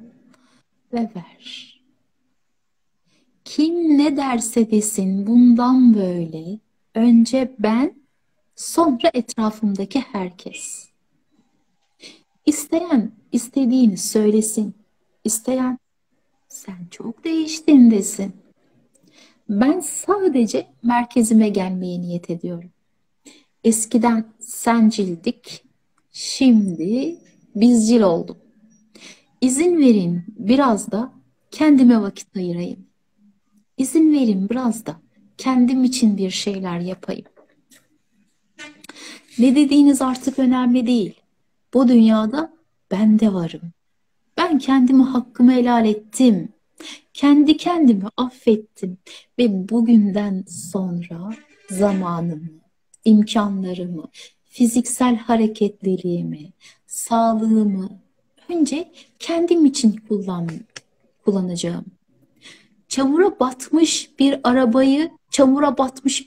ve ver. Kim ne derse desin bundan böyle önce ben, sonra etrafımdaki herkes. İsteyen istediğini söylesin. İsteyen sen çok değiştin desin. Ben sadece merkezime gelmeye niyet ediyorum. Eskiden sencildik, şimdi bizcil oldum. İzin verin biraz da kendime vakit ayırayım. İzin verin biraz da kendim için bir şeyler yapayım. Ne dediğiniz artık önemli değil. Bu dünyada ben de varım. Ben kendime hakkımı helal ettim. Kendi kendimi affettim ve bugünden sonra zamanımı, imkanlarımı, fiziksel hareketliliğimi, sağlığımı önce kendim için kullanacağım. Çamura batmış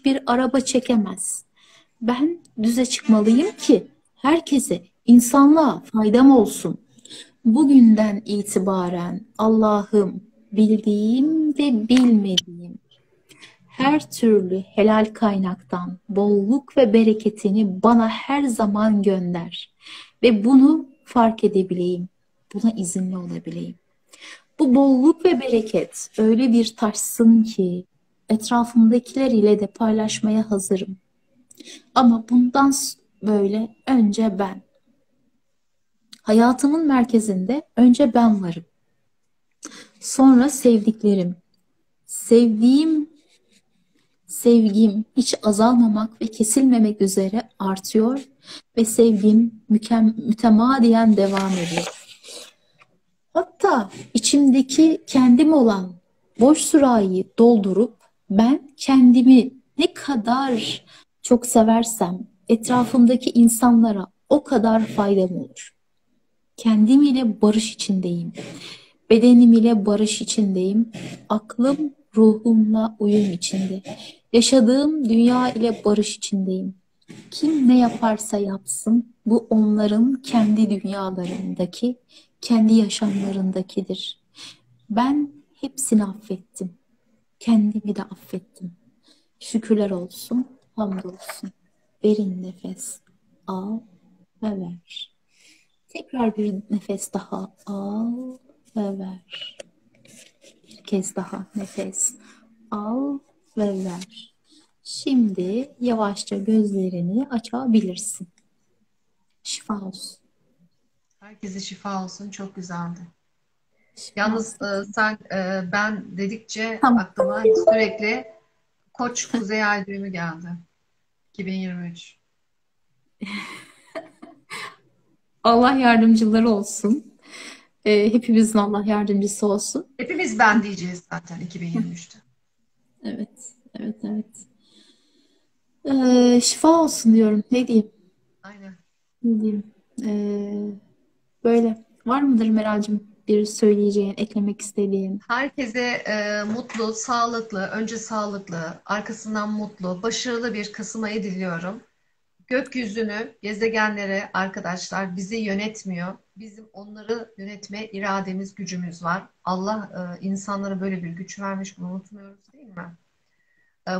bir araba çekemez. Ben düze çıkmalıyım ki herkese, insanlığa faydam olsun. Bugünden itibaren Allah'ım bildiğim ve bilmediğim her türlü helal kaynaktan bolluk ve bereketini bana her zaman gönder. Ve bunu fark edebileyim. Buna izinli olabileyim. Bu bolluk ve bereket öyle bir taşsın ki etrafımdakiler ile de paylaşmaya hazırım. Ama bundan böyle önce ben. Hayatımın merkezinde önce ben varım. Sonra sevdiklerim. Sevgim hiç azalmamak ve kesilmemek üzere artıyor ve sevgim mütemadiyen devam ediyor. Hatta içimdeki kendim olan boş sürahiyi doldurup ben kendimi ne kadar çok seversem etrafımdaki insanlara o kadar faydam olur. Kendim ile barış içindeyim. Bedenim ile barış içindeyim. Aklım, ruhumla uyum içinde. Yaşadığım dünya ile barış içindeyim. Kim ne yaparsa yapsın, bu onların kendi dünyalarındaki, kendi yaşamlarındakidir. Ben hepsini affettim. Kendimi de affettim. Şükürler olsun, hamdolsun. Derin nefes Al ve ver. Tekrar bir nefes daha al ve ver. Bir kez daha nefes al ve ver. Şimdi yavaşça gözlerini açabilirsin. Şifa olsun. Herkese şifa olsun. Çok güzeldi. Şifa Yalnız olsun. sen ben dedikçe Tamam. aklıma sürekli Koç Kuzey Ay düğümü geldi. 2023. Allah yardımcıları olsun. Hepimizin Allah yardımcısı olsun. Hepimiz ben diyeceğiz zaten 2023'te. Evet, evet, evet. Şifa olsun diyorum. Ne diyeyim? Aynen. Ne diyeyim? Ee, Böyle. Var mıdır Meral'cığım bir söyleyeceğin, eklemek istediğin? Herkese mutlu, sağlıklı, önce sağlıklı, arkasından mutlu, başarılı bir Kasım ayı diliyorum. Gökyüzünü, gezegenleri arkadaşlar bizi yönetmiyor. Bizim onları yönetme irademiz, gücümüz var. Allah insanlara böyle bir güç vermiş, bunu unutmuyoruz değil mi?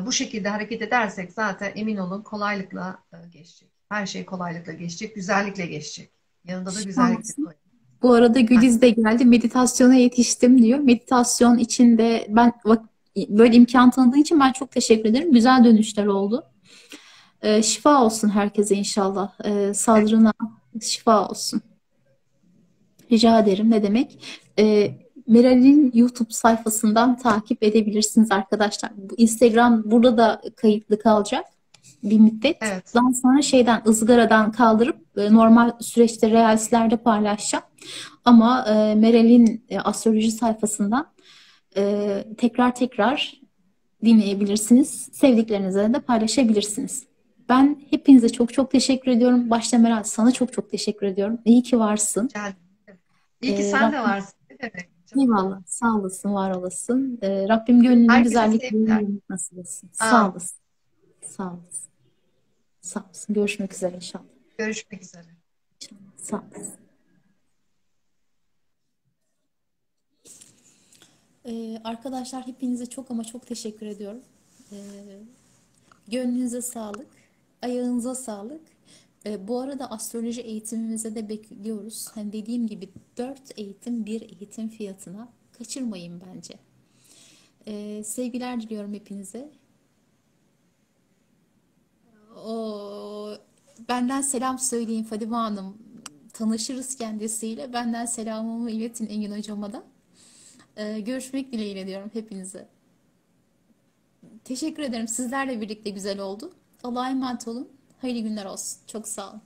Bu şekilde hareket edersek zaten emin olun kolaylıkla geçecek. Her şey kolaylıkla geçecek, güzellikle geçecek. Yanında da Şifa güzellik de olsun. koy. Bu arada Aynen. Güliz de geldi. Meditasyona yetiştim diyor. Meditasyon içinde ben böyle imkan tanıdığı için ben çok teşekkür ederim. Güzel dönüşler oldu. Şifa olsun herkese inşallah. Sadrına şifa olsun. Rica ederim. Ne demek? Meral'in YouTube sayfasından takip edebilirsiniz arkadaşlar. Bu Instagram burada da kayıtlı kalacak bir müddet. Evet. Daha sonra şeyden ızgaradan kaldırıp normal süreçte Reels'lerde paylaşacağım. Ama Meral'in astroloji sayfasından tekrar tekrar dinleyebilirsiniz. Sevdiklerinize de paylaşabilirsiniz. Ben hepinize çok çok teşekkür ediyorum. Başta Meral sana çok çok teşekkür ediyorum. İyi ki varsın. Rica ederim. İyi ki sen de Rabbim varsın. Ne demek canım? eyvallah. Sağ olasın, var olasın. Rabbim gönlünün Herkese güzelliklerini sevgiler. yerine nasip etsin. Sağ Amin. olasın. Sağ olasın. Sağ olasın. Görüşmek üzere inşallah. Görüşmek üzere. Sağ olasın. Arkadaşlar hepinize çok ama çok teşekkür ediyorum. Ee, Gönlünüze sağlık, ayağınıza sağlık. Bu arada astroloji eğitimimize de bekliyoruz. Hani dediğim gibi 4 eğitim bir eğitim fiyatına kaçırmayın bence. Sevgiler diliyorum hepinize. O benden selam söyleyin Fadime Hanım. Tanışırız kendisiyle. Benden selamımı iletin Engin hocama da. Görüşmek dileğiyle diyorum hepinize. Teşekkür ederim. Sizlerle birlikte güzel oldu. Allah'a emanet olun. Hayırlı günler olsun. Çok sağ olun.